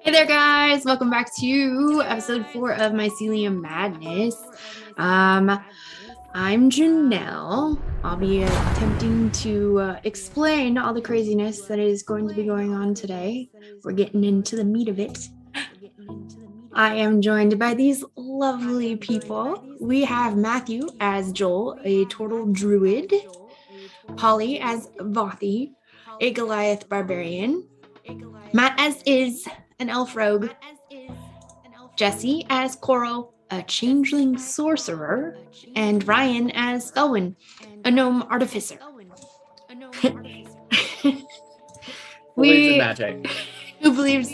Hey there, guys! Welcome back to episode 4 of Mycelium Madness. I'm Janelle. I'll be attempting to explain all the craziness that is going to be going on today. We're getting into the meat of it. I am joined by these lovely people. We have Matthew as Joel, a turtle druid, Polly as Vothi, a Goliath barbarian, Matt as Is, an elf rogue, Jesse as Coral, a changeling sorcerer, and Ryan as Elwyn, a gnome artificer. Believes in magic. Who believes,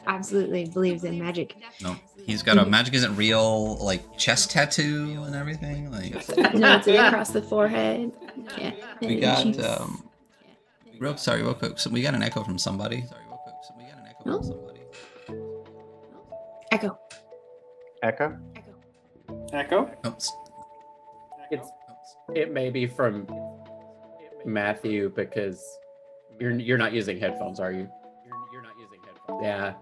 absolutely believes in magic. No, he's got a magic isn't real like chest tattoo and everything. Like No, it's across the forehead. Yeah. we got real quick. So we got an echo from somebody. Echo. Echo? Echo? Oops. It may be from Matthew because you're not using headphones, are you? You're not using headphones. Yeah.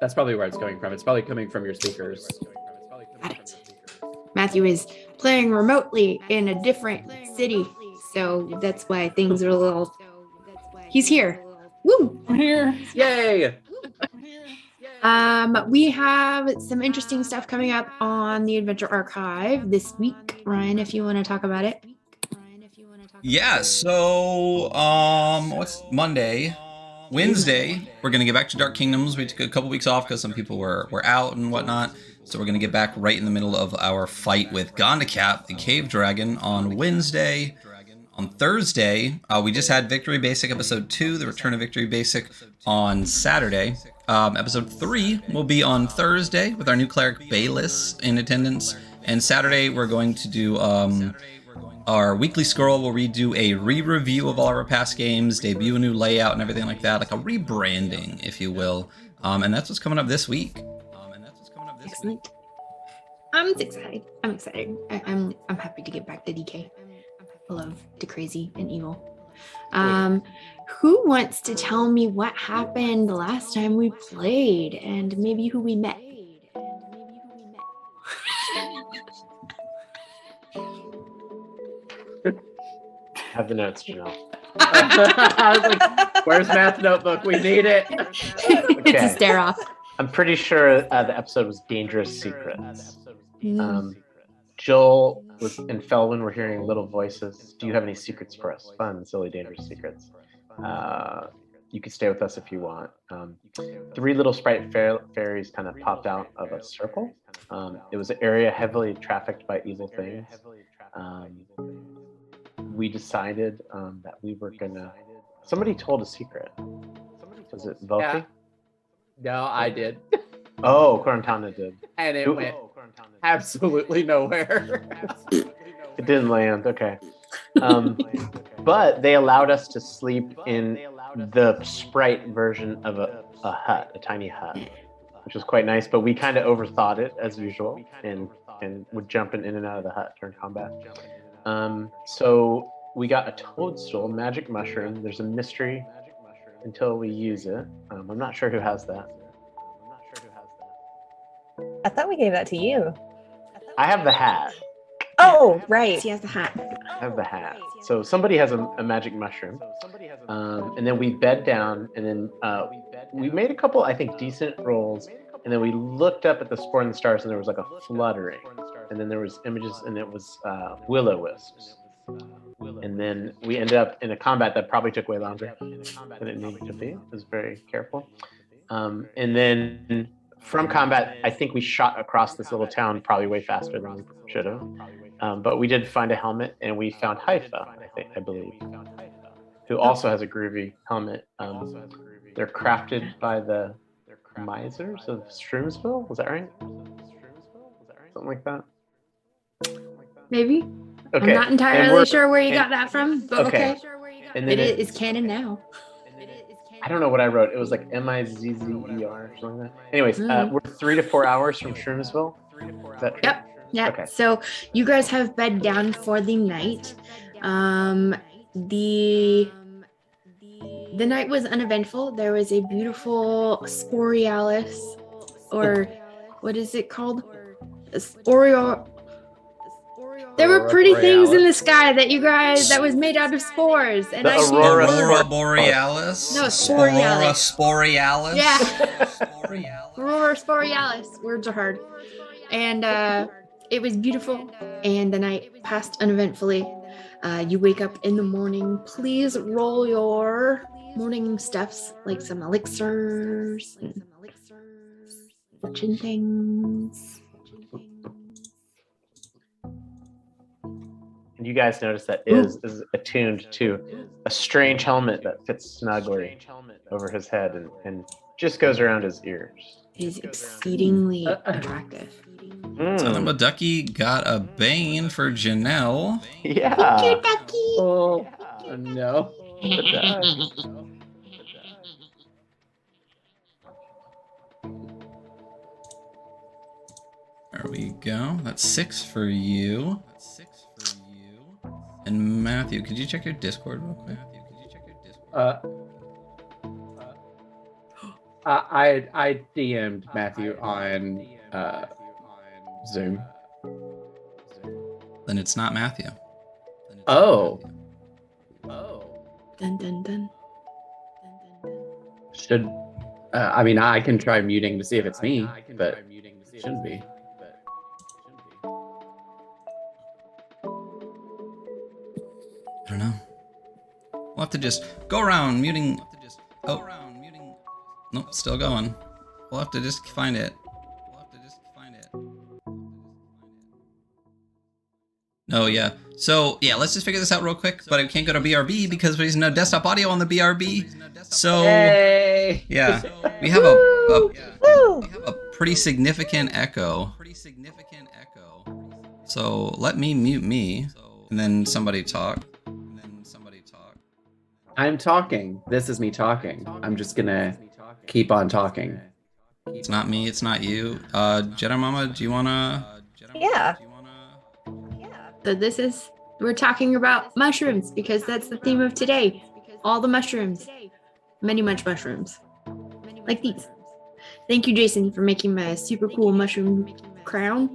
That's probably where it's coming from. It's probably coming from your speakers. Got it. Matthew is playing remotely in a different city, so that's why things are a little. He's here. Woo! I'm here. Yay! We have some interesting stuff coming up on the Adventure Archive this week. Ryan, if you want to talk about it. Yeah. So what's Monday? Wednesday, we're gonna get back to Dark Kingdoms. We took a couple weeks off because some people were out and whatnot. So we're gonna get back right in the middle of our fight with Gondicap, the cave dragon, on Wednesday. On Thursday, we just had Victory Basic episode 2, the return of Victory Basic, on Saturday. Episode 3 will be on Thursday with our new cleric Bayless in attendance. And Saturday, we're going to do our weekly scroll. We'll redo a re-review of all of our past games, debut a new layout and everything like that, like a rebranding, if you will. And that's what's coming up this week. Excellent. I'm excited. I'm happy to get back to DK. I love the crazy and evil. Who wants to tell me what happened the last time we played and maybe who we met? Have the notes, Janelle. I was like, where's Matt's notebook? We need it. It's a stare off. I'm pretty sure the episode was Dangerous Secrets. Joel and Felwyn were hearing little voices. Do you have any secrets for us? Fun, silly, dangerous secrets. You can stay with us if you want. 3 little sprite fairies kind of popped out of a circle. It was an area heavily trafficked by evil things. We decided that we were gonna. Somebody told a secret. Was it Voki? Yeah. No, I did. Oh, Corantana did. And it went absolutely nowhere. It didn't land. Okay. But they allowed us to sleep in the sprite version of a hut, a tiny hut, which was quite nice. But we kind of overthought it as usual, and would jump in and out of the hut during combat. So we got a toadstool, magic mushroom. There's a mystery until we use it. I'm not sure who has that. I thought we gave that to you. I have the hat. Oh, right. He has the hat. I have the hat. So somebody has a magic mushroom. And then we bed down, and then we made a couple, I think, decent rolls. And then we looked up at the spore and the stars, and there was like a fluttering. And then there was images, and it was will-o-wisps. And then we ended up in a combat that probably took way longer than it needed to be. It was very careful. And then from combat, I think we shot across this little town probably way faster than we should have. But we did find a helmet, and we found Haifa, I believe, who also has a groovy helmet. They're crafted by the misers of Shroomsville. Was that right? Something like that. Maybe. Okay. I'm not entirely sure where you got that from, but okay. And then It is canon now. I don't know what I wrote. It was like Mizzer or something like that. Anyways, we're 3 to 4 hours from Shroomsville. Is that true? Yep. Yeah. Okay. So you guys have bed The night was uneventful. There was a beautiful Sporealis, or what is it called? Oreo. There were Aurora pretty things in the Borealis. sky that was made out of spores, and The I Aurora Aurora Borealis. No, Aurora Sporealis. Sporealis. Yeah. Aurora Borealis. Words are hard. And it was beautiful, and the night passed uneventfully. You wake up in the morning. Please roll your morning stuffs, like some elixirs and fortune things. And you guys notice that is attuned to a strange helmet that fits snugly over his head and just goes around his ears. It is exceedingly attractive. Son of a Ducky got a Bane for Janelle. Yeah. Thank you, Ducky. Oh, no. There we go. That's 6 for you. And Matthew, could you check your Discord real quick? I DM'd Matthew on Zoom. Then it's not Matthew. Oh. Dun dun dun. Should I mean I can try muting to see if it's me, but it shouldn't be. I don't know. We'll have to just go around muting. Oh. Nope, still going. We'll have to just find it. No, yeah. So, yeah, let's just figure this out real quick. But I can't go to BRB because there's no desktop audio on the BRB. So, Hey! yeah, we have a pretty significant echo. So let me mute me, and then somebody talk. I'm talking. This is me talking. I'm just gonna keep on talking. It's not me, it's not you. Jedi Mama, do you wanna? Yeah. So we're talking about mushrooms because that's the theme of today. All the mushrooms. Many much mushrooms. Like these. Thank you, Jason, for making my super cool mushroom crown.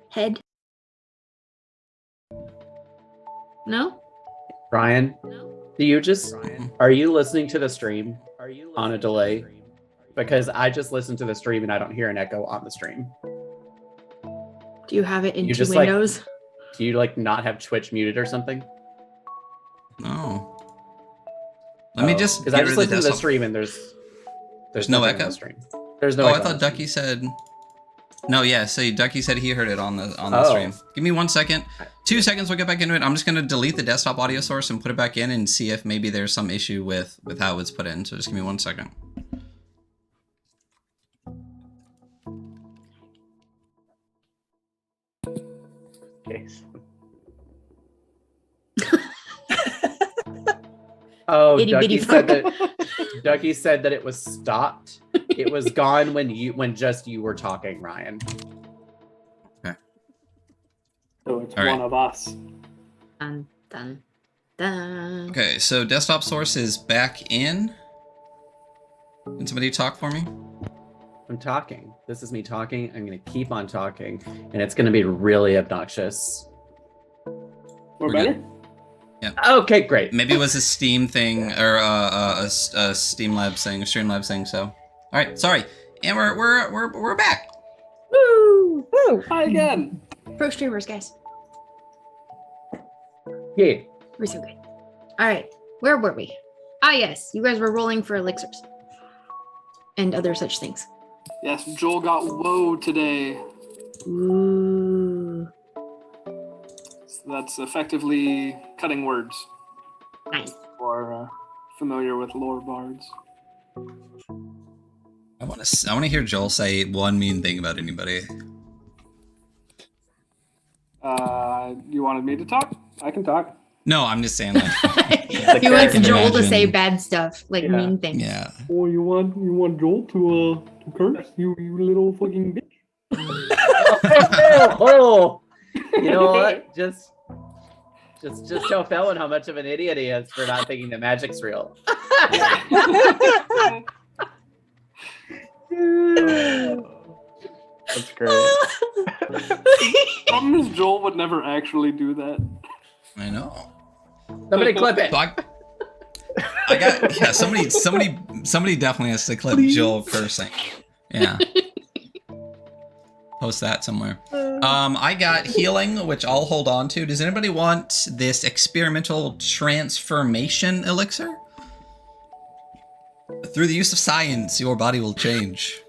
Head. No? Brian, are you listening to the stream on a delay? Because I just listened to the stream and I don't hear an echo on the stream. Do you have it in You two just, windows? Do you not have Twitch muted or something? No. Let me just because I just listened to the stream and there's no echo. echo. On the stream. There's no. Oh, echo I thought on the Ducky said. No, yeah. So Ducky said he heard it on the stream. Give me 1 second. 2 seconds. We'll get back into it. I'm just gonna delete the desktop audio source and put it back in and see if maybe there's some issue with how it's put in. So just give me 1 second. Case. Oh, Itty bitty Ducky said that it was stopped. It was gone when just you were talking, Ryan. Okay. So it's All one right. of us. Dun, dun, dun. Okay, so desktop source is back in. Can somebody talk for me? I'm talking. This is me talking. I'm gonna keep on talking, and it's gonna be really obnoxious. We're We're better? good. Yeah. Okay, great. Maybe it was a Steam thing or a Steam Labs thing, a Streamlabs thing. So, all right, sorry, and we're back. Woo! Woo! Hi again. Pro streamers, guys. Yeah. We're so good. All right, where were we? Ah, yes, you guys were rolling for elixirs and other such things. Yes, Joel got woe today. Ooh, So that's effectively cutting words nice. for familiar with lore bards. I want to hear Joel say one mean thing about anybody. You wanted me to talk? I can talk. No, I'm just saying like He wants can Joel to imagine. say bad stuff, like Yeah. mean things. yeah. Oh, you want Joel to curse? You little fucking bitch. Oh, you know what? Just show Felon how much of an idiot he is for not thinking that magic's real. That's great. Problem is, Joel would never actually do that. I know. Somebody clip it. So I got somebody definitely has to clip Joel cursing. Yeah. Post that somewhere. I got healing, which I'll hold on to. Does anybody want this experimental transformation elixir? Through the use of science, your body will change.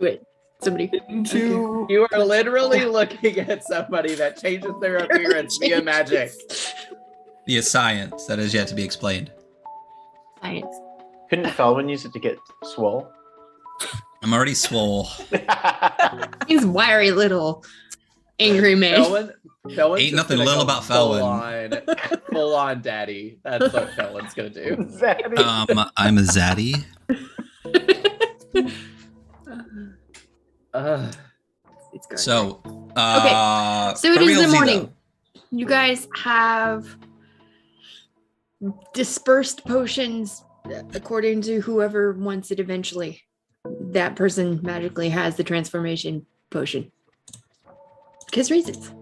Wait, somebody. Into You are literally looking at somebody that changes their appearance via magic. Via science that is yet to be explained. Science. Couldn't Felwyn use it to get swole? I'm already swole. He's wiry little angry man. Felwyn's Ain't just nothing gonna little go about Felwyn. Full on daddy. That's what Felwyn's gonna do. Zaddy. I'm a zaddy. It's good. So, So it for is the realsy, morning. though. You guys have dispersed potions according to whoever wants it eventually. That person magically has the transformation potion. Because reasons.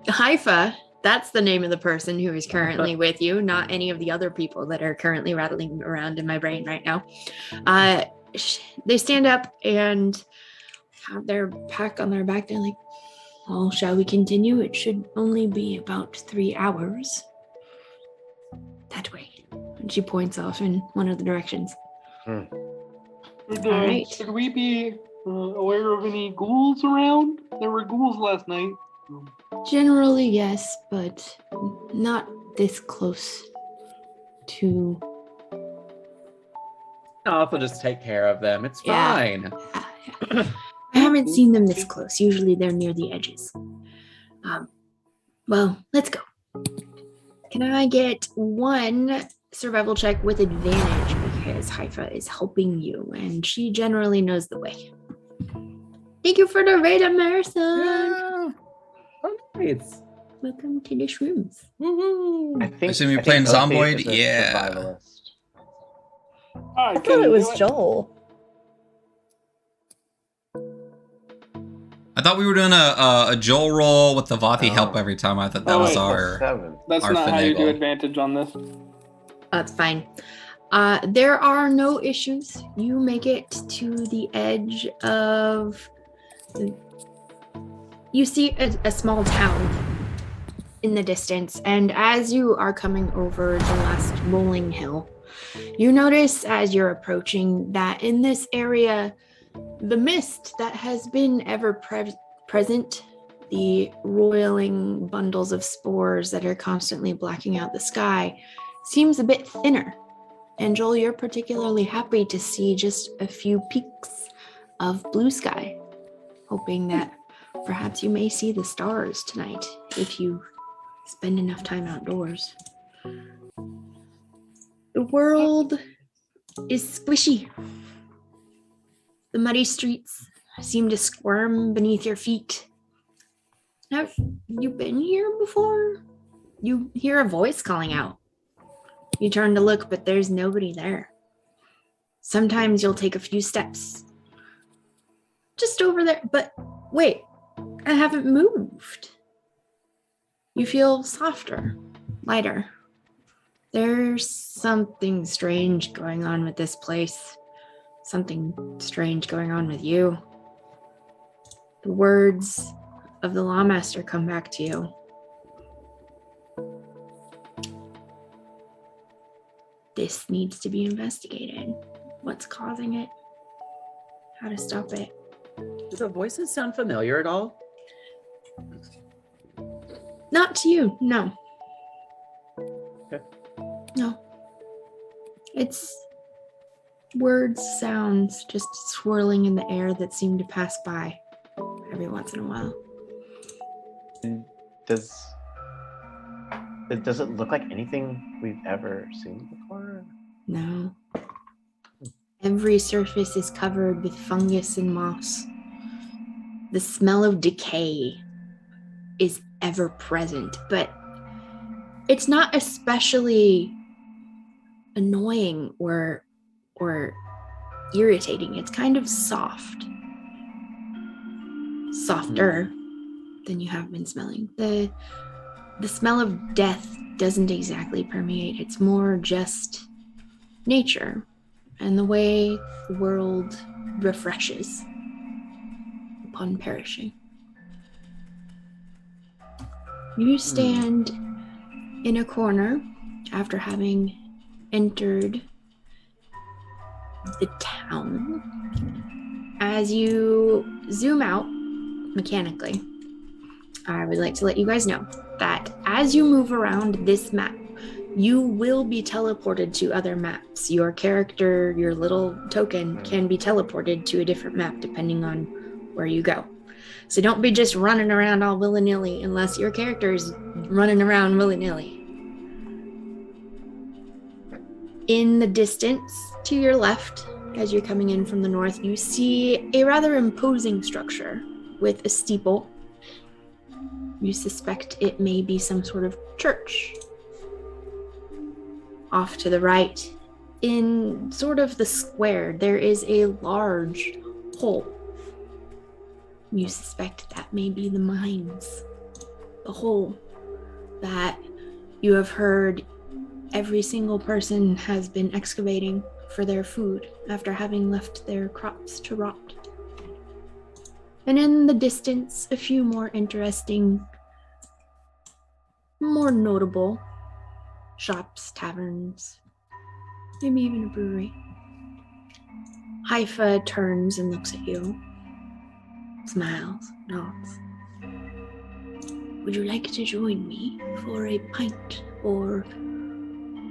Haifa, that's the name of the person who is currently with you, not any of the other people that are currently rattling around in my brain right now. They stand up and have their pack on their back. They're like, well, shall we continue? It should only be about 3 hours. That way. And she points off in one of the directions. Should, Alright. should we be aware of any ghouls around? There were ghouls last night. Generally, yes, but not this close to. I'll just take care of them. It's Yeah. fine. I haven't seen them this close. Usually they're near the edges. Well, let's go. Can I get one survival check with advantage because Haifa is helping you and she generally knows the way. Thank you for the raid, Emerson. Yeah. Oh, nice. Welcome to the Shrooms. I think. assume you're I playing think Oakley Zomboid? is a Yeah. survivalist. I I thought it was Joel. I thought we were doing a Joel roll with the Vathi Oh. help every time. I thought that Oh, was wait, our. 7. That's Our not how you do finagle. advantage on this. That's fine. There are no issues. You make it to the edge of. You see a small town in the distance, and as you are coming over the last rolling hill, you notice as you're approaching that in this area, the mist that has been ever present, the roiling bundles of spores that are constantly blacking out the sky, seems a bit thinner. And Joel, you're particularly happy to see just a few peaks of blue sky, hoping that perhaps you may see the stars tonight if you spend enough time outdoors. The world is squishy. The muddy streets seem to squirm beneath your feet. Have you been here before? You hear a voice calling out. You turn to look, but there's nobody there. Sometimes you'll take a few steps. Just over there, but wait, I haven't moved. You feel softer, lighter. There's something strange going on with this place. Something strange going on with you. The words of the Lawmaster come back to you. This needs to be investigated. What's causing it? How to stop it? Do the voices sound familiar at all? Not to you, no. Okay. No. It's words, sounds just swirling in the air that seem to pass by every once in a while. Does it look like anything we've ever seen before? No. Every surface is covered with fungus and moss. The smell of decay is ever present, but it's not especially annoying or irritating. It's kind of softer than you have been smelling. The smell of death doesn't exactly permeate. It's more just nature and the way the world refreshes upon perishing. You stand in a corner after having entered the town. As you zoom out mechanically, I would like to let you guys know that as you move around this map, you will be teleported to other maps. Your character, your little token, can be teleported to a different map depending on where you go. So don't be just running around all willy-nilly unless your character is running around willy-nilly. In the distance to your left, as you're coming in from the north, you see a rather imposing structure with a steeple. You suspect it may be some sort of church. Off to the right, in sort of the square, there is a large hole. You suspect that may be the mines. The hole that you have heard every single person has been excavating for their food after having left their crops to rot. And in the distance, a few more interesting, more notable shops, taverns, maybe even a brewery. Haifa turns and looks at you, smiles, nods. Would you like to join me for a pint, or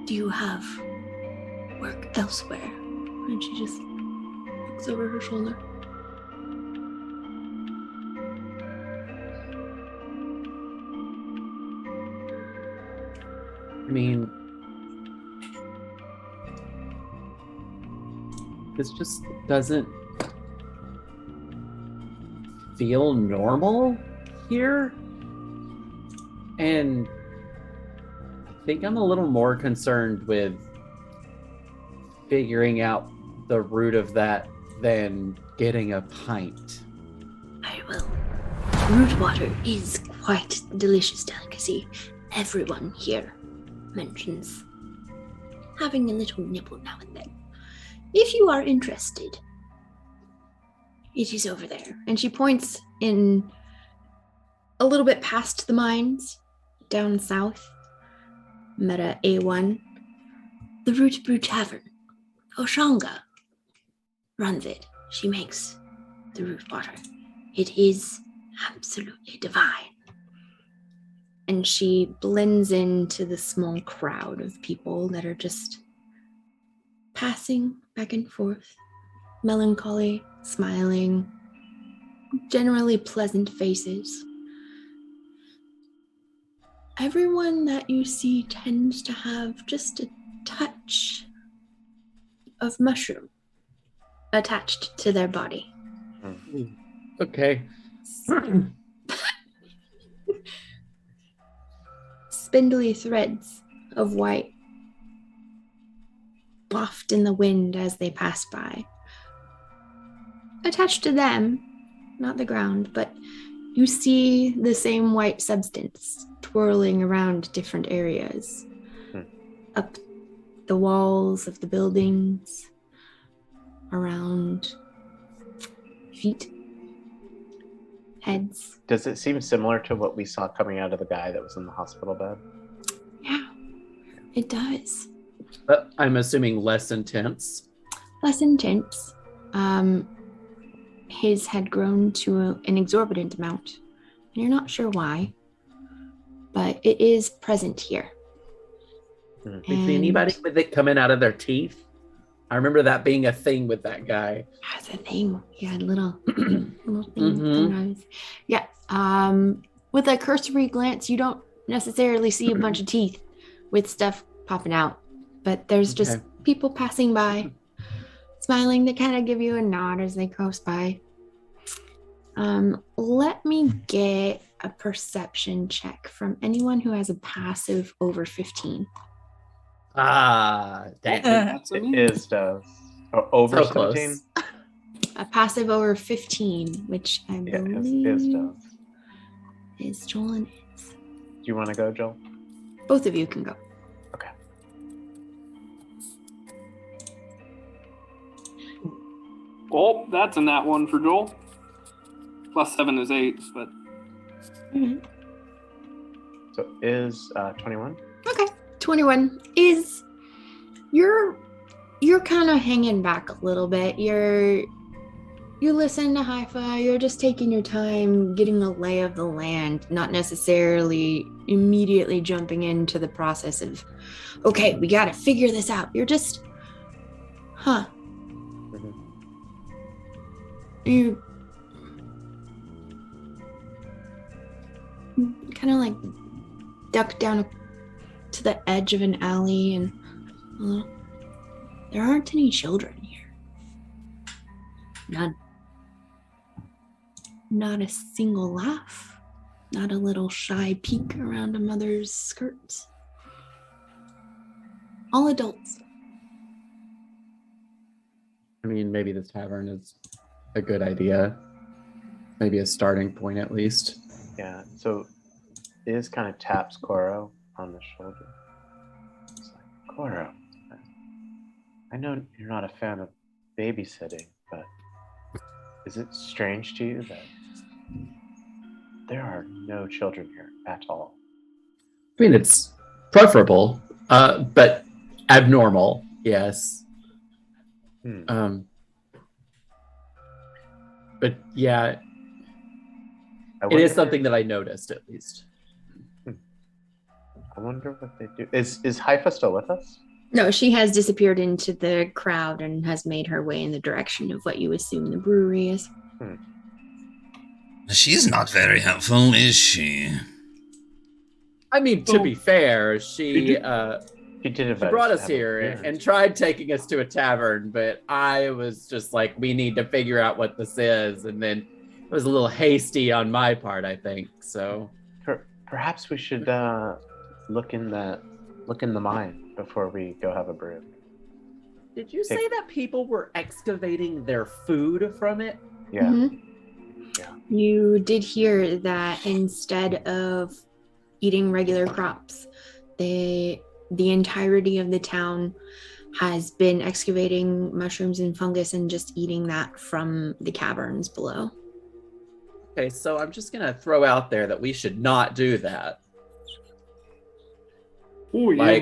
do you have work elsewhere? And she just looks over her shoulder. I mean, this just doesn't feel normal here. And I think I'm a little more concerned with figuring out the root of that than getting a pint. Very well. Root water is quite a delicious delicacy. Everyone here mentions having a little nibble now and then. If you are interested, it is over there. And she points in a little bit past the mines, down south, Meta A1. The Root Brew Tavern. Oshanga runs it. She makes the root water. It is absolutely divine. And she blends into the small crowd of people that are just passing back and forth, melancholy, smiling, generally pleasant faces. Everyone that you see tends to have just a touch of mushroom attached to their body. Okay. Spindly threads of white waft in the wind as they pass by. Attached to them, not the ground, but you see the same white substance twirling around different areas. Up the walls of the buildings, around feet, heads. Does it seem similar to what we saw coming out of the guy that was in the hospital bed? Yeah, it does. I'm assuming less intense. Less intense. His had grown to an exorbitant amount. And you're not sure why, but it is present here. Is anybody with it coming out of their teeth? I remember that being a thing with that guy. That's a thing. He had little things sometimes. Yeah. With a cursory glance, you don't necessarily see a bunch of teeth with stuff popping out, but there's just people passing by, smiling. They kind of give you a nod as they cross by. Let me get a perception check from anyone who has a passive over 15. Ah, damn. That's a me. Is does. Oh, over So 17? close. A passive over 15, which I Yeah, believe is does. is Joel and Iz. Do you want to go, Joel? Both of you can go. Okay. Oh, that's a nat one for Joel. Plus 7 is 8, but So is 21? Okay. 21 is you're kind of hanging back a little bit. You're listening to hi-fi, you're just taking your time getting a lay of the land, not necessarily immediately jumping into the process of, okay, we got to figure this out. You're just, you kind of like duck down to the edge of an alley and there aren't any children here. None. Not a single laugh. Not a little shy peek around a mother's skirts. All adults. I mean, maybe the tavern is a good idea. Maybe a starting point at least. Yeah, so Iz kind of taps Koro on the shoulder. It's like, Koro, I know you're not a fan of babysitting, but is it strange to you that there are no children here at all? I mean, it's preferable, but abnormal, yes. But yeah, it is something that I noticed at least. I wonder what they do. Is Haifa still with us? No, she has disappeared into the crowd and has made her way in the direction of what you assume the brewery is. She's not very helpful, is she? I mean, to be fair, she did brought us here and tried taking us to a tavern, but I was just like, we need to figure out what this is, and then it was a little hasty on my part, I think. So perhaps we should look in the mine before we go have a brew. Did you say that people were excavating their food from it? Yeah. Mm-hmm. Yeah. You did hear that instead of eating regular crops, the entirety of the town has been excavating mushrooms and fungus and just eating that from the caverns below. Okay, so I'm just gonna throw out there that we should not do that. Oh yeah,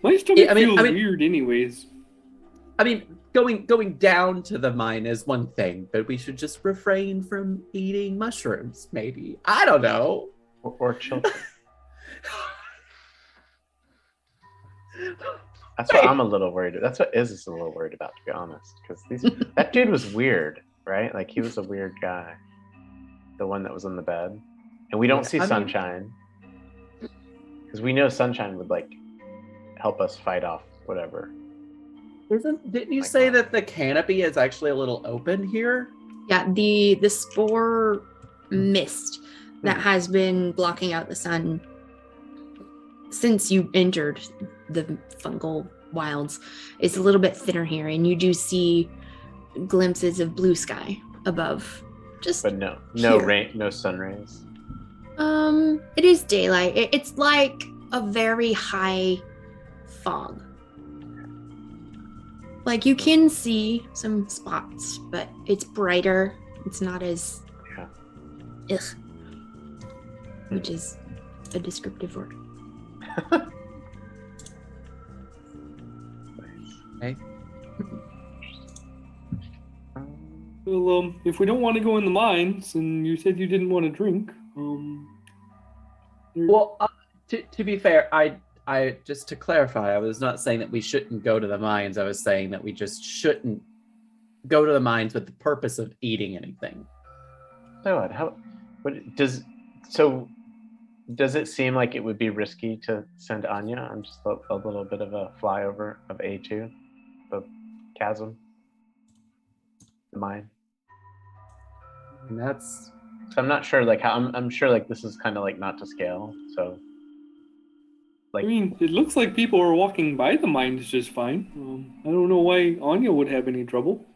my stomach feels weird anyways. I mean, going down to the mine is one thing, but we should just refrain from eating mushrooms, maybe. I don't know. Or children. That's what I'm a little worried. That's what Iz is a little worried about, to be honest. Because that dude was weird, right? Like, he was a weird guy. The one that was on the bed. And we don't see Sunshine. Because we know Sunshine would, like, help us fight off whatever. Didn't you say that the canopy is actually a little open here? Yeah, the spore mist that has been blocking out the sun since you entered the fungal wilds is a little bit thinner here, and you do see glimpses of blue sky above. But no rain, no sun rays. It is daylight. It's like a very high fog. Like, you can see some spots, but it's brighter. It's not as which is a descriptive word. Okay. Well, if we don't want to go in the mines, and you said you didn't want to drink, well, to be fair, I just to clarify, I was not saying that we shouldn't go to the mines. I was saying that we just shouldn't go to the mines with the purpose of eating anything. So does it seem like it would be risky to send Anya on just a little bit of a flyover of A2, the chasm, the mine? And that's So I'm not sure like how I'm sure like this is kind of like not to scale. So like I mean, it looks like people are walking by the mines just fine. I don't know why Anya would have any trouble.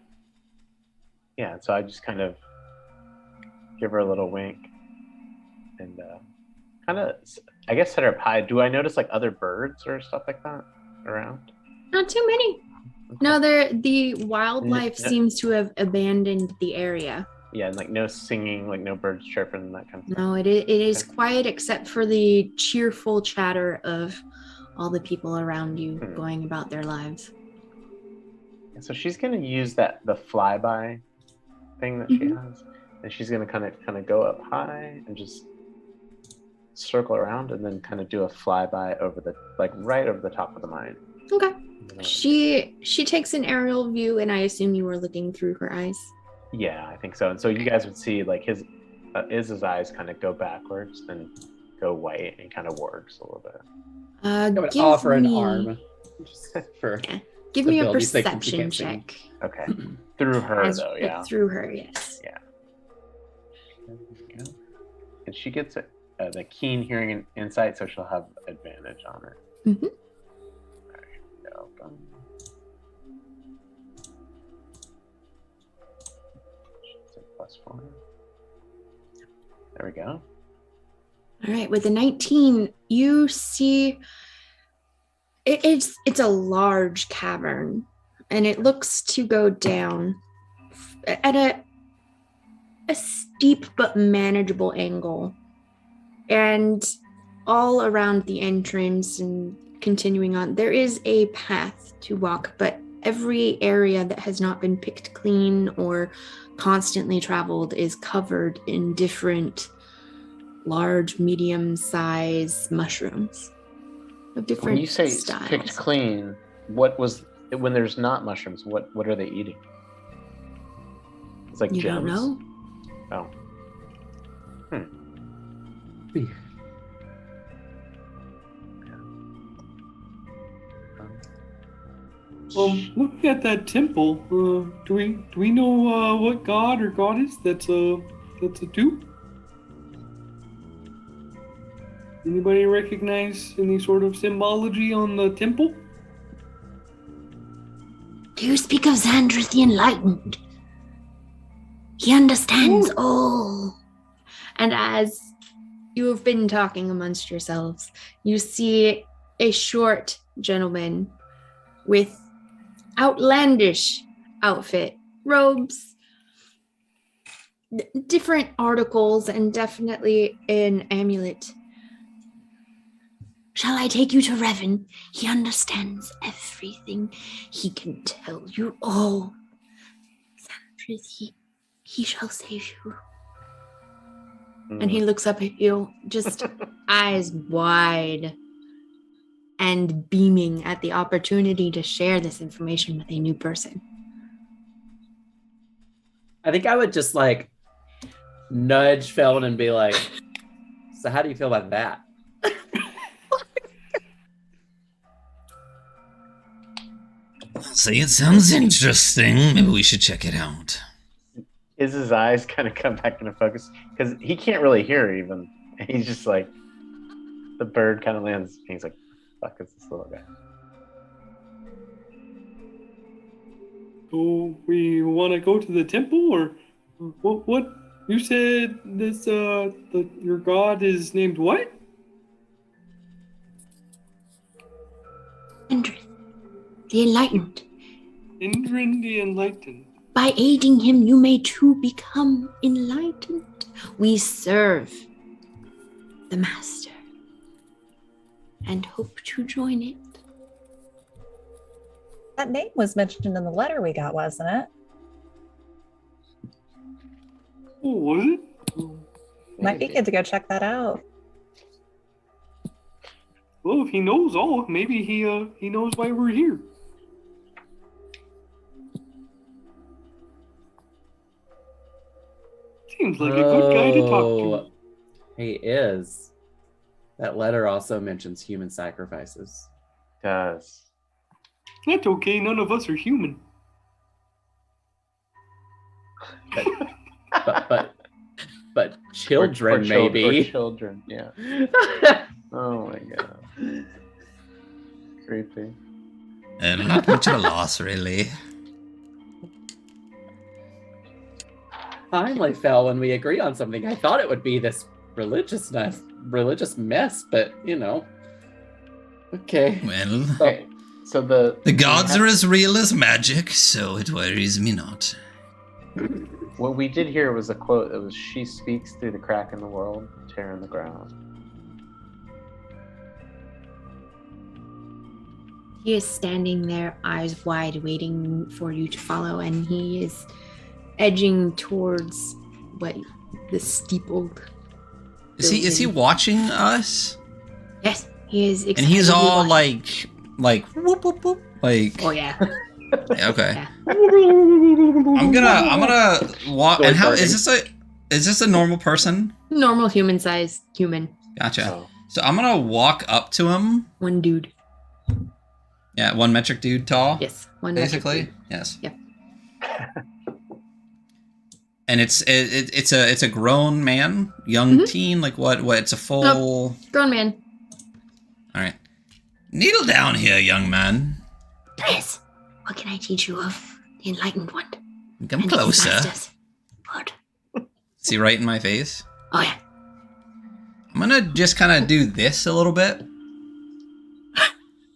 yeah, so I just kind of give her a little wink and kind of I guess set her up high. Do I notice like other birds or stuff like that around? Not too many. No, the wildlife No. seems to have abandoned the area. Yeah, and like no singing, like no birds chirping, that kind of stuff. No, it is quiet except for the cheerful chatter of all the people around you going about their lives. Yeah, so she's gonna use the flyby thing that she has, and she's gonna kind of go up high and just circle around, and then kind of do a flyby over the right over the top of the mine. Okay. She takes an aerial view, and I assume you were looking through her eyes. Yeah, I think so. And so you guys would see like his eyes kind of go backwards, then go white, and kind of wargs a little bit. I would offer an arm for. Yeah. Give me a abilities that you perception can't see. check. Okay, through her though, yeah. Through her, yes. Yeah. There we go. And she gets the keen hearing and insight, so she'll have advantage on it. Mm-hmm. Go. +4. There we go. All right, with the 19, you see it's a large cavern, and it looks to go down at a steep but manageable angle. And all around the entrance and continuing on, there is a path to walk, but every area that has not been picked clean or constantly traveled is covered in different large, medium-sized mushrooms of different When you say styles. picked clean, what was when there's not mushrooms? What are they eating? It's like You gems. don't know? Oh. Looking at that temple, do we know what god or goddess that's a two? Anybody recognize any sort of symbology on the temple? Do you speak of Xandris the Enlightened? He understands all. And as you have been talking amongst yourselves, you see a short gentleman with outlandish outfit, robes, different articles, and definitely an amulet. Shall I take you to Revan? He understands everything. He can tell you all. Xandris, he shall save you. And he looks up at you, just eyes wide and beaming at the opportunity to share this information with a new person. I think I would just like nudge Felton and be like, so how do you feel about that? See, it sounds interesting. Maybe we should check it out. His eyes kind of come back into focus because he can't really hear even. He's just like, the bird kind of lands. And he's like, fuck is this little guy? So we want to go to the temple, or what? You said this your god is named what? Indrid, the Enlightened. Indrid the Enlightened. By aiding him, you may too become enlightened. We serve the Master and hope to join it. That name was mentioned in the letter we got, wasn't it? Oh, was it? Might be good to go check that out. Well, if he knows all, maybe he knows why we're here. Seems like a good guy to talk to. He is. That letter also mentions human sacrifices. Does. That's okay. None of us are human. But but children Or maybe. children, yeah. Oh my god. Creepy. And not much of a loss, really. Finally, Fel, when we agree on something, I thought it would be this religious mess, but you know. Okay. Well, Okay, so the gods are as real as magic, so it worries me not. What we did hear was a quote that was, "She speaks through the crack in the world, tearing the ground." He is standing there, eyes wide, waiting for you to follow, and he is edging towards the steeple. Is he watching us? Yes, he is. And he's all watching. like whoop whoop whoop, like. Oh yeah. Okay. Yeah. I'm gonna walk. And how is this a normal person? Normal human-sized human. Gotcha. Oh. So I'm gonna walk up to him. One dude. Yeah, 1 metric dude tall. Yes. One metric Basically. dude. Yes. Yep. And it's a grown man, young teen, like what? It's a full. Nope. Grown man. All right. Kneel down here, young man. Yes. What can I teach you of the enlightened one? Come And his closer. masters? What? See right in my face. Oh yeah. I'm gonna just kind of do this a little bit,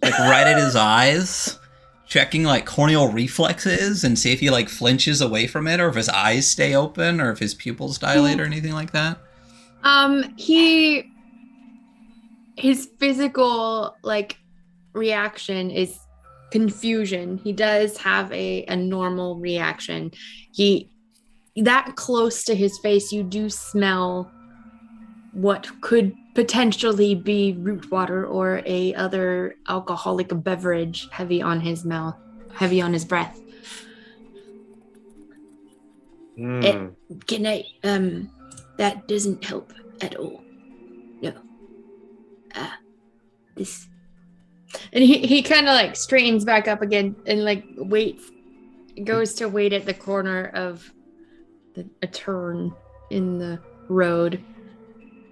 like right at his eyes, checking like corneal reflexes and see if he like flinches away from it, or if his eyes stay open, or if his pupils dilate, or anything like that. His physical like reaction is confusion. He does have a normal reaction. That close to his face, you do smell what could potentially be root water or a other alcoholic beverage heavy on his mouth, heavy on his breath. Can I that doesn't help at all. No. This. And he kind of like straightens back up again and like goes to wait at the corner of a turn in the road.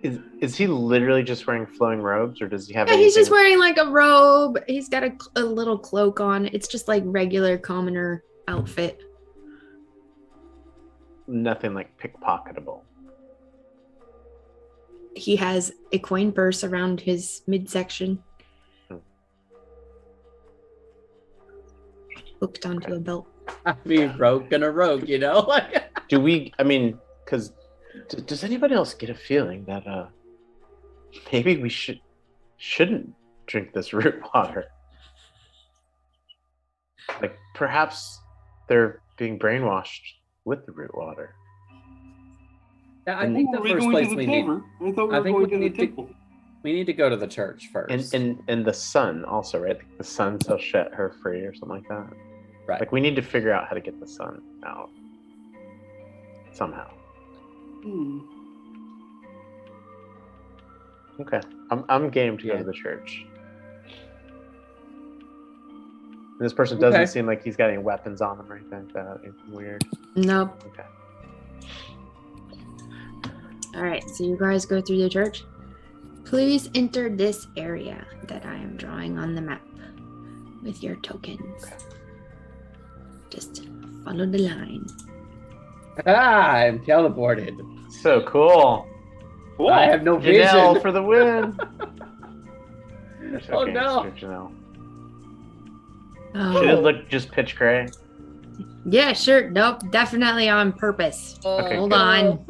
Is he literally just wearing flowing robes, or does he have? Yeah, he's just anything- wearing like a robe. He's got a little cloak on. It's just like regular commoner outfit. Nothing like pickpocketable. He has a coin purse around his midsection. Hooked onto a belt. I mean, rogue and a rogue, you know? Do we? I mean, because does anybody else get a feeling that maybe we shouldn't drink this root water? Like perhaps they're being brainwashed with the root water. Yeah, I think the Are we first going place to the we need. tavern? I thought we I were think going we to the need to- temple. We need to go to the church first. And the sun also, right? Like the sun shall set her free or something like that. Right. Like we need to figure out how to get the sun out somehow. Okay, I'm game to go to the church. And this person doesn't Okay. seem like he's got any weapons on him or anything like that. Anything weird. Nope. Okay. All right, so you guys go through the church. Please enter this area that I am drawing on the map with your tokens. Just follow the line. I'm teleported. So cool. I have no Janelle vision. for the win. Oh, no. Mr. Janelle. Oh. She did look just pitch gray. Yeah, sure. Nope, definitely on purpose. Okay, Hold good. on.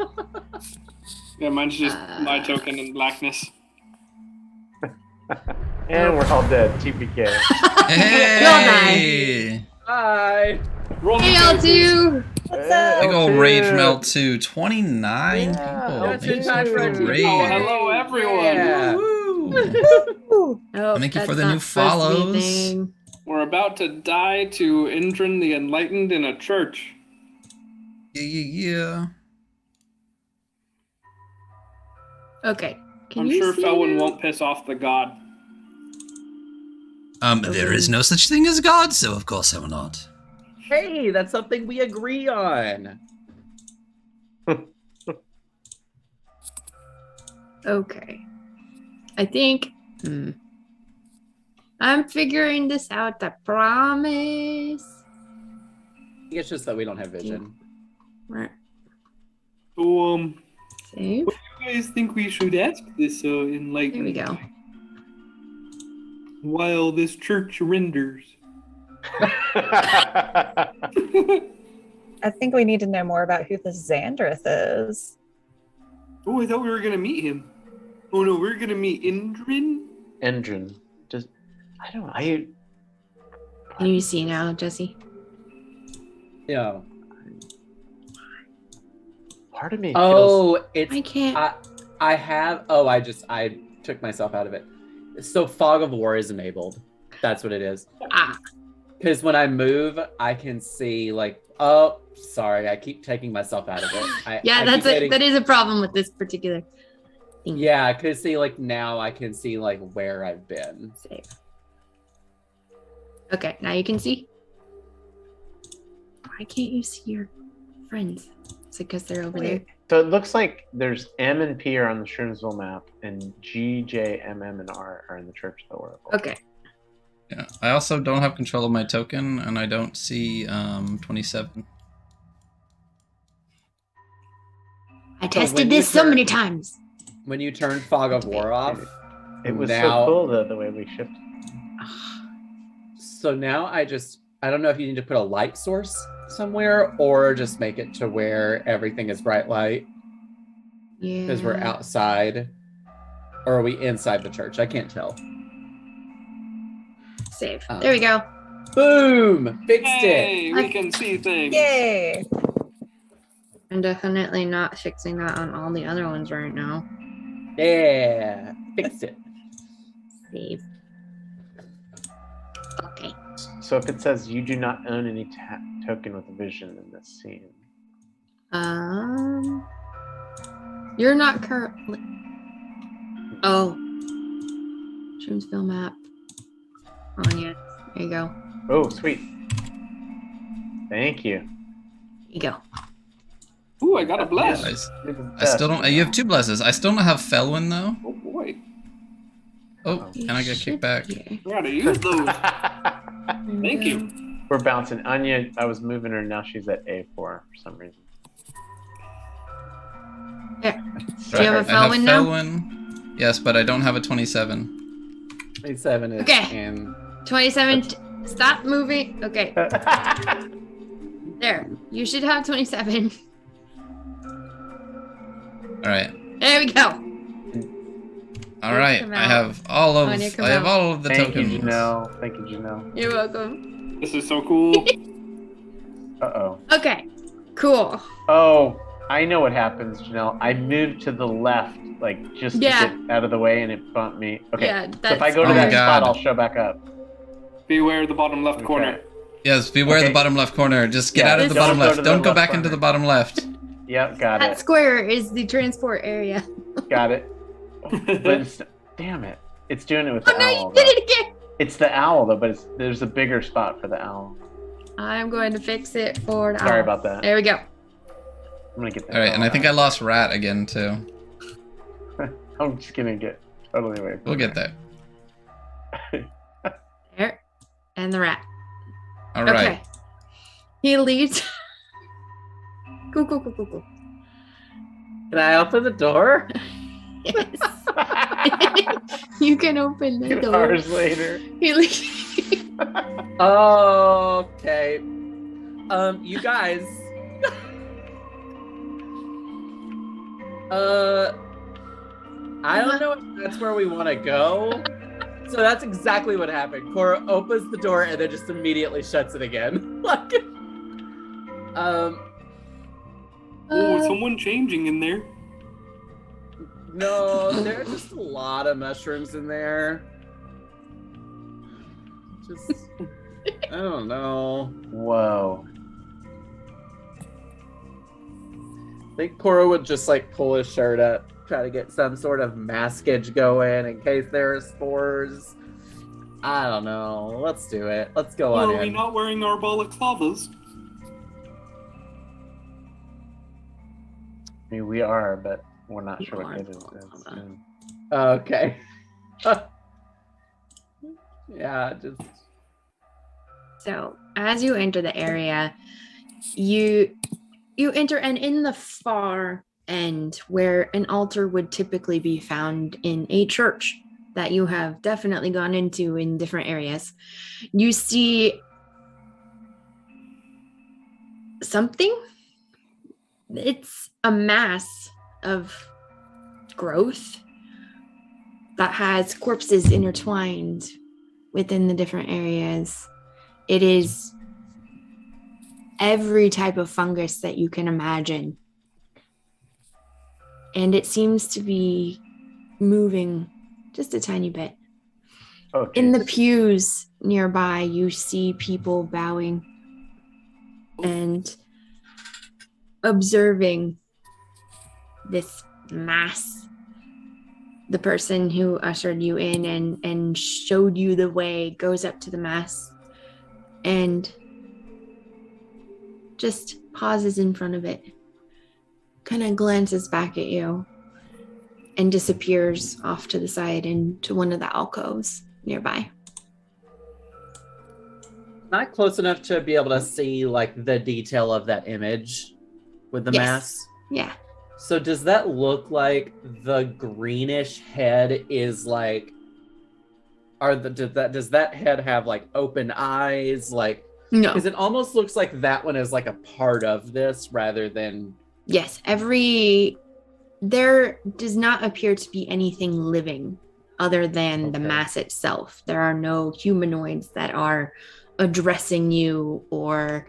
Yeah, mine's just my token in blackness. And we're all dead. TPK. Hey! Bye. Roll Hey, the L2. What's Hey, up? Big old L2. rage from L2. 29 Yeah, people. that's Thank you in so time much for for a the TV. raid. Oh, hello, everyone. Yeah. Woo. Oh, Thank you for that's the not new supposed to be a follows. thing. We're about to die to Indran the Enlightened in a church. Yeah. Okay. Can I'm you sure see Felwyn now? won't piss off the god. There is no such thing as God, so of course I will not. Hey, that's something we agree on. Okay. I think I'm figuring this out, I promise. It's just that we don't have vision. Right. So, Save. what do you guys think we should ask this enlightened? There we go. While this church renders. I think we need to know more about who this Xandrith is. Oh, I thought we were gonna meet him. Oh no, we're gonna meet Indrin. Endrin. Just, I don't know. Can you see now, Jesse? Yeah. Part of me feels. Oh, it's. I can't. I have. Oh, I took myself out of it. So Fog of War is enabled. That's what it is. Because when I move, I can see like. Oh, sorry. I keep taking myself out of it. That is a problem with this particular thing. Yeah, because see, like now I can see like where I've been. Save. Okay, now you can see. Why can't you see your friends? Is it because they're over there? So it looks like there's M and P are on the Shroomsville map, and G, J, M, M, and R are in the Church of the Oracle. Okay. Yeah. I also don't have control of my token, and I don't see 27. I tested this so many times. When you turn Fog of War off, It was now, so cool the way we shifted. So now I don't know if you need to put a light source somewhere or just make it to where everything is bright light. Yeah. Because we're outside. Or are we inside the church? I can't tell. Save. There we go. Boom! Fixed Hey, it. we can see things. Yay! I'm definitely not fixing that on all the other ones right now. Yeah. Fixed it. Save. Okay. So if it says you do not own any token with vision in this scene. You're not currently. Oh. Shroomsville map. Oh, yeah. There you go. Oh, sweet. Thank you. There you go. Ooh, I got a bless. I still don't. You have 2 blesses. I still don't have Felwyn though. Oh boy. Oh, can I get kicked back? Gotta use those. Thank you. We're bouncing. Anya, I was moving her. Now she's at A4 for some reason. There. Do you have a I have Felwyn now? Felwyn. Yes, but I don't have a 27. 27 is Okay. in. 27. Stop moving. Okay. There. You should have 27. All right. There we go. All right. I have all of. Anya, come I have out. all of the Thank tokens. you, Janelle. Thank you, Janelle. You're welcome. This is so cool. Uh-oh. Okay. Cool. Oh, I know what happens, Janelle. I moved to the left, like just to Yeah. get out of the way, and it bumped me. Okay. Yeah, So if that's I go to Oh my that spot, God. I'll show back up. Beware the bottom left corner. Okay. Yes. Beware Okay. the bottom left corner. Just get Yeah, out of the don't bottom go to left. the Don't go left back into corner. the bottom left. Yep, got that it. square is the transport area. Got it. But it's, damn it. It's doing it with Oh the no, owl. you did though. it again. It's the owl, though, but there's a bigger spot for the owl. I'm going to fix it for the Sorry owl. about that. There we go. I'm going to get that. All right, and I think I owl lost Rat again too. out. I'm just going to get totally away from We'll get there. There. And the rat. All right. Okay. He leads. Cool. Can I open the door? Yes. You can open the 2 door. hours later. He leads. Okay. You guys. I don't know if that's where we want to go. So that's exactly what happened. Cora opens the door and then just immediately shuts it again. Like, Oh, someone changing in there. no, there's just a lot of mushrooms in there. Just, I don't know. Whoa. I think Cora would just like pull his shirt up, try to get some sort of maskage going in case there are spores. I don't know. Let's do it. Let's go on Are we in. not wearing our balaclavas? I mean, we are, but We're not sure what it is. Okay. Yeah, just So as you enter the area, you enter, and in the far end where an altar would typically be found in a church that you have definitely gone into in different areas, you see something. It's a mass of growth that has corpses intertwined within the different areas. It is every type of fungus that you can imagine. And it seems to be moving just a tiny bit. Oh, In the geez. pews nearby, you see people bowing and observing this mass. The person who ushered you in and showed you the way goes up to the mass and just pauses in front of it, kind of glances back at you, and disappears off to the side into one of the alcoves nearby. not close enough to be able to see like the detail of that image with the Yes. mass. Yeah. So does that look like the greenish head is like, does that head have like open eyes? Like, No. because it almost looks like that one is like a part of this rather than. Yes. There does not appear to be anything living other than the mass itself. There are no humanoids that are addressing you or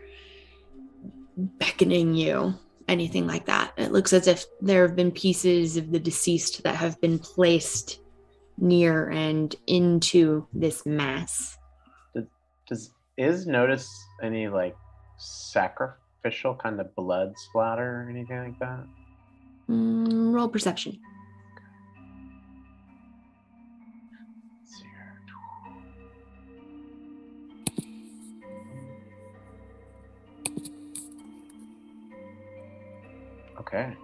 beckoning you, anything like that. It looks as if there have been pieces of the deceased that have been placed near and into this mass. Is notice any like sacrificial kind of blood splatter or anything like that? Roll perception. Let's see here. Okay.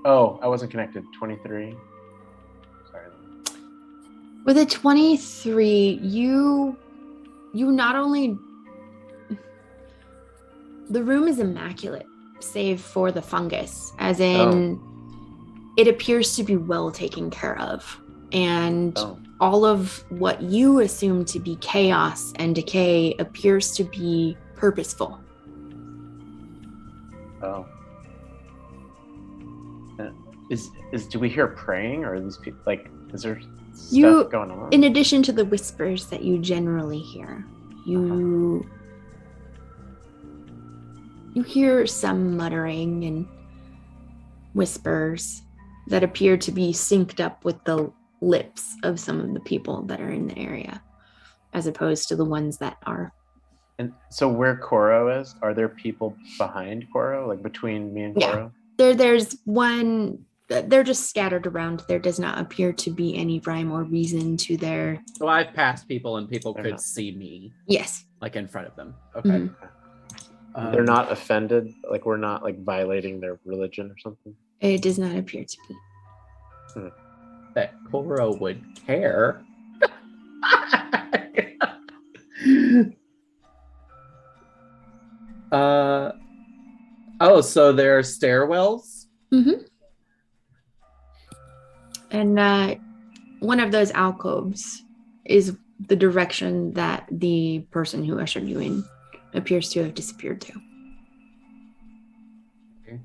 Oh, I wasn't connected. 23. Sorry. With a 23, you not only, the room is immaculate save for the fungus, as in it appears to be well taken care of, and all of what you assume to be chaos and decay appears to be purposeful. Oh. Do we hear praying, or are these people like, is there stuff going on? In addition to the whispers that you generally hear, you hear some muttering and whispers that appear to be synced up with the lips of some of the people that are in the area, as opposed to the ones that are. And so where Koro is, are there people behind Koro, like between me and Koro? There's one. They're just scattered around. There does not appear to be any rhyme or reason to their. So I've passed people and people could see me. Yes. Like in front of them. Okay. Mm-hmm. They're not offended? Like we're not like violating their religion or something? It does not appear to be. That Koro would care. So there are stairwells? Mm-hmm. And one of those alcoves is the direction that the person who ushered you in appears to have disappeared to. Okay.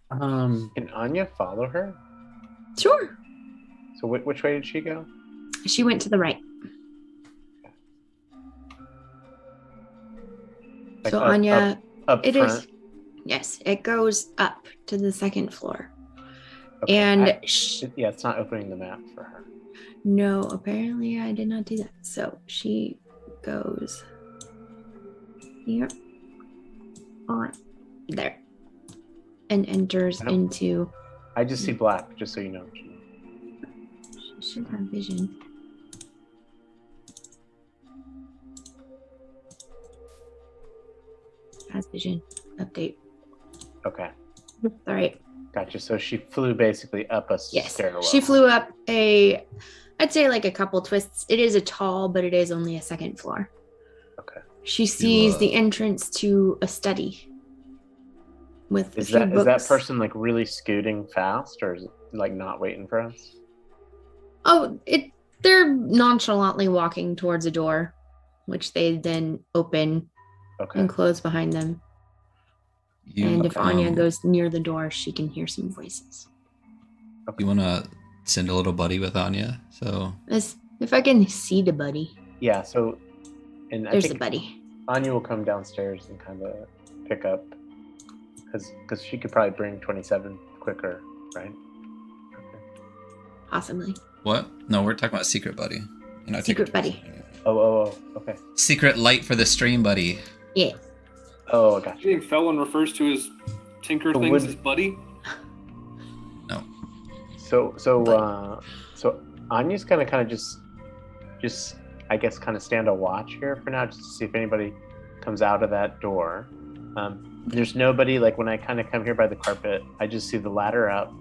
Can Anya follow her? Sure. So which way did she go? She went to the right. Like so Anya, up it front? is. Yes, it goes up to the second floor. Okay. And it's not opening the map for her. No, apparently I did not do that. So she goes here, on there, and enters into. I just see black, just so you know. She should have vision. Has vision. Update. Okay. All right. Gotcha. So she flew basically up a Yes, stairwell. she flew up I'd say like a couple twists. It is a tall, but it is only a second floor. Okay. She sees the entrance to a study with a few books. Is that person like really scooting fast, or is it like not waiting for us? Oh, they're nonchalantly walking towards a door, which they then open and close behind them. And if Anya goes near the door, she can hear some voices. You want to send a little buddy with Anya? So if I can see the buddy. Yeah. So, and there's I think the buddy. Anya will come downstairs and kind of pick up, because she could probably bring 27 quicker, right? Okay. Possibly. What? No, we're talking about secret buddy. Secret buddy. Oh, okay. Secret light for the stream, buddy. Yeah. Oh, gotcha. You think Felon refers to his tinker things as buddy? No. So Anya's gonna kind of just I guess kind of stand a watch here for now, just to see if anybody comes out of that door. There's nobody. Like when I kind of come here by the carpet, I just see the ladder up,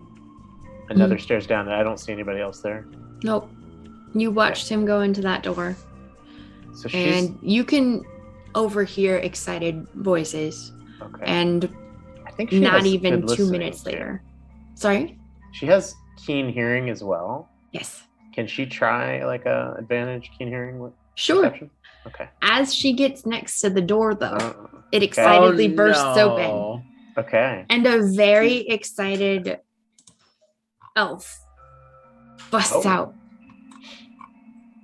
another stairs down, and I don't see anybody else there. Nope. You watched him go into that door. So and you can overhear excited voices. Okay. And I think she not has even good 2 listening, minutes too. later. Sorry? She has keen hearing as well. Yes. Can she try like a advantage keen hearing with Sure. perception? Okay. As she gets next to the door, though, it excitedly bursts open. Okay. And a very excited elf busts out.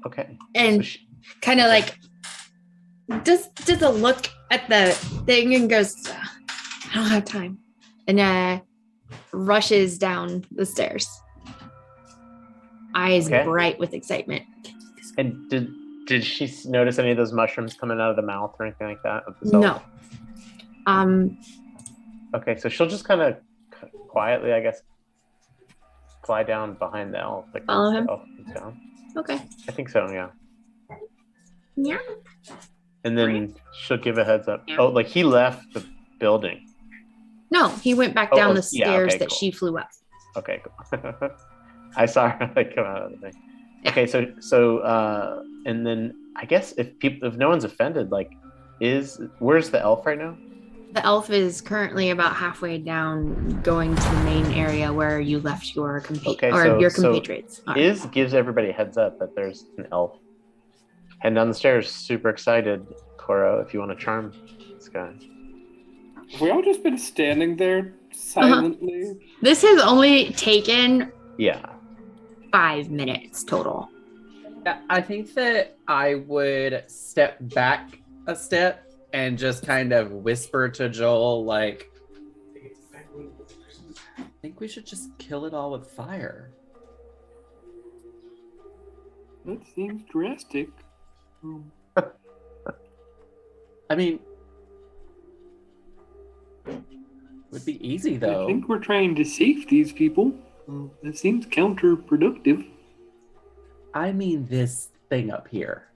Okay. And So kind of like does a look at the thing and goes, I don't have time. And rushes down the stairs. Eyes bright with excitement. And did she notice any of those mushrooms coming out of the mouth or anything like that? No. Okay, so she'll just kind of quietly, I guess, fly down behind the elf. Like follow him? The elf comes down. Okay. I think so, yeah. Yeah. And then she'll give a heads up. Oh, like he left the building. No, he went back down the stairs that cool. she flew up. Okay, cool. I saw her like come out of the thing. Okay, so and then I guess if no one's offended, like, where's the elf right now? The elf is currently about halfway down, going to the main area where you left your compatriots. So gives everybody a heads up that there's an elf heading down the stairs, super excited. Coro, if you want to charm this guy. Have we all just been standing there silently? This has only taken 5 minutes total. Yeah, I think that I would step back a step and just kind of whisper to Joel, like, I think we should just kill it all with fire. That seems drastic. I mean, it would be easy, though. I think we're trying to save these people. That seems counterproductive. I mean this thing up here.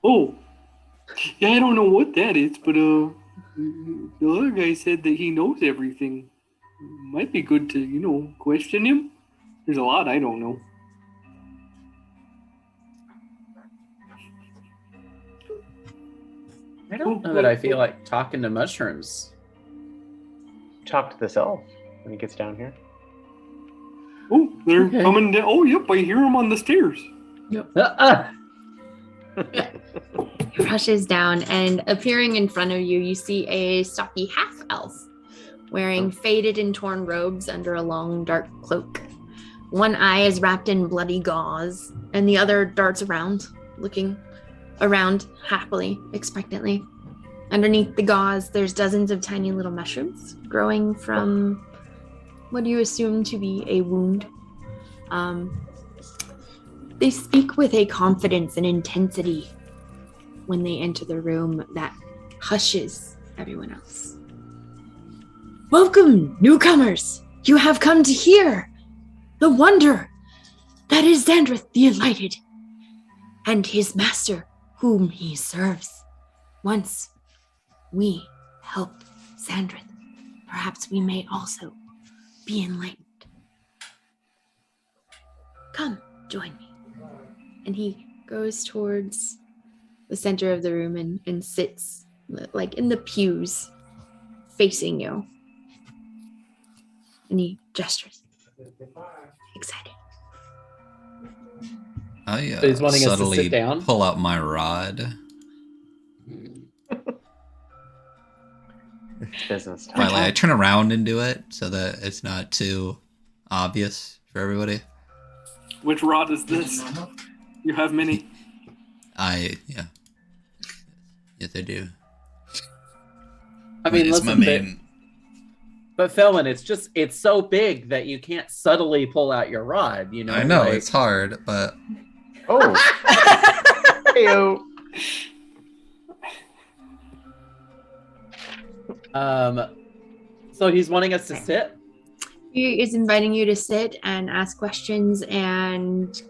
Oh. Yeah, I don't know what that is, but the other guy said that he knows everything. Might be good to, question him. There's a lot I don't know. I don't know that I feel like talking to mushrooms. Talk to this elf when he gets down here. Oh, they're coming down. Oh, yep, I hear them on the stairs. Yep. He rushes down, and appearing in front of you, you see a stocky half-elf wearing faded and torn robes under a long, dark cloak. One eye is wrapped in bloody gauze, and the other darts around, looking around happily, expectantly. Underneath the gauze, there's dozens of tiny little mushrooms growing from what you assume to be a wound. They speak with a confidence and intensity when they enter the room that hushes everyone else. Welcome, newcomers! You have come to hear the wonder that is Xandrith the Enlightened and his master whom he serves. Once we help Xandrith, perhaps we may also be enlightened. Come, join me. And he goes towards the center of the room and sits like in the pews facing you. And he gestures. Excited. I He's wanting us to subtly sit down? pull out my rod. Business time. Finally, I turn around and do it so that it's not too obvious for everybody. Which rod is this? You have many. Yeah. Yes, I do. I mean, it's my listen, main. but Felwyn, it's so big that you can't subtly pull out your rod, you know? I know, like... it's hard, but... Oh. Heyo. So he's wanting us to sit? He is inviting you to sit and ask questions, and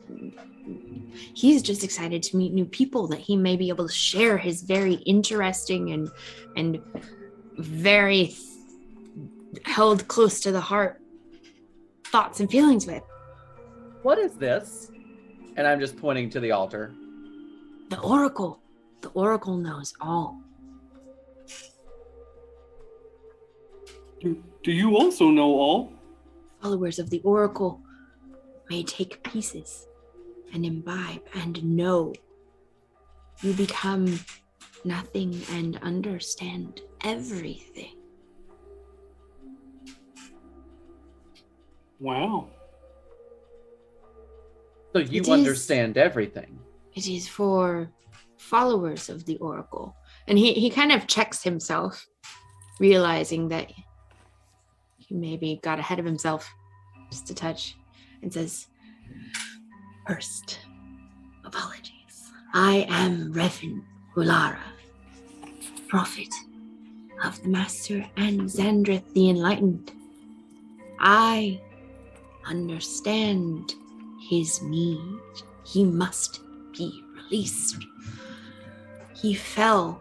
he's just excited to meet new people that he may be able to share his very interesting and very held close to the heart thoughts and feelings with. What is this? And I'm just pointing to the altar. The Oracle. The Oracle knows all. Do you also know all? Followers of the Oracle may take pieces and imbibe and know. You become nothing and understand everything. Wow. So you It understand everything. It is for followers of the Oracle. And he kind of checks himself, realizing that he maybe got ahead of himself just a touch, and says, first, apologies. I am Revan Hulara, prophet of the Master and Xandrith the Enlightened. I understand his need. He must be released. He fell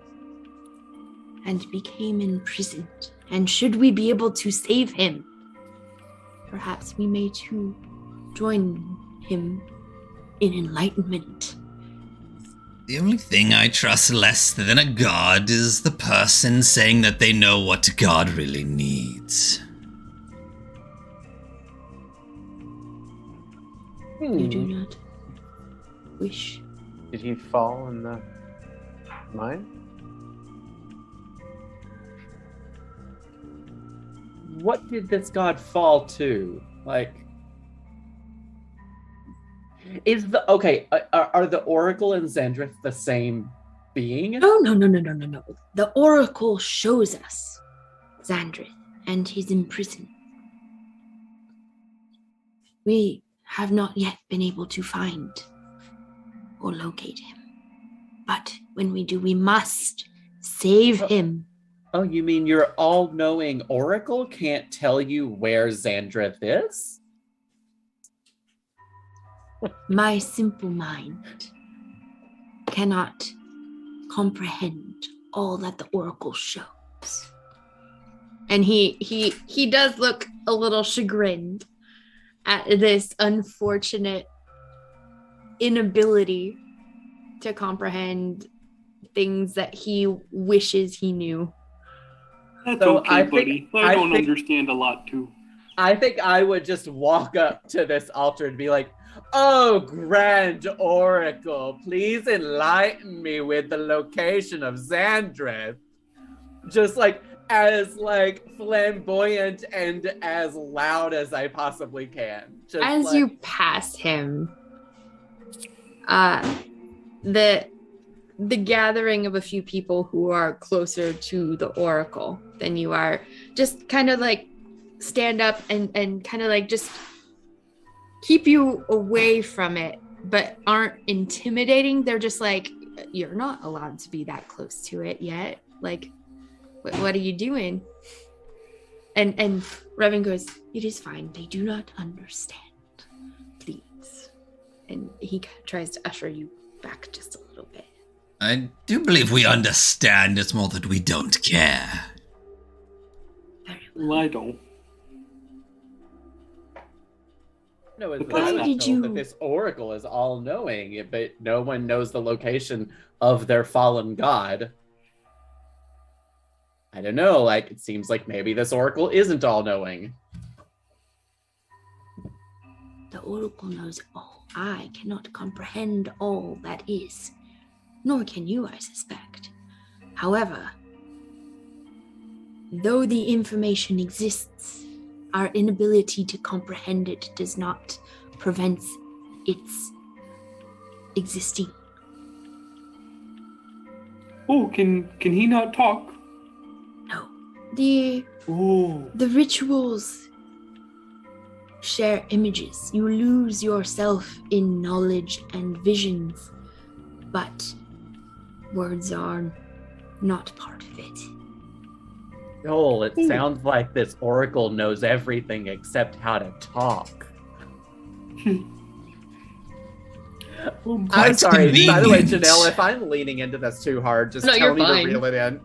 and became imprisoned. And should we be able to save him, perhaps we may too join him in enlightenment. The only thing I trust less than a god is the person saying that they know what God really needs. You do not wish. Did he fall in the mine? What did this god fall to? Like, are the Oracle and Xandrith the same being? No. The Oracle shows us Xandrith and his imprisonment. We have not yet been able to find or locate him. But when we do, we must save him. Oh, you mean your all-knowing Oracle can't tell you where Xandrith is? My simple mind cannot comprehend all that the Oracle shows. And he does look a little chagrined at this unfortunate inability to comprehend things that he wishes he knew. That's So okay, I buddy. think- I I don't think- understand a lot too. I think I would just walk up to this altar and be like, "Oh, Grand Oracle, please enlighten me with the location of Xandrith." Just like as flamboyant and as loud as I possibly can. Just As you pass him, the gathering of a few people who are closer to the Oracle than you are just kind of like stand up and kind of like just keep you away from it, but aren't intimidating. They're just like, you're not allowed to be that close to it yet. Like, what are you doing? And Revan goes, it is fine. They do not understand. Please. And he tries to usher you back just a little bit. I do believe we understand. It's more that we don't care. Very well. Well, I don't. No, it's But that that's I not- was did told you- that this oracle is all-knowing, but no one knows the location of their fallen god. I don't know, like, it seems like maybe this oracle isn't all-knowing. The oracle knows all. I cannot comprehend all that is, nor can you, I suspect. However, though the information exists, our inability to comprehend it does not prevent its existing. Oh, can he not talk? No. The Oh. rituals share images. You lose yourself in knowledge and visions, but words are not part of it. Joel, it sounds like this oracle knows everything except how to talk. I'm Quite sorry. By the way, convenient. Janelle, if I'm leaning into this too hard, just No, tell you're me fine. to reel it in.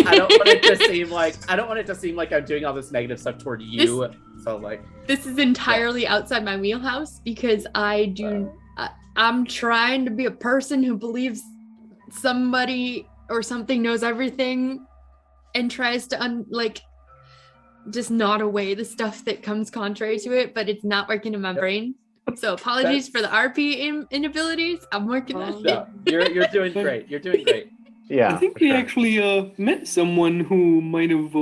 I don't want it to seem like I'm doing all this negative stuff toward you. So like, This is entirely outside my wheelhouse because I'm trying to be a person who believes somebody or something knows everything and tries to just nod away the stuff that comes contrary to it, but it's not working in my brain. So apologies for the RP inabilities. I'm working on it. no, you're doing great. You're doing great. Yeah. I think for we sure. actually met someone who might have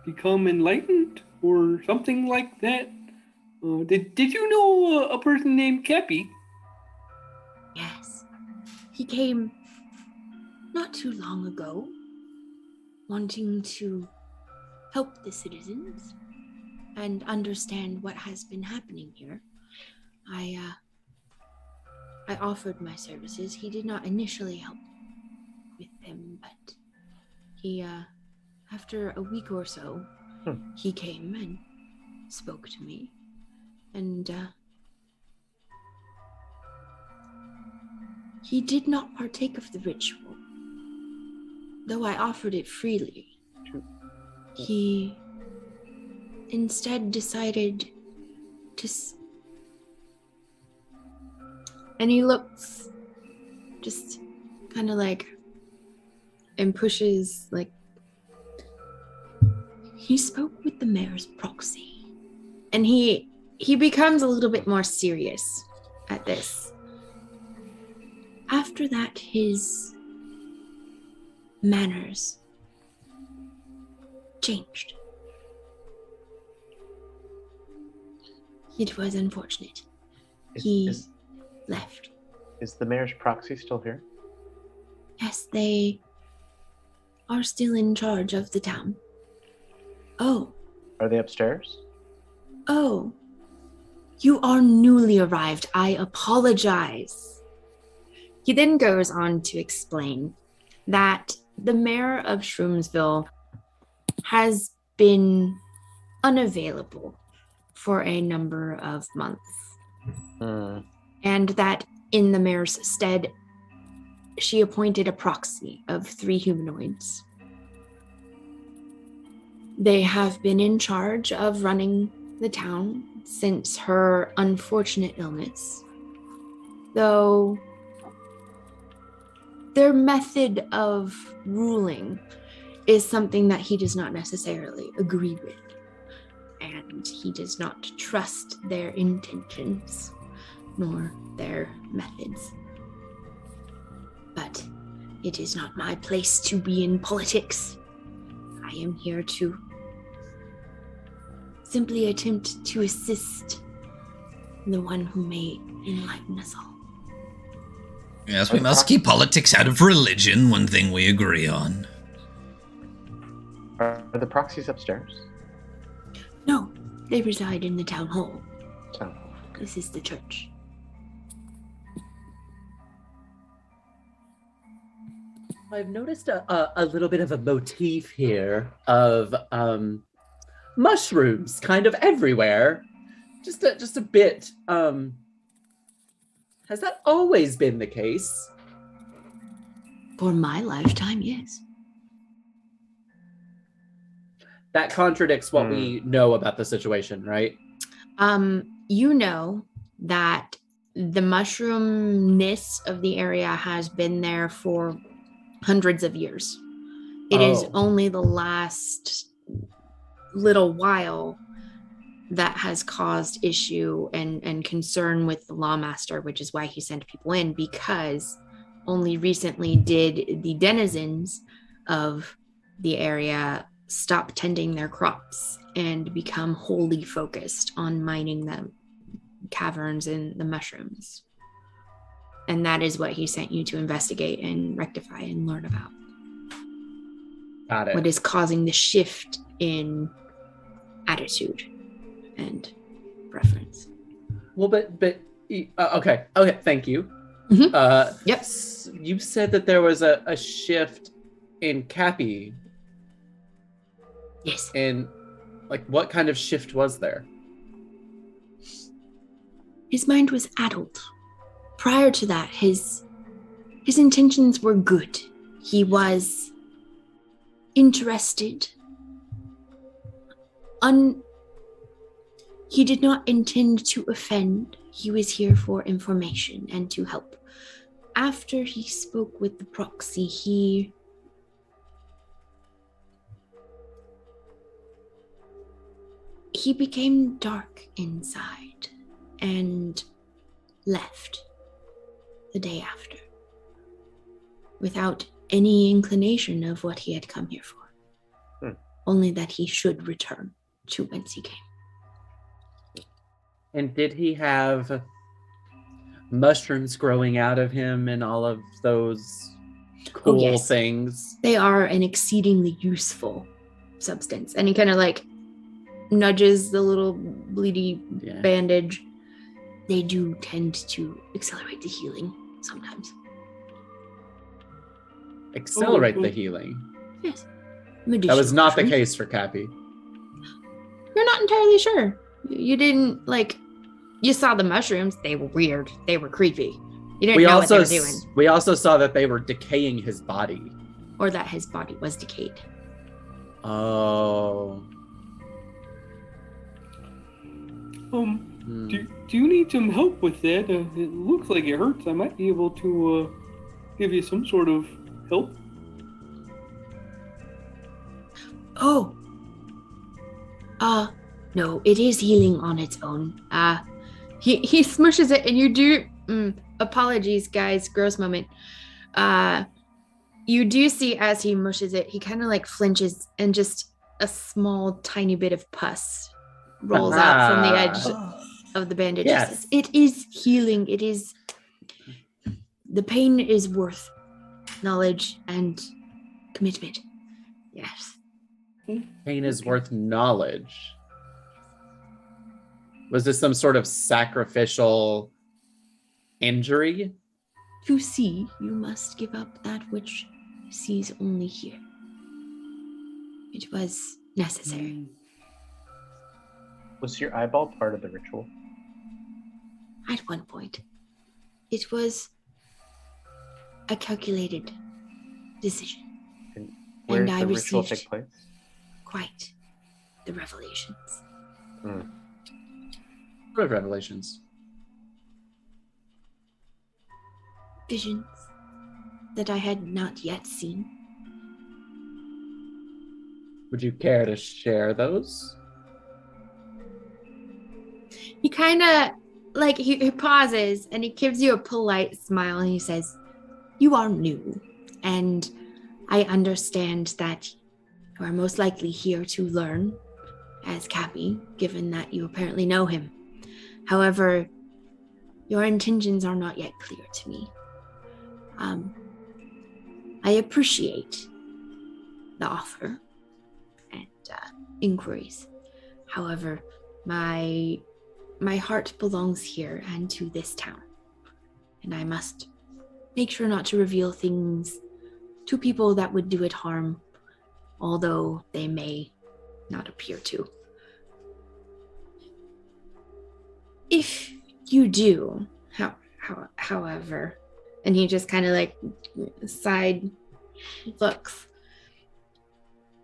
become enlightened or something like that. Did you know a person named Cappy? Yes. He came not too long ago, wanting to help the citizens and understand what has been happening here. I offered my services. He did not initially help with them, but he, after a week or so, he came and spoke to me, and he did not partake of the ritual, though I offered it freely. He instead decided to and he looks just kind of like and pushes like he spoke with the mayor's proxy, and he becomes a little bit more serious at this. After that, his manners changed. It was unfortunate. He left. Is the mayor's proxy still here? Yes, they are still in charge of the town. Oh, Are they upstairs? oh. You are newly arrived. I apologize. He then goes on to explain that the mayor of Shroomsville has been unavailable for a number of months. And that in the mayor's stead, she appointed a proxy of 3 humanoids. They have been in charge of running the town since her unfortunate illness, though their method of ruling is something that he does not necessarily agree with, and he does not trust their intentions nor their methods. But it is not my place to be in politics. I am here to simply attempt to assist the one who may enlighten us all. Yes, we must keep politics out of religion, one thing we agree on. Are the proxies upstairs? No, they reside in the town hall. Town hall. This is the church. I've noticed a little bit of a motif here of mushrooms kind of everywhere. Just a bit. Has that always been the case? For my lifetime, yes. That contradicts what we know about the situation, right? you know that the mushroomness of the area has been there for hundreds of years. It is only the last little while that has caused issue and concern with the lawmaster, which is why he sent people in, because only recently did the denizens of the area stop tending their crops and become wholly focused on mining the caverns and the mushrooms. And that is what he sent you to investigate and rectify and learn about. Got it. What is causing the shift in attitude and preference. Well, but okay, thank you. Mm-hmm. Yep. You said that there was a shift in Cappy. Yes. And like, what kind of shift was there? His mind was addled. Prior to that, his intentions were good. He was interested. He did not intend to offend. He was here for information and to help. After he spoke with the proxy, he became dark inside and left the day after without any inclination of what he had come here for. Only that he should return to whence he came. And did he have mushrooms growing out of him and all of those cool things? They are an exceedingly useful substance. And he kind of like nudges the little bleedy bandage. They do tend to accelerate the healing sometimes. Accelerate the healing? Yes. That was not the case for Cappy. You're not entirely sure. You didn't, you saw the mushrooms. They were weird. They were creepy. You didn't know what they were doing. We also saw that they were decaying his body. Or that his body was decayed. Oh. Do you need some help with that? It looks like it hurts. I might be able to give you some sort of help. Oh. No, it is healing on its own. He smushes it, and you do. Apologies, guys. Gross moment. You do see as he mushes it, he kind of flinches, and just a small, tiny bit of pus rolls out from the edge of the bandage. Yes. It is healing. It is. The pain is worth knowledge and commitment. Yes. Pain is worth knowledge. Was this some sort of sacrificial injury? To see, you must give up that which sees only here. It was necessary. Was your eyeball part of the ritual? At one point, it was a calculated decision. And where and did I the ritual received take place? quite the revelations. What revelations? Visions that I had not yet seen. Would you care to share those? He kind of, he pauses and he gives you a polite smile and he says, "You are new, and I understand that you are most likely here to learn as Cappy, given that you apparently know him. However, your intentions are not yet clear to me. I appreciate the offer and inquiries. However, my heart belongs here and to this town, and I must make sure not to reveal things to people that would do it harm, although they may not appear to. If you do, however," and he just kind of side looks,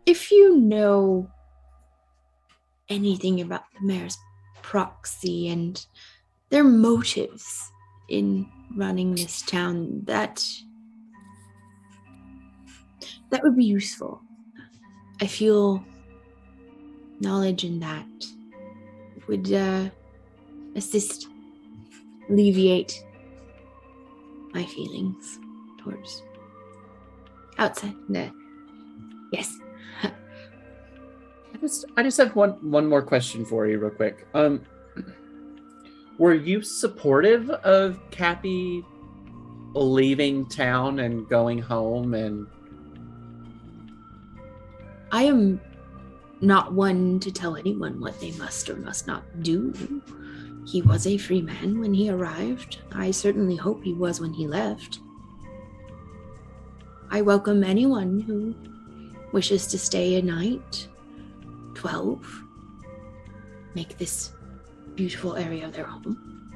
"if you know anything about the mayor's proxy and their motives in running this town, that would be useful. I feel knowledge in that would assist, alleviate my feelings towards outside. Yes. I just have one more question for you real quick. Were you supportive of Cappy leaving town and going home? And I am not one to tell anyone what they must or must not do. He was a free man when he arrived. I certainly hope he was when he left. I welcome anyone who wishes to stay a night, 12, make this beautiful area their home.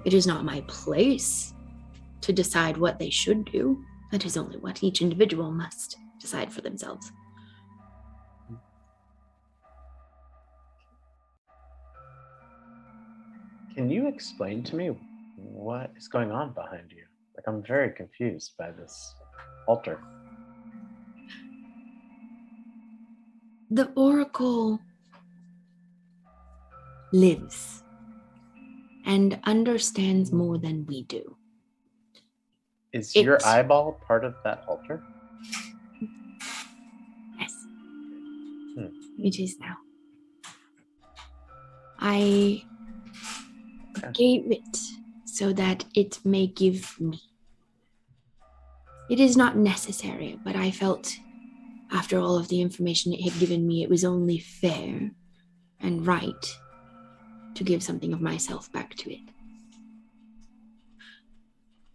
It is not my place to decide what they should do. That is only what each individual must decide for themselves. Can you explain to me what is going on behind you? Like, I'm very confused by this altar. The Oracle lives and understands more than we do. Is your eyeball part of that altar? Yes. It is now. I gave it so that it may give me. It is not necessary, but I felt after all of the information it had given me, it was only fair and right to give something of myself back to it.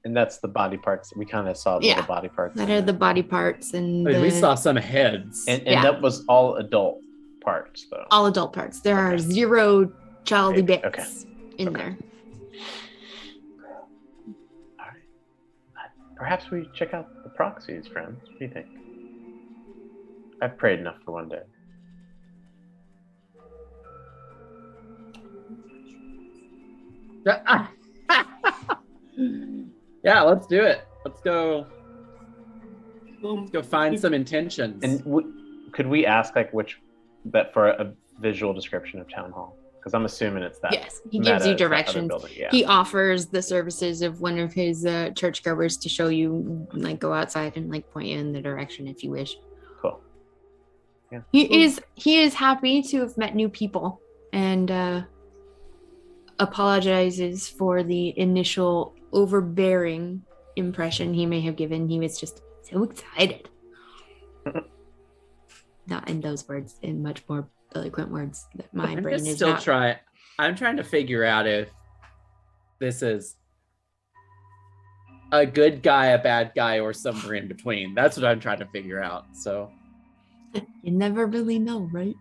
And that's the body parts. We kind of saw little body parts. That are the body parts. And we saw some heads. And that was all adult parts, though. All adult parts. There are 0 childy bits in there. All right. Perhaps we check out the proxies, friends. What do you think? I've prayed enough for one day. Yeah, let's do it. Let's go find some intentions. And could we ask like for a visual description of Town Hall? Because I'm assuming it's that. Yes, he gives you directions. He offers the services of one of his churchgoers to show you, like, go outside and like point you in the direction if you wish. Cool. Yeah. He is happy to have met new people and apologizes for the initial overbearing impression he may have given. He was just so excited. Not in those words, in much more eloquent words that my brain is still not. I'm trying to figure out if this is a good guy, a bad guy, or somewhere in between. That's what I'm trying to figure out. So you never really know, right?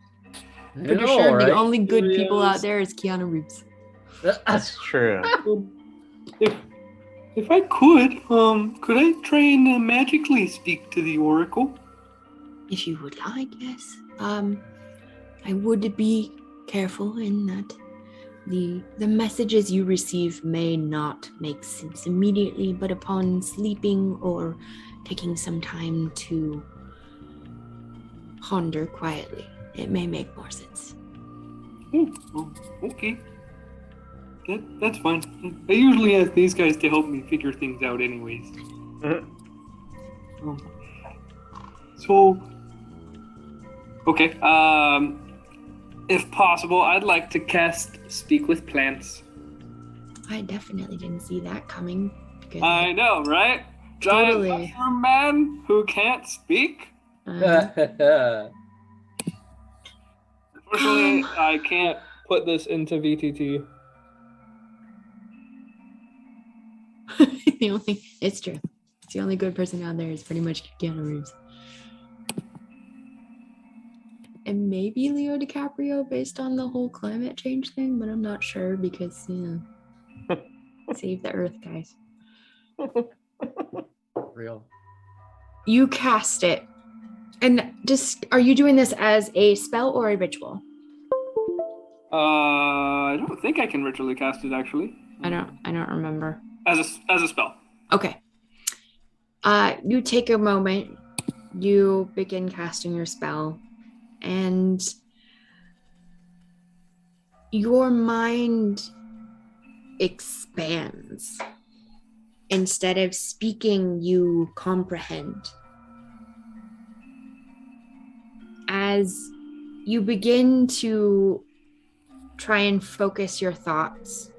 Pretty sure the only good people out there is Keanu Reeves. That's true. If I could I try and magically speak to the Oracle? If you would like, yes. I would be careful in that the messages you receive may not make sense immediately, but upon sleeping or taking some time to ponder quietly, it may make more sense. Okay. That's fine. I usually ask these guys to help me figure things out anyways. Okay. If possible, I'd like to cast Speak with Plants. I definitely didn't see that coming. I know, right? Giant mushroom man who can't speak? Unfortunately, I can't put this into VTT. It's true. It's the only good person out there is pretty much Keanu Reeves. And maybe Leo DiCaprio based on the whole climate change thing, but I'm not sure because, save the earth, guys. Real. You cast it. And just, are you doing this as a spell or a ritual? I don't think I can ritually cast it actually. I don't remember. As a spell. Okay. You take a moment, you begin casting your spell, and your mind expands. Instead of speaking, you comprehend. As you begin to try and focus your thoughts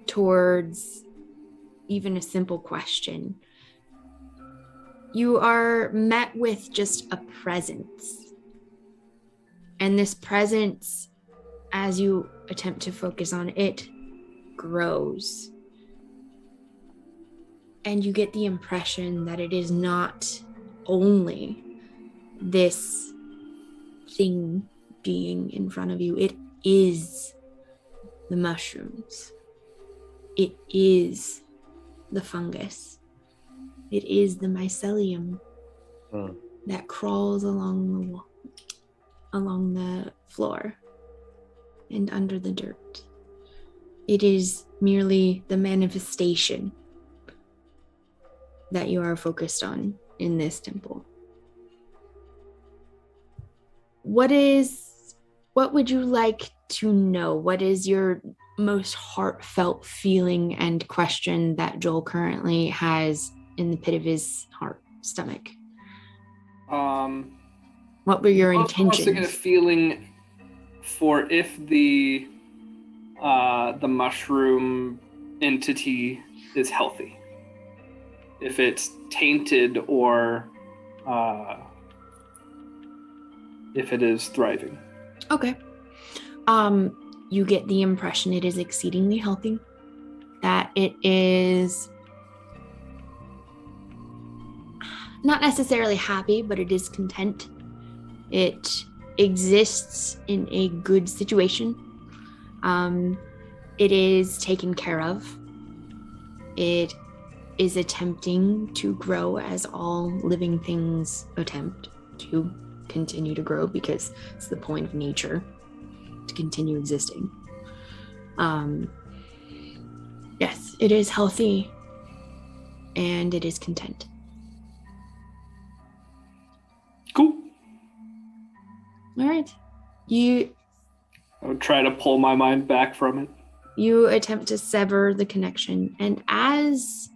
towards even a simple question, you are met with just a presence. And this presence, as you attempt to focus on it, grows. And you get the impression that it is not only this thing being in front of you, it is the mushrooms. It is the fungus. It is the mycelium that crawls along the floor and under the dirt. It is merely the manifestation that you are focused on in this temple. What would you like to know? What is your most heartfelt feeling and question that Joel currently has in the pit of his stomach? What were your intentions? I get a feeling for if the mushroom entity is healthy, if it's tainted, or if it is thriving. Okay. You get the impression it is exceedingly healthy, that it is not necessarily happy, but it is content. It exists in a good situation. It is taken care of. It is attempting to grow as all living things attempt to continue to grow, because it's the point of nature to continue existing. Yes, it is healthy and it is content. Cool. All right. I would try to pull my mind back from it. You attempt to sever the connection, and as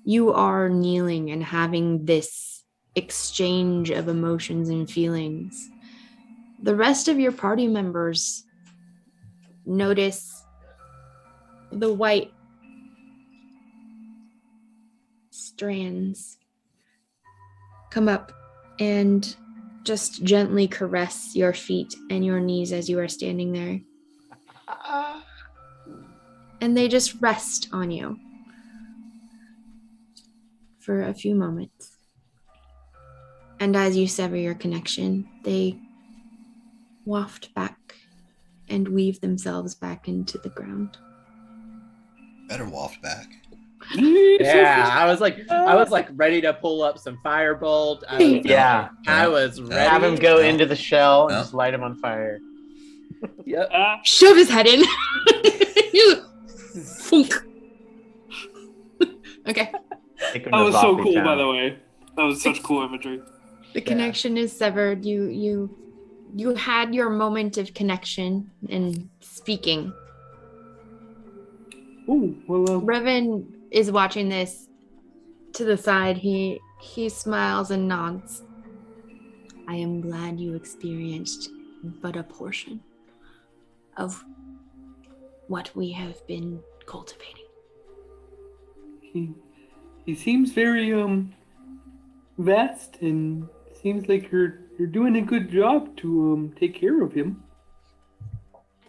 you are kneeling and having this exchange of emotions and feelings, the rest of your party members notice the white strands come up and just gently caress your feet and your knees as you are standing there. And they just rest on you for a few moments. And as you sever your connection, they waft back and weave themselves back into the ground. Better waft back. Yeah, I was like ready to pull up some firebolt. I was ready. Have him go into the shell and just light him on fire. Yep. Shove his head in. Funk. Okay. That was so cool, by the way. That was such cool imagery. The connection is severed. You had your moment of connection and speaking. Ooh, well, Revan is watching this to the side. He smiles and nods. I am glad you experienced but a portion of what we have been cultivating. He seems very vast, and seems like you're doing a good job to take care of him.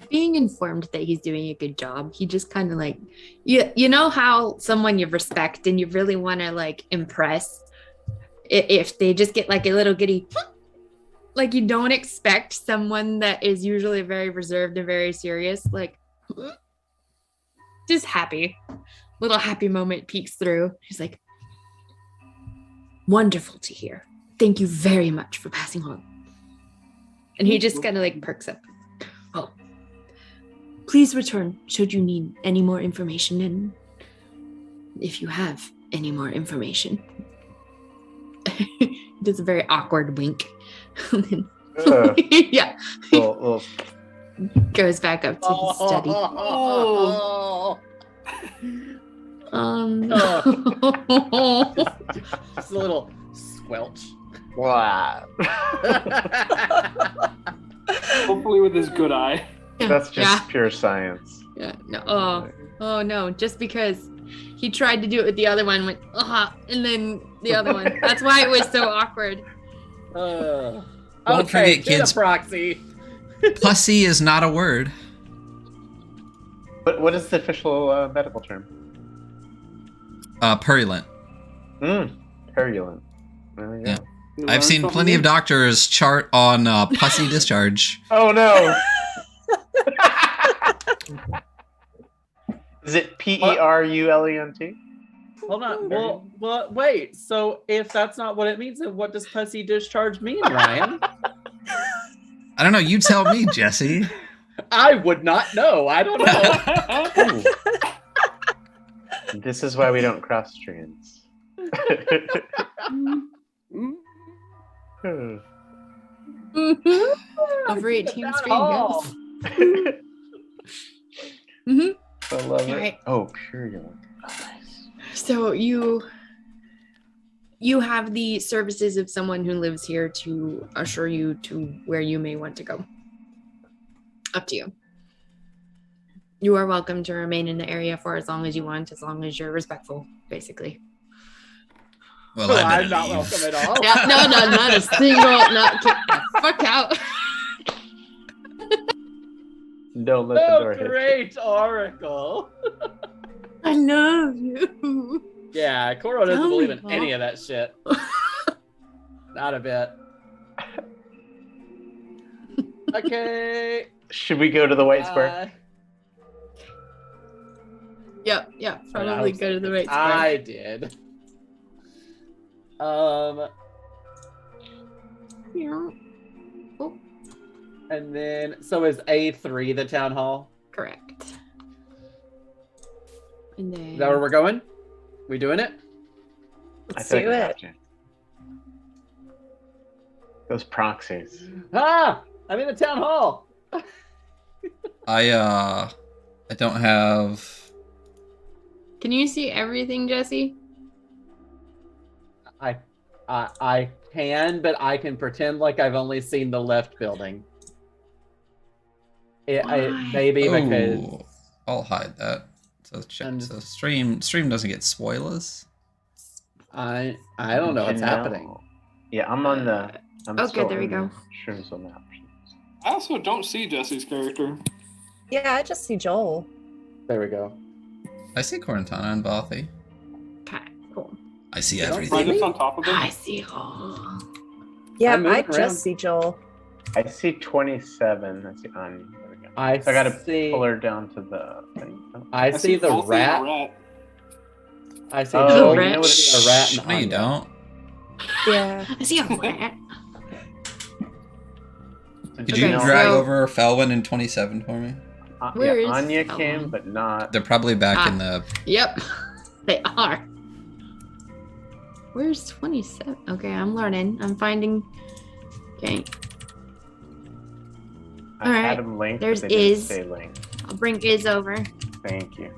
Being informed that he's doing a good job, he just kind of like, you know how someone you respect and you really want to like impress, if they just get like a little giddy, like you don't expect someone that is usually very reserved and very serious, like just happy, little happy moment peeks through. He's like, wonderful to hear. Thank you very much for passing on. And he just kind of like perks up. Oh, Please return should you need any more information, and if you have any more information. Does a very awkward wink. Yeah. Little Goes back up to his study. Just a little squelch. wow. Hopefully with his good eye. That's just pure science. Yeah. No. Oh no. Just because he tried to do it with the other one, went and then the other one. That's why it was so awkward. Don't Okay, forget, get kids. a proxy. Pussy is not a word. But what is the official medical term? Purulent. Purulent. There we go. Yeah. I've seen plenty of doctors chart on pussy discharge. Oh no. Is it Perulent? Hold on. Well, wait. So if that's not what it means, then what does pussy discharge mean, Ryan? I don't know. You tell me, Jesse. I would not know. I don't know. This is why we don't cross strands. Over 18 screen, all. yes. Mm-hmm. I love it. Right. Oh, purulent. Oh, nice. So you have the services of someone who lives here to assure you to where you may want to go. Up to you. You are welcome to remain in the area for as long as you want, as long as you're respectful, basically. Well, I I'm better not leave. welcome at all. Yeah, no, not a single, not kick the fuck out. Don't let the door hit you. Great oracle. I love you. Yeah, Koro doesn't Tell believe me, in Paul. any of that shit. Not a bit. Okay. Should we go to the white square? Yep, probably go to the right square. I did. Yeah. And then, so is A3 the town hall? Correct. And then Is that where we're going? We doing it? Let's feel do like we have it. to. Those proxies. Ah! I'm in the town hall! I don't have. Can you see everything, Jesse? I can, but I can pretend like I've only seen the left building. Why? Maybe because Oh, I'll hide that. So check. And- So stream doesn't get spoilers. I don't know what's No. happening. Yeah, I'm on the. I'm Okay, still there we on go. the Shroomsville map. I also don't see Jesse's character. Yeah, I just see Joel. There we go. I see Corentana and Balthy. Okay, cool. I see You don't Right everything. up on top of I it. see all. Yeah, I'm moving I just around. see Joel. I see 27. I see Anya. There we go. I So I gotta see. pull her down to the thing. Oh. I see the both of rat. I see Oh, The you know rat. what it is, a rat and No, you Anya. don't. Yeah. I see a rat. Could Okay, you so- drag over Felwyn in 27 for me? Where is Anya Ellen? came, but not. They're probably back Ah. in the. Yep, they are. Where's 27? Okay, I'm learning. I'm finding. Okay, I Alright, had them linked, there's but they didn't Iz. stay linked. I'll bring Iz over. Thank you.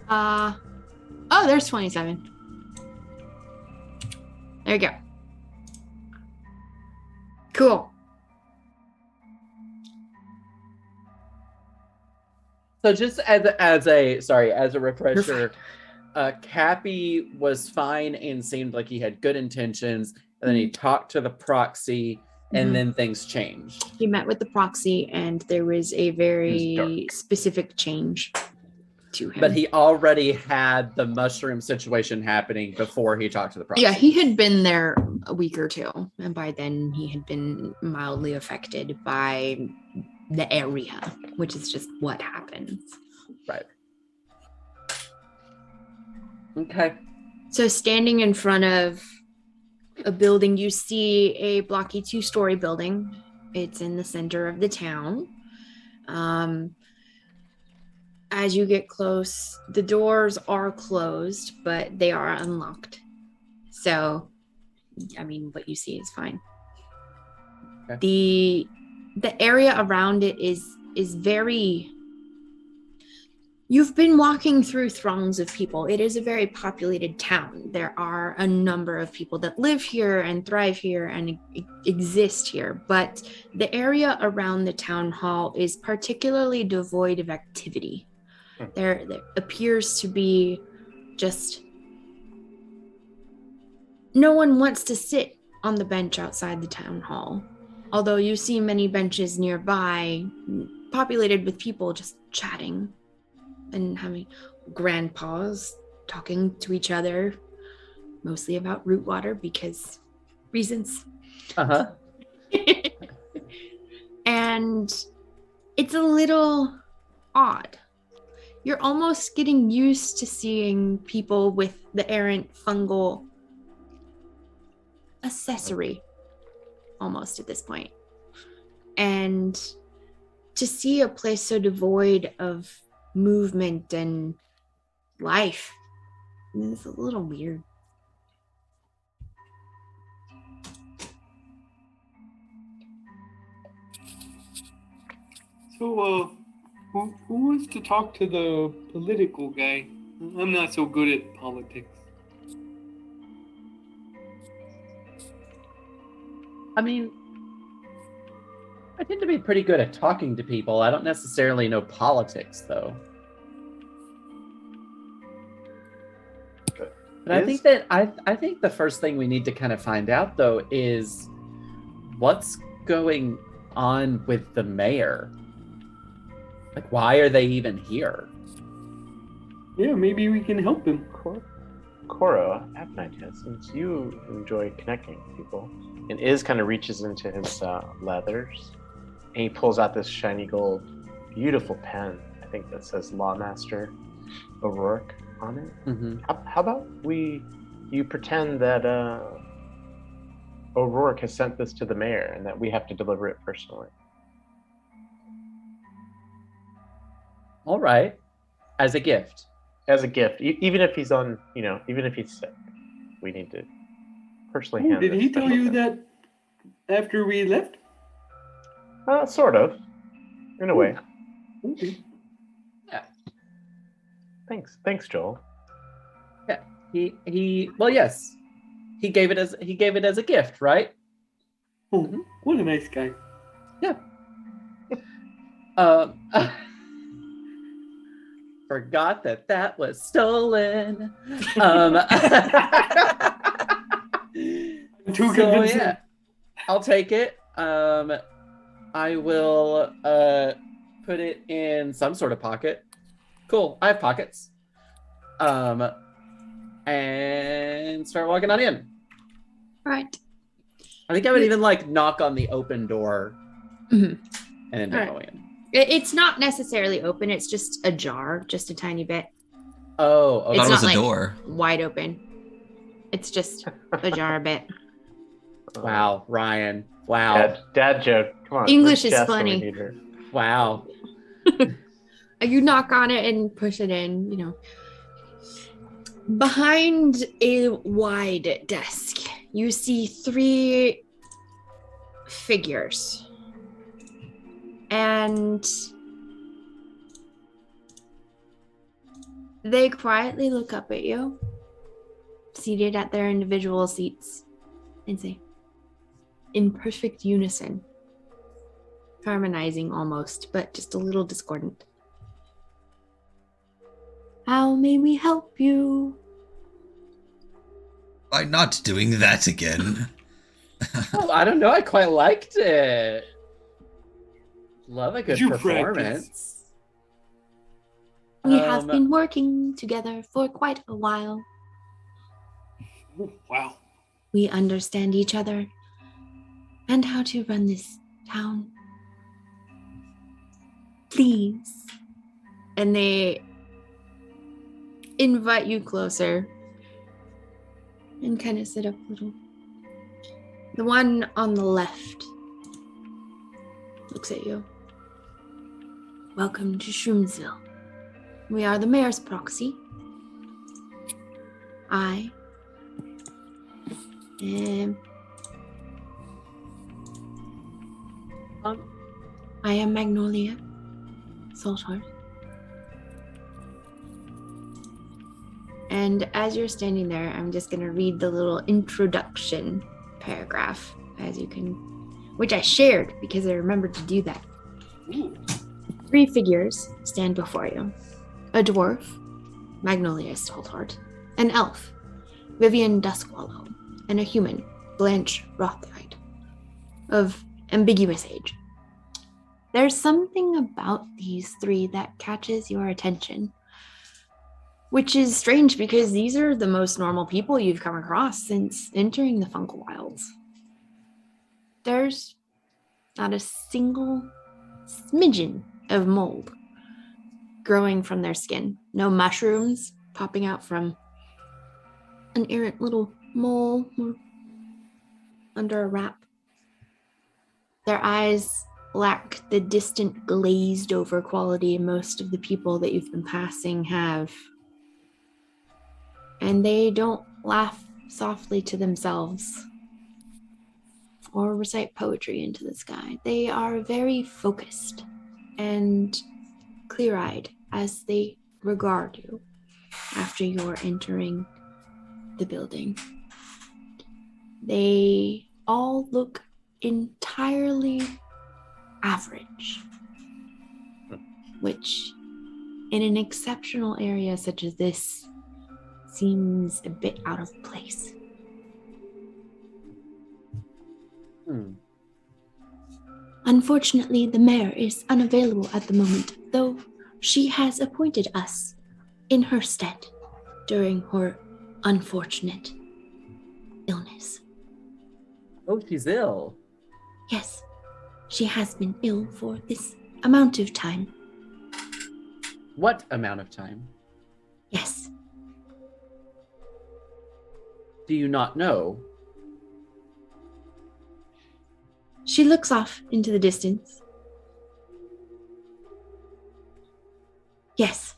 Oh, there's 27. There you go. Cool. So just as a refresher, Cappy was fine and seemed like he had good intentions, and then he talked to the proxy, and Mhm. then things changed. He met with the proxy, and there was a It very was specific change to him. But he already had the mushroom situation happening before he talked to the proxy. Yeah, he had been there a week or two, and by then he had been mildly affected by the area, which is just what happens. Right. Okay. So standing in front of a building, you see a blocky 2-story building. It's in the center of the town. as you get close, the doors are closed, but they are unlocked. So, I mean, what you see is fine. Okay. The area around it is very. You've been walking through throngs of people. It is a very populated town. There are a number of people that live here and thrive here and exist here, but the area around the town hall is particularly devoid of activity. There appears to be just no one wants to sit on the bench outside the town hall, although you see many benches nearby populated with people just chatting and having grandpas talking to each other, mostly about root water because reasons. Uh-huh. And it's a little odd. You're almost getting used to seeing people with the errant fungal accessory almost at this point. And to see a place so devoid of movement and life, it's a little weird. So, who wants to talk to the political guy? I'm not so good at politics. I mean, I tend to be pretty good at talking to people. I don't necessarily know politics, though. But I think that I think the first thing we need to kind of find out, though, is what's going on with the mayor. Like, why are they even here? Yeah, maybe we can help him. Koro, I have an idea. Since you enjoy connecting with people, and Iz kind of reaches into his leathers, and he pulls out this shiny gold, beautiful pen. I think that says Lawmaster O'Rourke on it. Mm-hmm. How about you pretend that O'Rourke has sent this to the mayor, and that we have to deliver it personally. All right, as a gift. As a gift, even if he's on, even if he's sick, we need to personally hand. Did he tell you that after we left? Sort of, in a way. Okay. Yeah. Thanks, Joel. Yeah. He. Well, yes. He gave it as a gift, right? Oh, what a nice guy. Yeah. Forgot that was stolen. Too so convincing. yeah, I'll take it. I will put it in some sort of pocket. Cool, I have pockets. And start walking on in. Right. I think I would even knock on the open door and then go in. It's not necessarily open. It's just ajar, just a tiny bit. Oh, okay. I thought it was not a door. Wide open. It's just ajar a bit. Wow, Ryan. Wow. Dad joke. Come on. English is funny. Wow. You knock on it and push it in, Behind a wide desk, you see 3 figures. And they quietly look up at you, seated at their individual seats, and say, in perfect unison, harmonizing almost, but just a little discordant. How may we help you? By not doing that again. Oh, I don't know. I quite liked it. Love a good performance. We have been working together for quite a while. Wow. We understand each other and how to run this town. Please. And they invite you closer and kind of sit up a little. The one on the left looks at you. Welcome to Shroomsville. We are the mayor's proxy. I am Magnolia Saltheart. And as you're standing there, I'm just going to read the little introduction paragraph, which I shared because I remembered to do that. Ooh. 3 figures stand before you. A dwarf, Magnolia Saltheart, an elf, Vivian Duskwallow, and a human, Blanche Rothguide, of ambiguous age. There's something about these 3 that catches your attention, which is strange because these are the most normal people you've come across since entering the Fungal Wilds. There's not a single smidgen of mold growing from their skin. No mushrooms popping out from an errant little mole or under a wrap. Their eyes lack the distant, glazed over quality most of the people that you've been passing have. And they don't laugh softly to themselves or recite poetry into the sky. They are very focused and clear-eyed as they regard you after you're entering the building. They all look entirely average, which in an exceptional area such as this seems a bit out of place. Unfortunately, the mayor is unavailable at the moment, though she has appointed us in her stead during her unfortunate illness. Oh, she's ill. Yes, she has been ill for this amount of time. What amount of time? Yes. Do you not know? She looks off into the distance. Yes.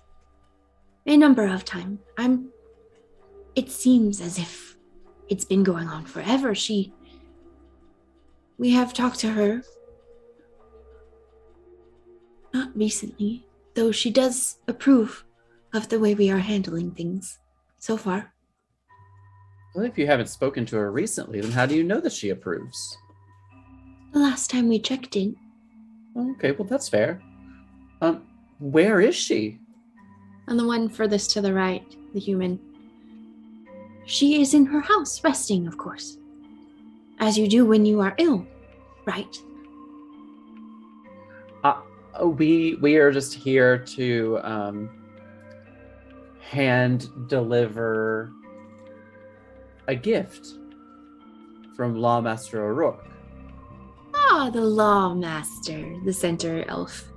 A number of times. It seems as if it's been going on forever. We have talked to her. Not recently, though she does approve of the way we are handling things so far. Well, if you haven't spoken to her recently, then how do you know that she approves? The last time we checked in. Okay, well, that's fair. Where is she? And the one furthest to the right, the human. She is in her house, resting, of course. As you do when you are ill, right? We are just here to hand deliver a gift from Lawmaster O'Rourke. Ah, the Lawmaster, the center elf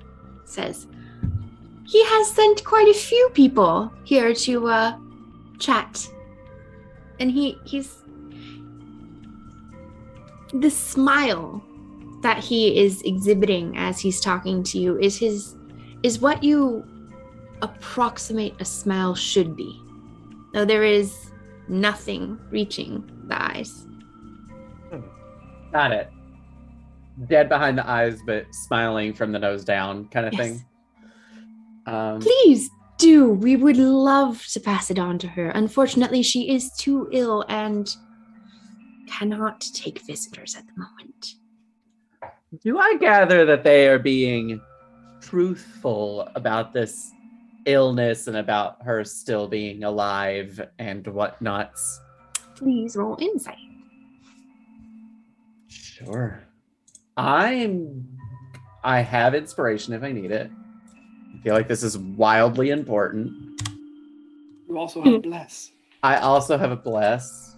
says. He has sent quite a few people here to chat. And he's the smile that he is exhibiting as he's talking to you is what you approximate a smile should be. Though there is nothing reaching the eyes. Got it. Dead behind the eyes, but smiling from the nose down kind of Yes. thing. Please do. We would love to pass it on to her. Unfortunately, she is too ill and cannot take visitors at the moment. Do I gather that they are being truthful about this illness and about her still being alive and whatnots? Please roll insight. Sure. I have inspiration if I need it. I feel like this is wildly important. You also have bless. I also have a bless.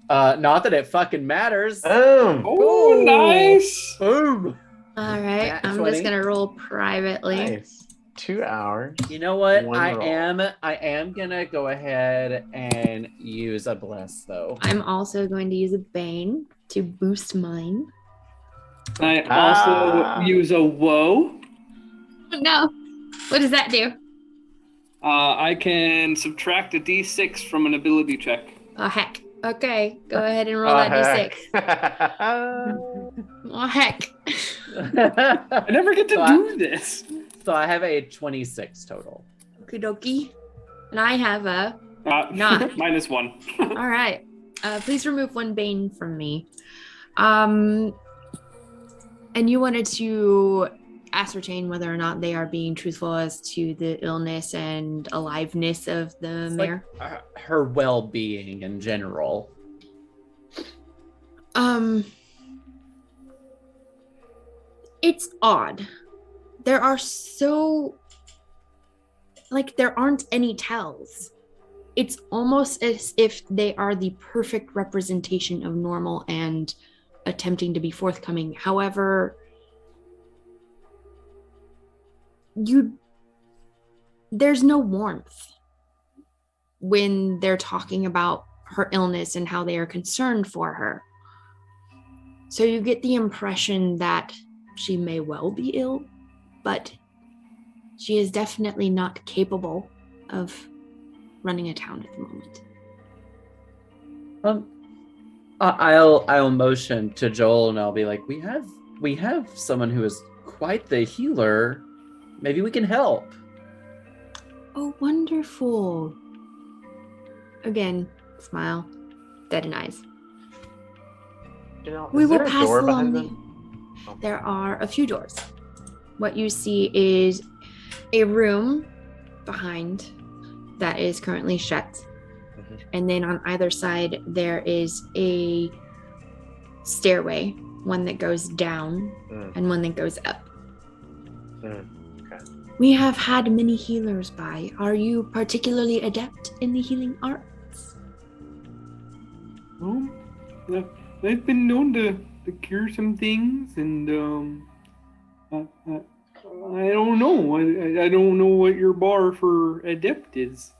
Not that it fucking matters. Oh, nice. Boom. All right, Nat I'm 20. just gonna roll privately. Nice. 2 hours. You know what? One I roll. am gonna go ahead and use a bless though. I'm also going to use a Bane to boost mine. I also use a woe. No. What does that do? I can subtract a d6 from an ability check. Oh, heck. Okay, go ahead and roll that d6. Oh, heck. I never get to do this. So I have a 26 total. Okie dokie. And I have a 9. -1. All right. Please remove 1 bane from me. And you wanted to ascertain whether or not they are being truthful as to the illness and aliveness of the mayor. Like, her well-being in general. It's odd. There are there aren't any tells. It's almost as if they are the perfect representation of normal and attempting to be forthcoming. However, there's no warmth when they're talking about her illness and how they are concerned for her. So you get the impression that she may well be ill, but she is definitely not capable of running a town at the moment. I'll motion to Joel and I'll be like, we have someone who is quite the healer. Maybe we can help. Oh, wonderful. Again, smile, deaden eyes. We will pass along There are a few doors. What you see is a room behind that is currently shut. Mm-hmm. And then on either side, there is a stairway, one that goes down and one that goes up. Okay. We have had many healers by. Are you particularly adept in the healing arts? I've been known to cure some things, and I don't know. I don't know what your bar for adept is.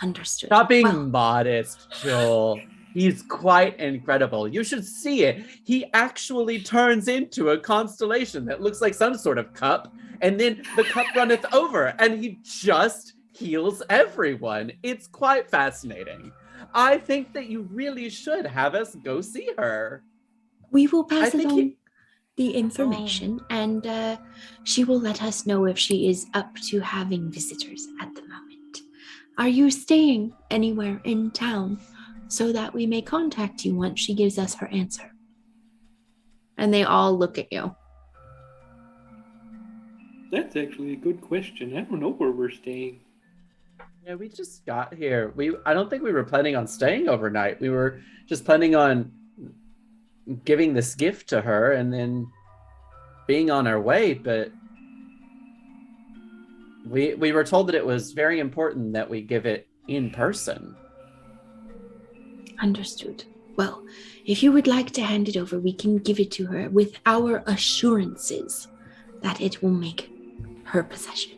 Understood. Stop being modest, Joel. He's quite incredible. You should see it. He actually turns into a constellation that looks like some sort of cup, and then the cup runneth over, and he just heals everyone. It's quite fascinating. I think that you really should have us go see her. We will pass along the information, and she will let us know if she is up to having visitors at the moment. Are you staying anywhere in town so that we may contact you once she gives us her answer? And they all look at you. That's actually a good question. I don't know where we're staying. Yeah, we just got here. I don't think we were planning on staying overnight. We were just planning on giving this gift to her and then being on our way, but we were told that it was very important that we give it in person. Understood. Well, if you would like to hand it over, we can give it to her with our assurances that it will make her possession.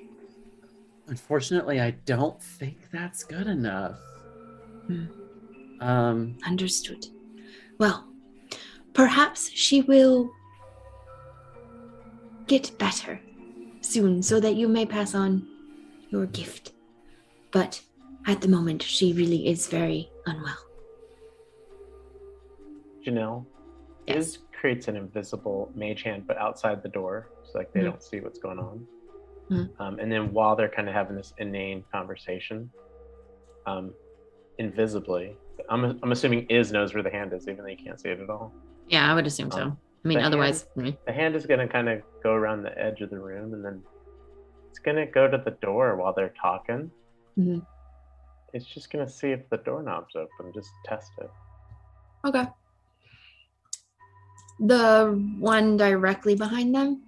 Unfortunately, I don't think that's good enough. Understood. Well, perhaps she will get better soon so that you may pass on your gift. But at the moment, she really is very unwell. Janelle, yes. Iz creates an invisible mage hand, but outside the door, so like they don't see what's going on. And then while they're kind of having this inane conversation, invisibly, I'm assuming Iz knows where the hand is, even though you can't see it at all. Yeah, I would assume so. I mean, otherwise... the hand is going to kind of go around the edge of the room, and then it's going to go to the door while they're talking. Mm-hmm. It's just going to see if the doorknob's open, just test it. Okay. The one directly behind them?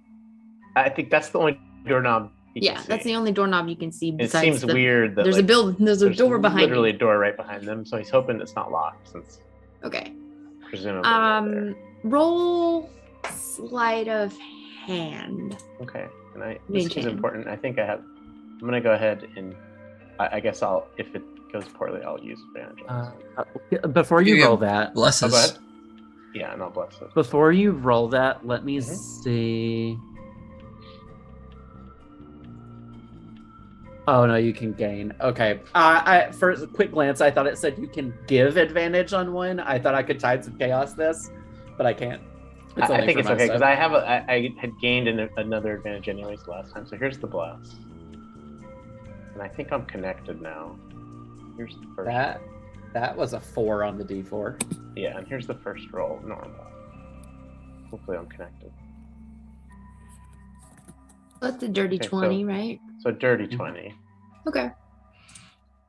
I think that's the only doorknob you can see. That's the only doorknob you can see. It seems weird that there's a door behind literally a door right behind them, so he's hoping it's not locked since okay. Presumably roll sleight of hand. Okay. This is important. I think I'm gonna go ahead and I guess if it goes poorly, I'll use advantage. Before you roll that, bless us. Go ahead. Yeah, and I'll bless it. Before you roll that, let me see. Oh no, you can gain. Okay. I first a quick glance, I thought it said you can give advantage on one. I thought I could Tides of Chaos this, but I can't. I think it's okay because stuff. I had gained another advantage anyways last time. So here's the blast, and I think I'm connected now. Here's the first. That was a 4 on the D4. Yeah, and here's the first roll, normal. Hopefully I'm connected. That's a dirty 20, right? So dirty 20. Okay.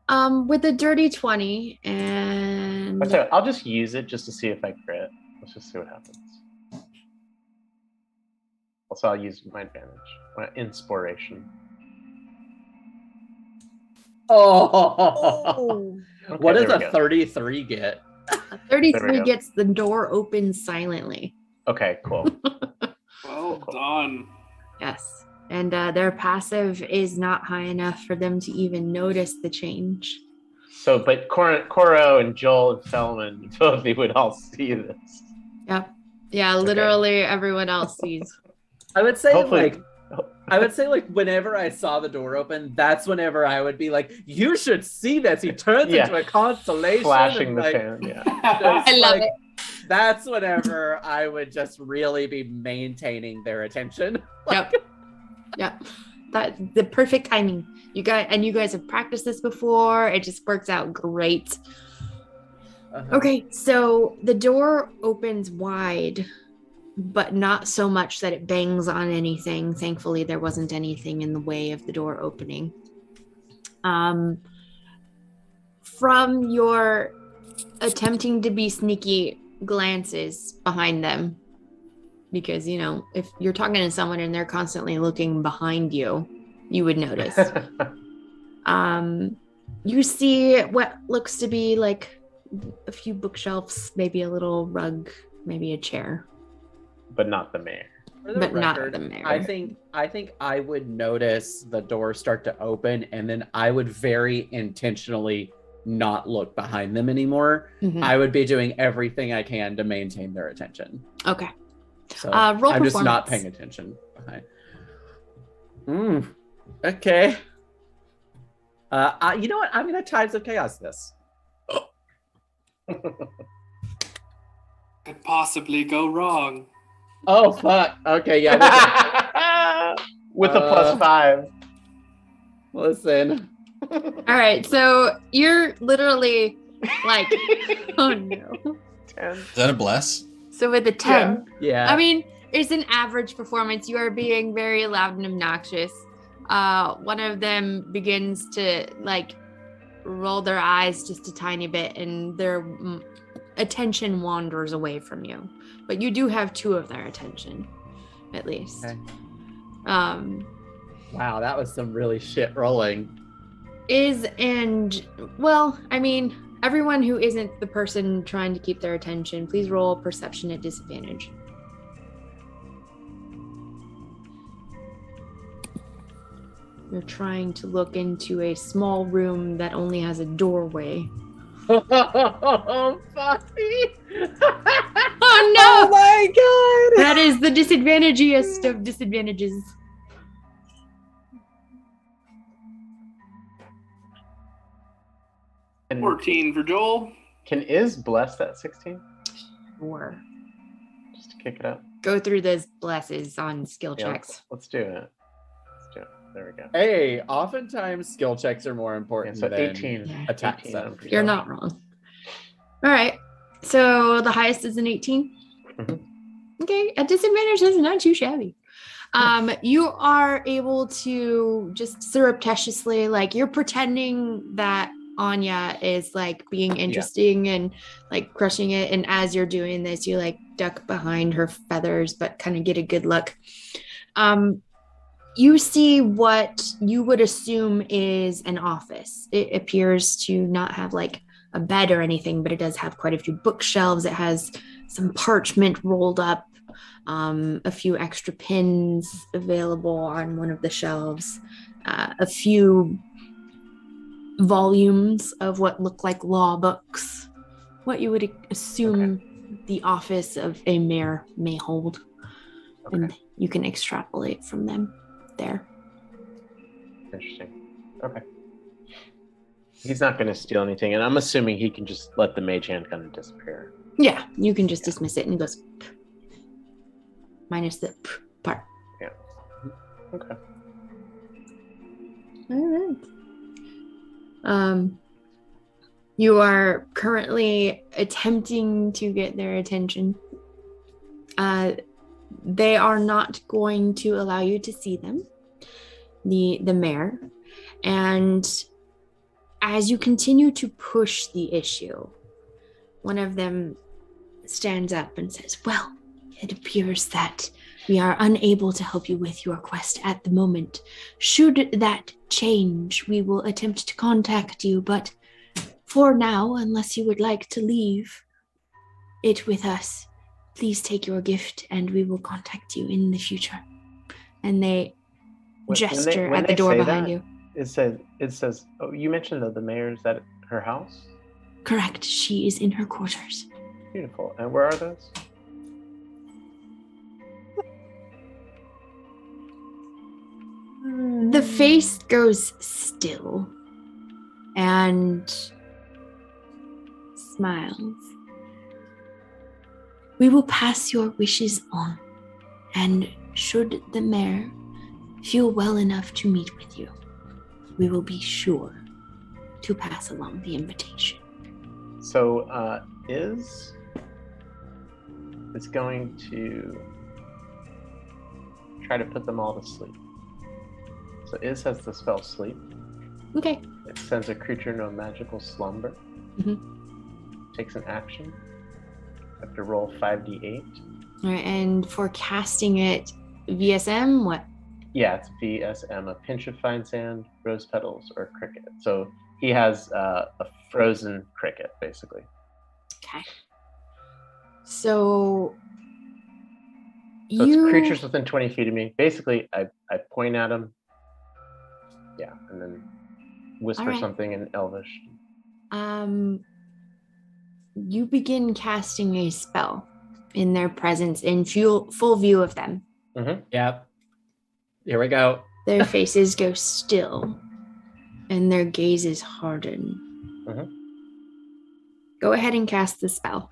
With a dirty 20 and I'll just use it just to see if I crit. Let's just see what happens. Also, I'll use my advantage, my inspiration. Oh. Okay, what does there we a go. 33 get? a 33 gets the door open silently. Okay, cool. Well done. Yes. And their passive is not high enough for them to even notice the change. So, but Coro and Joel and Selman, both of you would all see this. Yep. Yeah, literally everyone else sees. I would say Hopefully. like whenever I saw the door open, that's whenever I would be like, you should see this. He turns into a constellation. Flashing and, the like, fan, yeah. I love it. That's whenever I would just really be maintaining their attention. Yep. Yep. That's the perfect timing. You guys have practiced this before. It just works out great. Okay, so the door opens wide, but not so much that it bangs on anything. Thankfully, there wasn't anything in the way of the door opening. From your attempting to be sneaky glances behind them, because, you know, if you're talking to someone and they're constantly looking behind you, you would notice. You see what looks to be like a few bookshelves, maybe a little rug, maybe a chair. But not the mayor. But not the mayor. I think I would notice the door start to open, and then I would very intentionally not look behind them anymore. Mm-hmm. I would be doing everything I can to maintain their attention. Okay. So roll I'm just performance. not paying attention behind. Okay. You know what? I'm gonna Tides of Chaos this. Could possibly go wrong. Oh fuck. Okay, yeah. With a +5. Listen. All right, so you're literally like, oh no. 10. Is that a bless? So with a 10, Yeah. I mean, it's an average performance. You are being very loud and obnoxious. One of them begins to like roll their eyes just a tiny bit, and their attention wanders away from you. But you do have 2 of their attention, at least. Okay. Wow, that was some really shit rolling. Well, I mean, everyone who isn't the person trying to keep their attention, please roll perception at disadvantage. You're trying to look into a small room that only has a doorway. Oh, Buffy! Oh no! Oh my god! That is the disadvantagiest of disadvantages. And 14 for Joel. is blessed at 16? Sure. Just to kick it up. Go through those blesses on skill checks. Let's do it. There we go. Hey, oftentimes skill checks are more Yeah, important so than 18. attack 18 stuff. on perception. You're not wrong. All right. So the highest is an 18. Mhm. Okay. At disadvantage, that's not too shabby. You are able to just surreptitiously, like, you're pretending that Anya is like being interesting and like crushing it. And as you're doing this, you like duck behind her feathers, but kind of get a good look. You see what you would assume is an office. It appears to not have like a bed or anything, but it does have quite a few bookshelves. It has some parchment rolled up, a few extra pins available on one of the shelves, a few volumes of what look like law books, what you would assume the office of a mayor may hold. And you can extrapolate from them there. Interesting. Okay. He's not going to steal anything, and I'm assuming he can just let the mage hand kind of disappear. Yeah, you can just dismiss it, and it goes minus the part. Yeah. Okay. All right. You are currently attempting to get their attention. They are not going to allow you to see them, the mayor. And as you continue to push the issue, one of them stands up and says, "Well, it appears that we are unable to help you with your quest at the moment. Should that change, we will attempt to contact you, but for now, unless you would like to leave it with us, please take your gift and we will contact you in the future." And they gesture when at the door say behind that, you. It says, oh, you mentioned that the mayor's at her house? Correct. She is in her quarters. Beautiful. And where are those? The face goes still and smiles. "We will pass your wishes on, and should the mayor feel well enough to meet with you, we will be sure to pass along the invitation." So, is going to try to put them all to sleep. So Iz has the spell Sleep. Okay. It sends a creature into a magical slumber. Mm-hmm. Takes an action. Have to roll 5d8. All right, and for casting it, VSM, what? Yeah, it's VSM, a pinch of fine sand, rose petals, or cricket. So he has a frozen cricket, basically. Okay. So it's creatures within 20 feet of me. Basically, I point at them. Yeah, and then whisper something in Elvish. You begin casting a spell in their presence, in full view of them. Mm-hmm. Yep. Here we go. Their faces go still, and their gazes harden. Mm-hmm. Go ahead and cast the spell.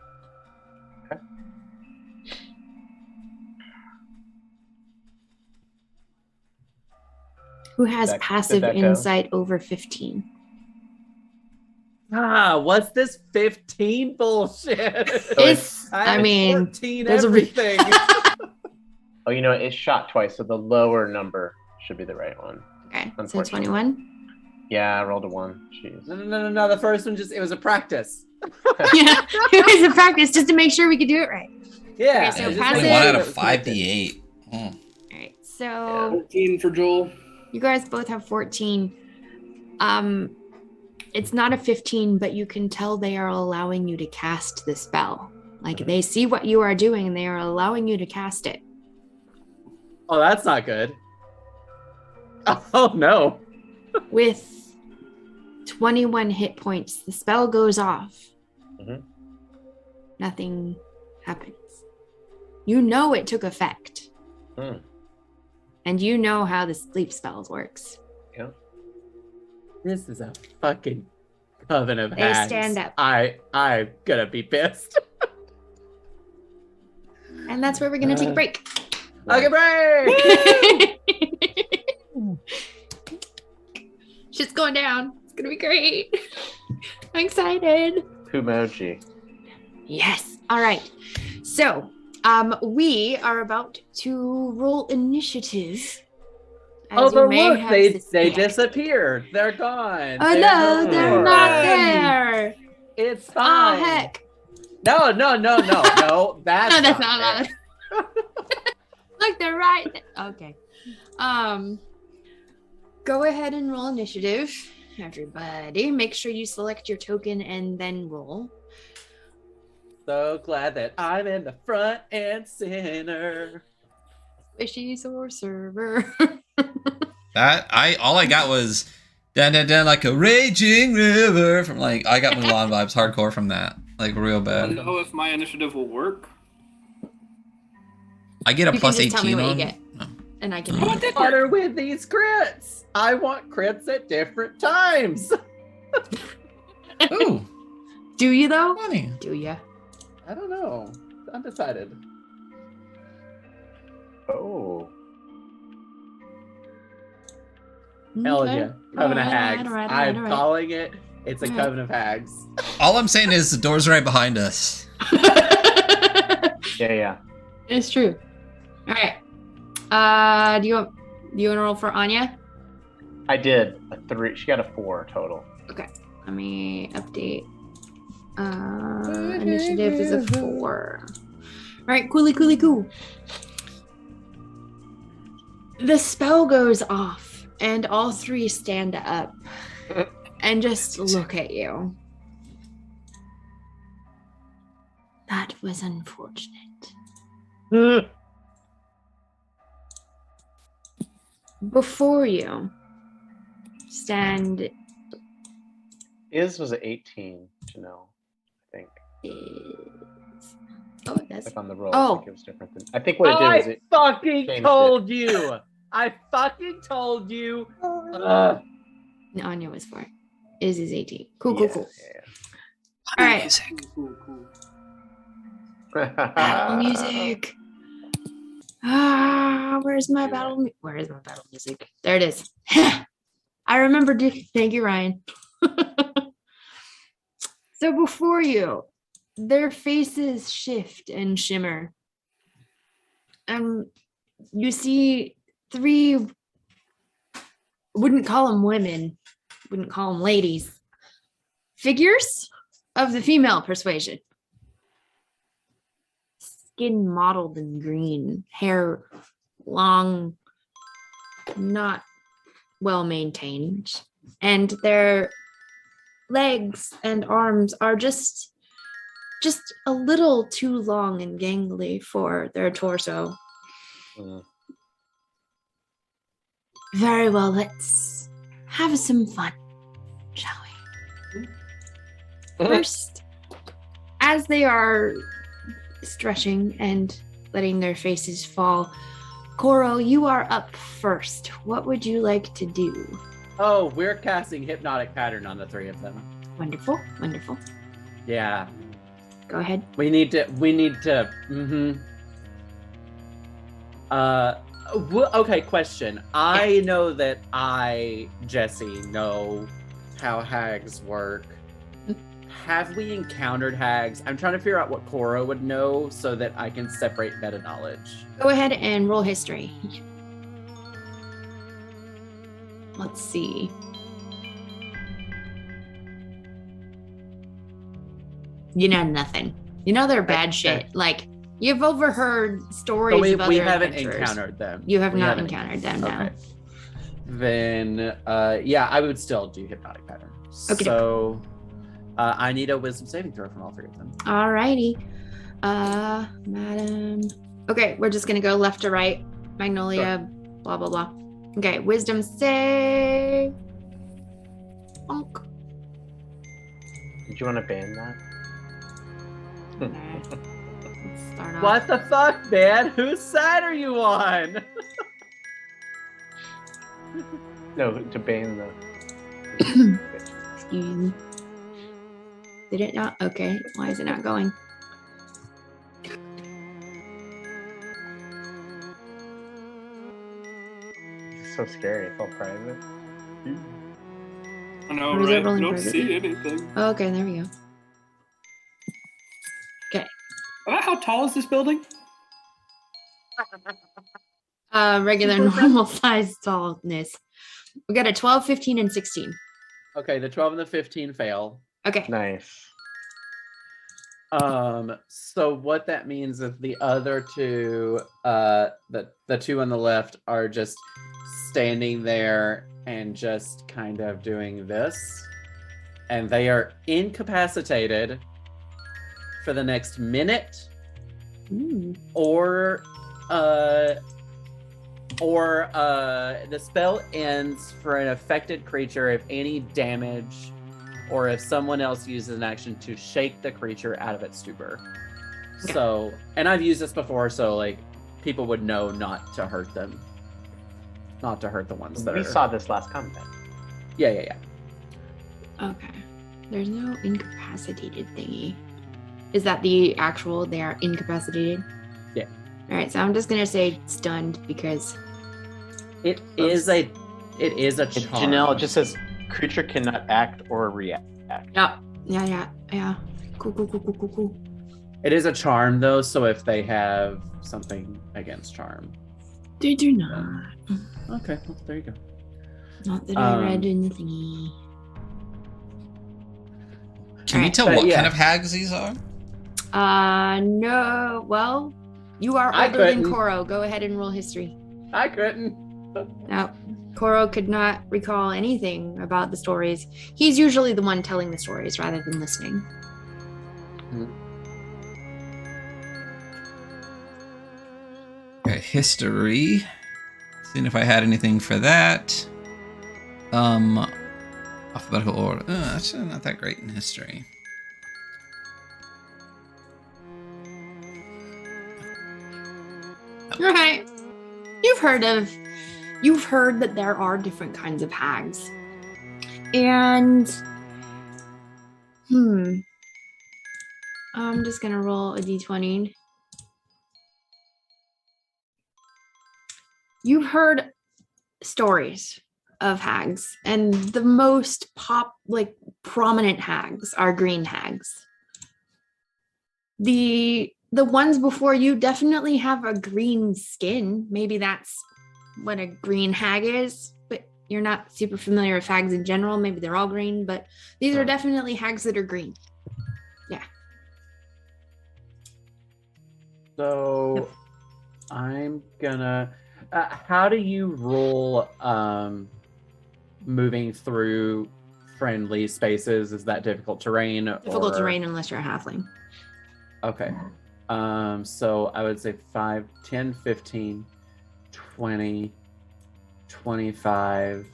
Okay. Who has passive insight over 15? What's this 15 bullshit? I mean, 14 everything. Oh, you know, it shot twice, so the lower number should be the right one. Okay, so 21? Yeah, I rolled a 1. Jeez. No. The first one it was a practice. Yeah, it was a practice just to make sure we could do it right. Yeah. Okay, so yeah, passive. 1 out of 5d8. All right, so 14 for Joel. You guys both have 14. It's not a 15, but you can tell they are allowing you to cast the spell. Like they see what you are doing and they are allowing you to cast it. Oh, that's not good. Oh no. With 21 hit points, the spell goes off. Mm-hmm. Nothing happens. You know it took effect. Hmm. And you know how the sleep spells works. Yeah. This is a fucking coven of They hags. stand up. I'm gonna be pissed. And that's where we're gonna take a break. Okay, break! Shit's going down. It's gonna be great. I'm excited. Pumoji. Yes. All right. So, we are about to roll initiative. Oh, but look, they disappeared. They're gone. Oh no, they're not there. It's fine. Oh heck. No. That's No, that's not not. Look, they're right. Okay. Go ahead and roll initiative, everybody. Make sure you select your token and then roll. So glad that I'm in the front and center. Squishy sorcerer. All I got was dun dun dun like a raging river from like I got Mulan vibes hardcore from that. Like real I bad. don't know if my initiative will work. I get a You plus can just tell me 18 what on. you get. No. and I can. What are with these crits? I want crits at different times. Ooh, Do you though? funny. Do you? I don't know. Undecided. Oh. Hell yeah. Coven of Hags. All I'm right. calling it. It's a All right. Coven of Hags. All I'm saying is the door's right behind us. Yeah. It's true. All right. Do you want to roll for Anya? I did a 3. She got a 4 total. Okay. Let me update. Initiative is a 4. All right. Cool. The spell goes off, and all 3 stand up and just look at you. That was unfortunate. Before you stand Is was 18 to know, I think. is that's Like on the roll. Oh. I think it was different than. I think what it did was it. fucking changed told you. I fucking told you. Anya was 4. Is 18. Cool. Yeah. All right. Cool. Battle music. Where's my battle music? There it is. I remembered it. Thank you, Ryan. So before you, their faces shift and shimmer. You see 3, wouldn't call them women, wouldn't call them ladies, figures of the female persuasion. Skin mottled in green, hair long, not well maintained, and their legs and arms are just a little too long and gangly for their torso. Very well, let's have some fun, shall we? First, as they are stretching and letting their faces fall, Koro, you are up first. What would you like to do? Oh, we're casting Hypnotic Pattern on the 3 of them. Wonderful. Yeah. Go ahead. We need to. Okay, question. I know that Jesse, know how hags work. Have we encountered hags? I'm trying to figure out what Koro would know so that I can separate meta knowledge. Go ahead and roll history. Let's see. You know nothing. You know they're bad shit. Like, you've overheard stories of other we haven't adventurers. encountered them. You have not encountered them, no. Okay. Then, yeah, I would still do Hypnotic Pattern. Okay. So, I need a Wisdom saving throw from all 3 of them. Alrighty. Madam. Okay, we're just gonna go left to right. Magnolia, blah, blah, blah. Okay, Wisdom save. Bonk. Did you want to ban that? Okay. Let's start off. What the fuck, man? Whose side are you on? No, to ban the. Excuse me. Did it not? Okay. Why is it not going? It's so scary. It's all private. I know, Or is it right? You rolling don't further? see anything. Okay, there we go. Okay. How tall is this building? Regular normal size tallness. We got a 12, 15, and 16. Okay, the 12 and the 15 fail. Okay. Nice. So what that means is the other 2, the 2 on the left are just standing there and just kind of doing this, and they are incapacitated for the next minute, or the spell ends for an affected creature if any damage, or if someone else uses an action to shake the creature out of its stupor. Okay. So, and I've used this before, so like people would know not to hurt them. not to hurt the ones that We are. saw this last combat. Yeah. Okay. There's no incapacitated thingy. Is that the actual? They are incapacitated. Yeah. All right. So I'm just gonna say stunned because It is a charm. Janelle, it just says creature cannot act or react. yeah. Cool. It is a charm though, so if they have something against charm. They do not. Okay, well, there you go. Not that I read in the thingy. Can you tell what kind of hags these are? No. Well, you are older than Koro. Go ahead and roll history. I couldn't. No, Koro could not recall anything about the stories. He's usually the one telling the stories rather than listening. Okay, history. Seeing if I had anything for that. Alphabetical order. Actually, not that great in history. Right. You've heard that there are different kinds of hags. And I'm just gonna roll a d20. You've heard stories of hags, and the most prominent hags are green hags. The ones before you definitely have a green skin. Maybe that's what a green hag is, but you're not super familiar with hags in general. Maybe they're all green, but these are definitely hags that are green. Yeah. So Yep. I'm gonna. How do you roll moving through friendly spaces? Is that difficult terrain? Difficult terrain unless you're a halfling. Okay. So I would say 5, 10, 15, 20, 25.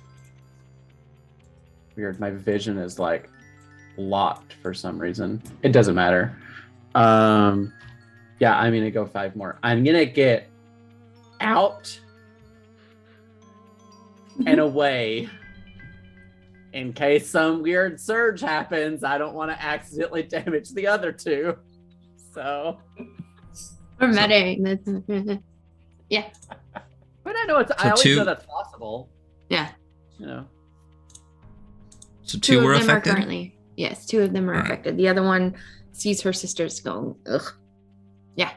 Weird. My vision is like locked for some reason. It doesn't matter. Yeah, I'm gonna go 5 more. I'm gonna get out and away in case some weird surge happens. I don't want to accidentally damage the other two. So Or medding. Yeah. But I know I always know that's possible. Yeah. You know. So two were affected? Yes, 2 of them are affected. The other one sees her sisters going, ugh. Yeah.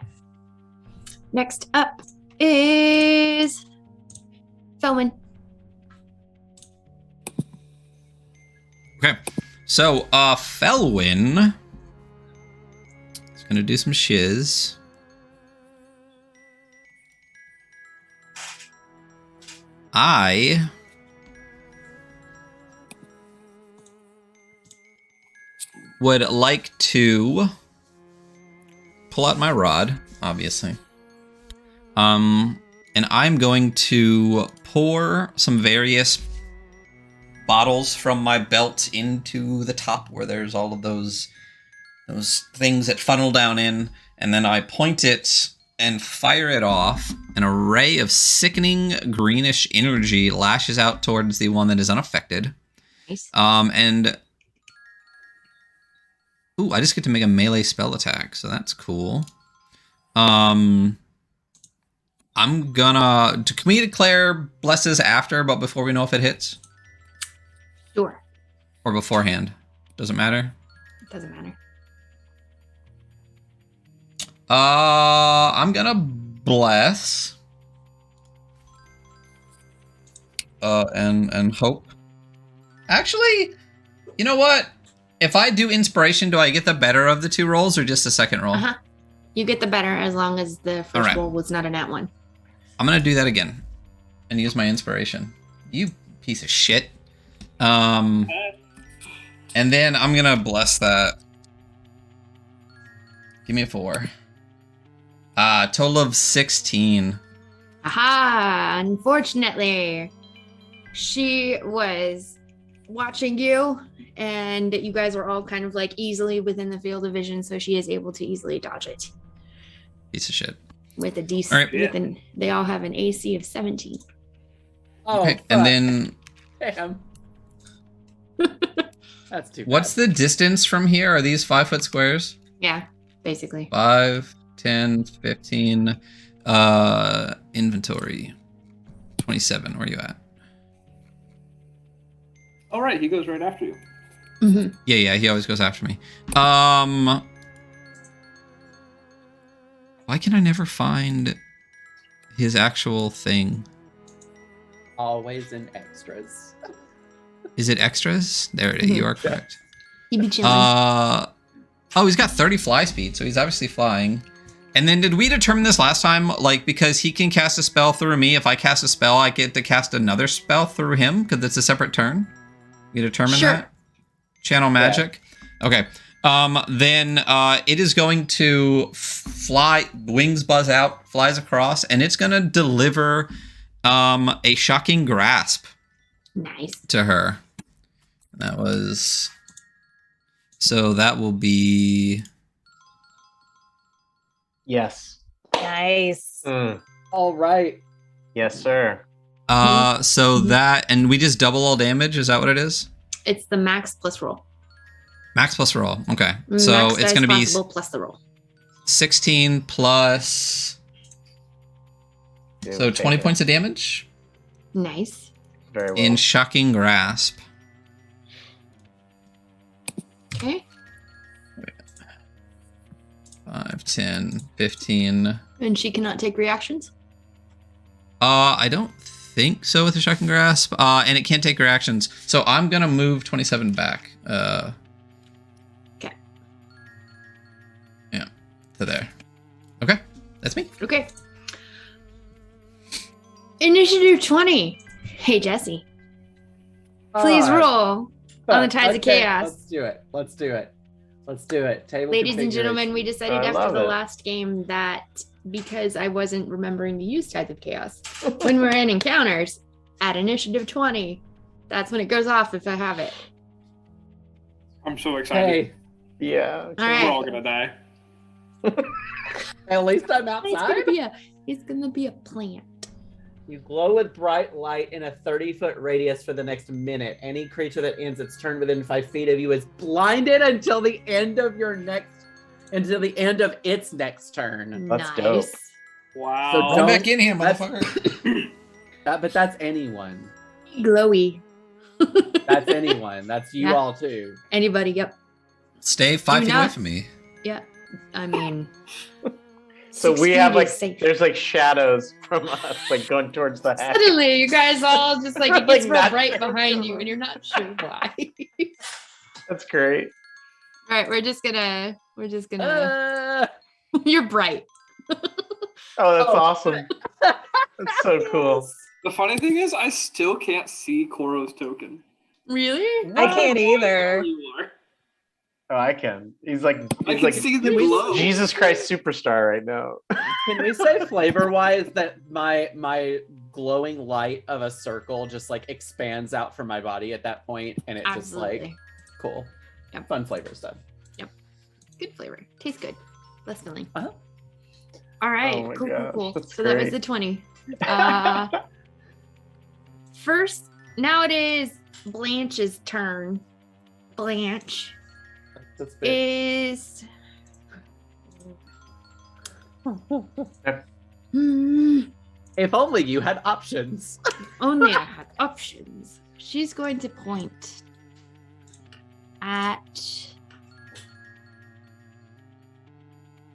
Next up is Felwyn. Okay. So Felwyn is gonna do some shiz. I would like to pull out my rod, obviously. And I'm going to pour some various bottles from my belt into the top where there's all of those things that funnel down in, and then I point it and fire it off. An array of sickening greenish energy lashes out towards the one that is unaffected. Nice. And ooh, I just get to make a melee spell attack, so that's cool. I'm gonna. Can we declare blesses after, but before we know if it hits? Sure. Or beforehand? Doesn't matter. It doesn't matter. I'm gonna bless. And hope. Actually, you know what? If I do inspiration, do I get the better of the 2 rolls or just the second roll? Uh-huh. You get the better as long as the first roll was not a nat 1. I'm gonna do that again and use my inspiration. You piece of shit. And then I'm gonna bless that. Give me a 4. Total of 16. Aha! Unfortunately, she was watching you, and you guys were all kind of like easily within the field of vision, so she is able to easily dodge it. Piece of shit. With a decent, All right. they all have an AC of 17. Oh, Okay, and then damn. That's too what's bad. the distance from here? Are these 5-foot squares? Yeah, basically. 5, 10, 15. Inventory. 27. Where are you at? All right, he goes right after you. Mm-hmm. Yeah, he always goes after me. Why can I never find his actual thing? Always in extras. Is it extras? There it is. You are correct. He'd be chilling. Oh, he's got 30 fly speed, so he's obviously flying. And then did we determine this last time? Like, because he can cast a spell through me, if I cast a spell, I get to cast another spell through him because it's a separate turn? We determined Sure. that? Channel magic? Yeah. Okay. Then it is going to fly, wings buzz out, flies across, and it's going to deliver a shocking grasp Nice. to her. That was... So that will be... Yes. Nice. All right. Yes, sir. So that, and we just double all damage, is that what it is? It's the max plus roll. Max plus roll. Okay. So Max it's dice going to be possible plus the roll. 16 plus... So 20 points of damage Nice. Very well. in shocking grasp. Okay. 5, 10, 15. And she cannot take reactions? I don't think so with the shocking grasp. And it can't take reactions. So I'm going to move 27 back. Okay. Yeah. To there. Okay. That's me. Okay. Initiative 20. Hey, Jesse. Please roll on the Tides of Chaos. Let's do it. Table Ladies and configuration. gentlemen, we decided I after love the it. last game that because I wasn't remembering to use Tides of Chaos, when we're in encounters at initiative 20, that's when it goes off if I have it. I'm so excited. Hey, Yeah. All right. We're all gonna die. at least I'm It's outside. gonna be a plant. You glow with bright light in a 30-foot radius for the next minute. Any creature that ends its turn within 5 feet of you is blinded until the end of its next turn. That's nice. dope. Wow. So Come don't- back in here, that's- motherfucker. But that's anyone. Glowy. That's anyone. That's you Yeah. all too. Anybody? Yep. Stay 5 Do feet not- away from me. Yeah. I mean. So 6 we feet have is like safe. there's like shadows from us like going towards the hatch. Suddenly, you guys all just like it gets Like, real not bright sure behind what's you, and you're not sure why. That's great. All right, we're just gonna. You're bright. Oh, that's Oh. awesome. That's so cool. The funny thing is, I still can't see Koro's token. Really? I can't There either. you are. Oh, I can. He's like I can see the glow. Jesus Christ superstar right now. Can we say flavor-wise that my glowing light of a circle just like expands out from my body at that point, and it just Absolutely. like cool, Yep. fun flavor stuff. Good flavor. Tastes good. Less filling. Uh-huh. All right. Oh my cool. gosh, So that's that was great. the 20. First, now it is Blanche's turn. Blanche That's big. is. Hmm. If only you had options. Only I had options. She's going to point at.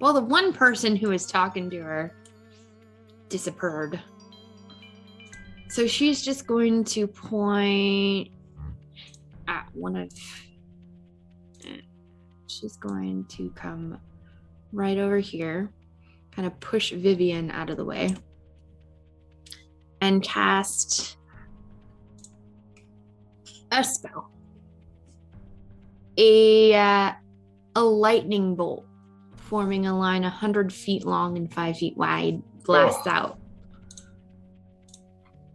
Well, the one person who was talking to her disappeared. So she's just going to point at one of. She's going to come right over here, kind of push Vivian out of the way, and cast a spell. A lightning bolt forming a line 100 feet long and 5 feet wide, blasts out.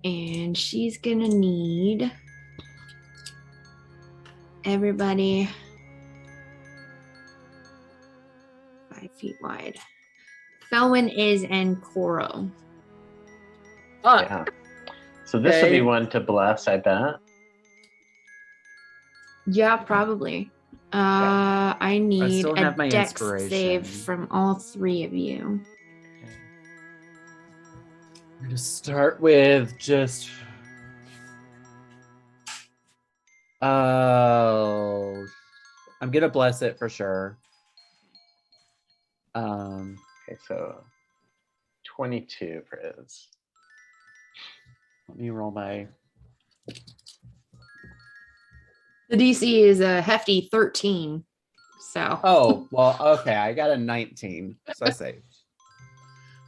And she's gonna need everybody 5 feet wide. Felwyn is and Koro. Ah, Yeah. So this would be Okay. one to bless, I bet. Yeah, probably. I need still a have my dex inspiration. save from all three of you. We're gonna start with just. Oh, I'm gonna bless it for sure. Okay, so 22 for Iz. Let me roll my. The DC is a hefty 13. So. Oh well, okay. I got a 19, so I saved.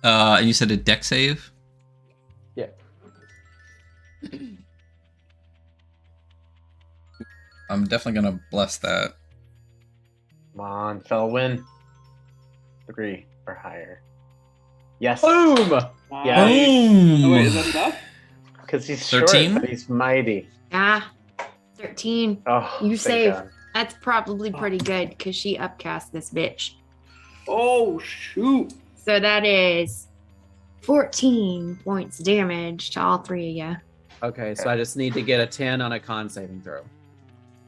And you said a deck save? Yeah. I'm definitely gonna bless that. Come on, Felwyn. 3 or higher. Yes. Boom! Nice. Boom! Oh, wait, is that enough? Because he's 13? short, but he's mighty. Ah, 13. Oh, You thank save. God. That's probably pretty good because she upcast this bitch. Oh, shoot. So that is 14 points damage to all three of you. Okay, so I just need to get a 10 on a con saving throw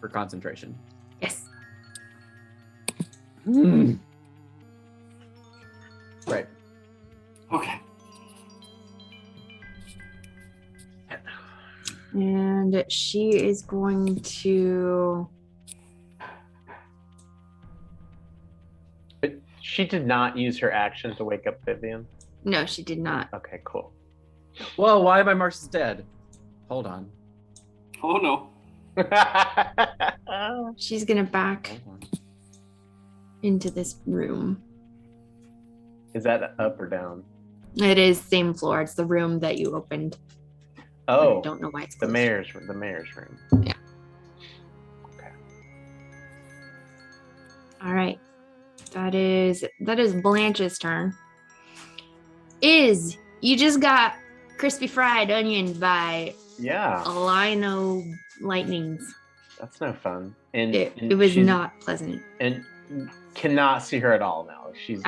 for concentration. Yes. Right. Okay. And she is going to. But she did not use her action to wake up Vivian. No, she did not. Okay, cool. Whoa, why are my marks dead? Hold on. Oh, no. She's going to back Hold on. into this room. Is that up or down? It is same floor. It's the room that you opened. Oh, I don't know why it's the closed. mayor's room. Yeah. Okay. All right. That is Blanche's turn. You just got crispy fried onion by Yeah, Lino lightnings. that's no fun. And It was she's- not pleasant. And cannot see her at all now. She's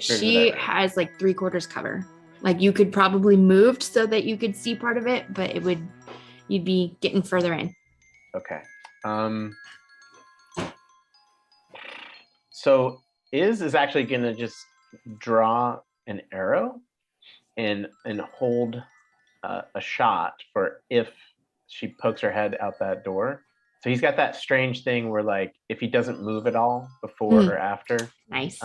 She has like 3/4 cover. Like you could probably moved so that you could see part of it, but you'd be getting further in. Okay. So is actually gonna just draw an arrow and hold a shot for if she pokes her head out that door. So he's got that strange thing where like if he doesn't move at all before or after, Nice.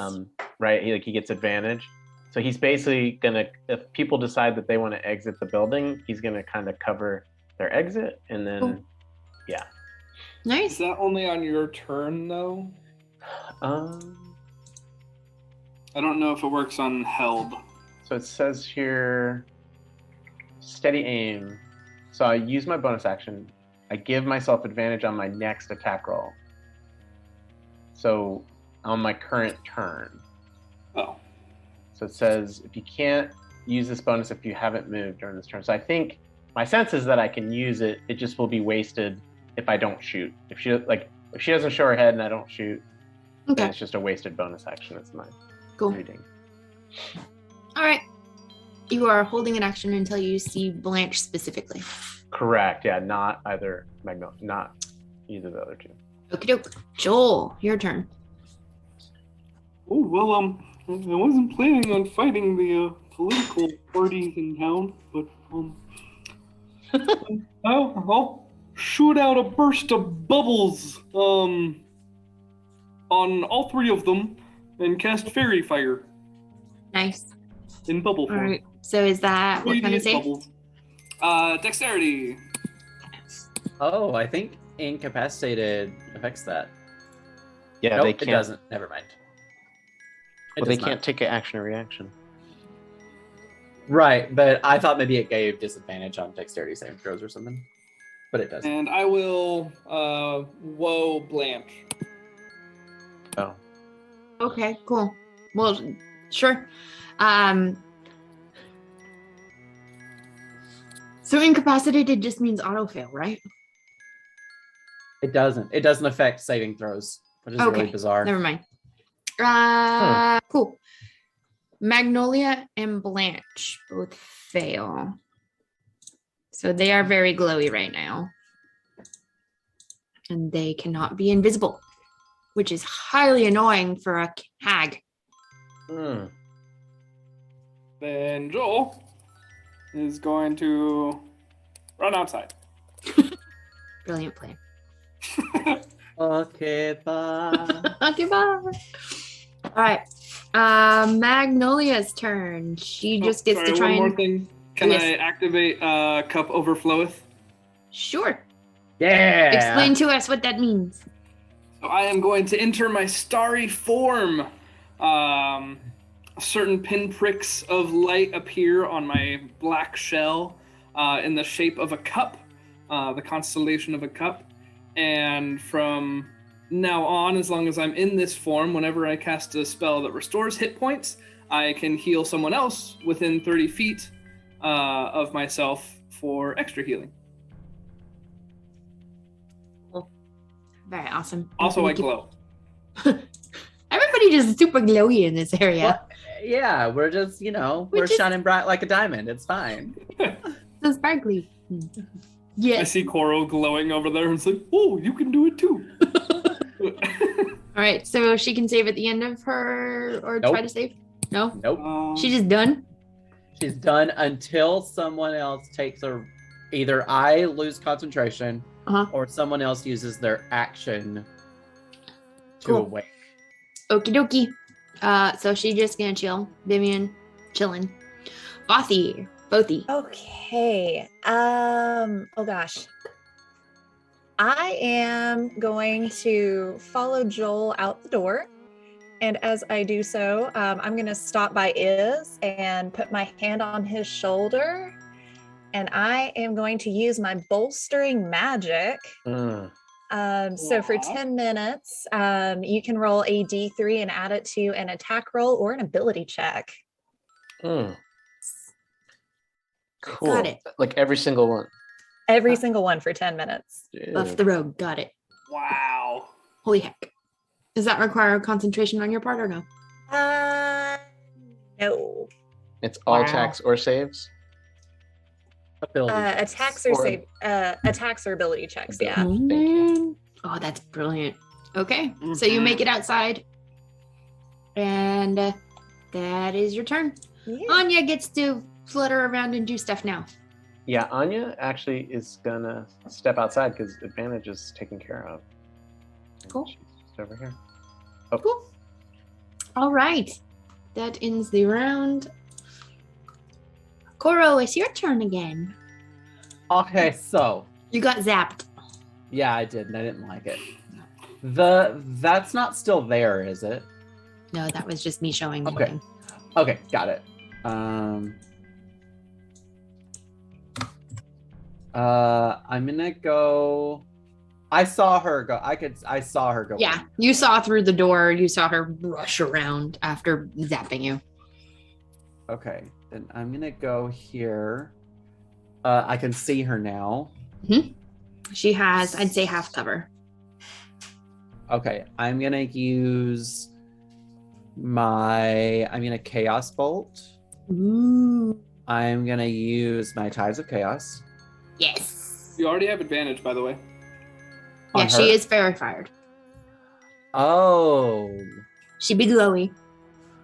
right? He gets advantage. So he's basically gonna, if people decide that they want to exit the building, he's gonna kind of cover their exit and then, Cool. yeah. Is Nice. that only on your turn, though? Um. I don't know if it works on held. So it says here, steady aim. So I use my bonus action. I give myself advantage on my next attack roll. So on my current turn. Oh. So it says if you can't use this bonus if you haven't moved during this turn. So I think my sense is that I can use it. It just will be wasted if I don't shoot. If she doesn't show her head and I don't shoot, then Okay. it's just a wasted bonus action. That's my Cool. reading. All right. You are holding an action until you see Blanche specifically. Correct. Yeah, not either not either of the other two. Okie doke. Joel, your turn. Oh, well, I wasn't planning on fighting the political parties in town, but I'll shoot out a burst of bubbles on all three of them and cast fairy fire Nice. in bubble All form. right. So is that what kind of Radiant save? bubbles. Dexterity. Oh, I think incapacitated affects that. Yeah, Nope, they it can't. doesn't. Never mind. It Well, they does not. can't take an action or reaction. Right, but I thought maybe it gave disadvantage on dexterity saving throws or something. But it doesn't. And I will woe Blanche. Oh, Okay, cool. Well, sure. So incapacitated just means auto fail, right? It doesn't. It doesn't affect saving throws, which is really Okay, bizarre. never mind. Cool. Magnolia and Blanche both fail. So they are very glowy right now. And they cannot be invisible, which is highly annoying for a hag. Hmm. Then Joel is going to run outside. Brilliant plan. Okay, bye. Okay, bye. All right. Magnolia's turn. She just gets to try one and... more thing. Can Yes. I activate Cup Overfloweth? Sure. Yeah. Explain to us what that means. So I am going to enter my starry form. Certain pinpricks of light appear on my black shell in the shape of a cup, the constellation of a cup. And from now on, as long as I'm in this form, whenever I cast a spell that restores hit points, I can heal someone else within 30 feet of myself for extra healing. Very awesome. Also, I glow. Everybody just super glowy in this area. Well, yeah, we're just, we're shining bright like a diamond. It's fine. So sparkly. I Yes. see Coral glowing over there, and it's like, oh, you can do it too. All right, so she can save at the end of her, or Nope. try to save? No? Nope. She's just done? She's done until someone else takes her. Either I lose concentration or someone else uses their action to Cool. awake. Okie dokie. So she's just gonna chill. Vivian, chilling. Bothy. Okay. Oh gosh. I am going to follow Joel out the door. And as I do so, I'm going to stop by Iz and put my hand on his shoulder. And I am going to use my bolstering magic. So for 10 minutes, you can roll a d3 and add it to an attack roll or an ability check. Cool. Got it. Like every single one. Every single one for 10 minutes. Buff the rogue. Got it. Wow. Holy heck. Does that require concentration on your part or no? No. It's all Wow. attacks or saves? Ability. Attacks or ability checks, yeah. Thank you. Oh, that's brilliant. Okay, so you make it outside. And that is your turn. Yeah. Anya gets to flutter around and do stuff now. Yeah, Anya actually is gonna step outside because advantage is taken care of. And Cool. She's just over here. Cool. All right. That ends the round. Koro, it's your turn again. Okay, so You got zapped. yeah, I did, and I didn't like it. That's not still there, is it? No, that was just me showing the Okay. line. Okay, got it. I'm gonna go. I saw her go. I saw her go. Yeah, you saw through the door. You saw her rush around after zapping you. Okay, then I'm gonna go here. I can see her now. She has, I'd say, half cover. Okay, I'm gonna use I'm gonna Chaos Bolt. Ooh. I'm gonna use my Tides of Chaos. Yes. You already have advantage, by the way. Yeah, On she her? is fairy fired. Oh. She be glowy.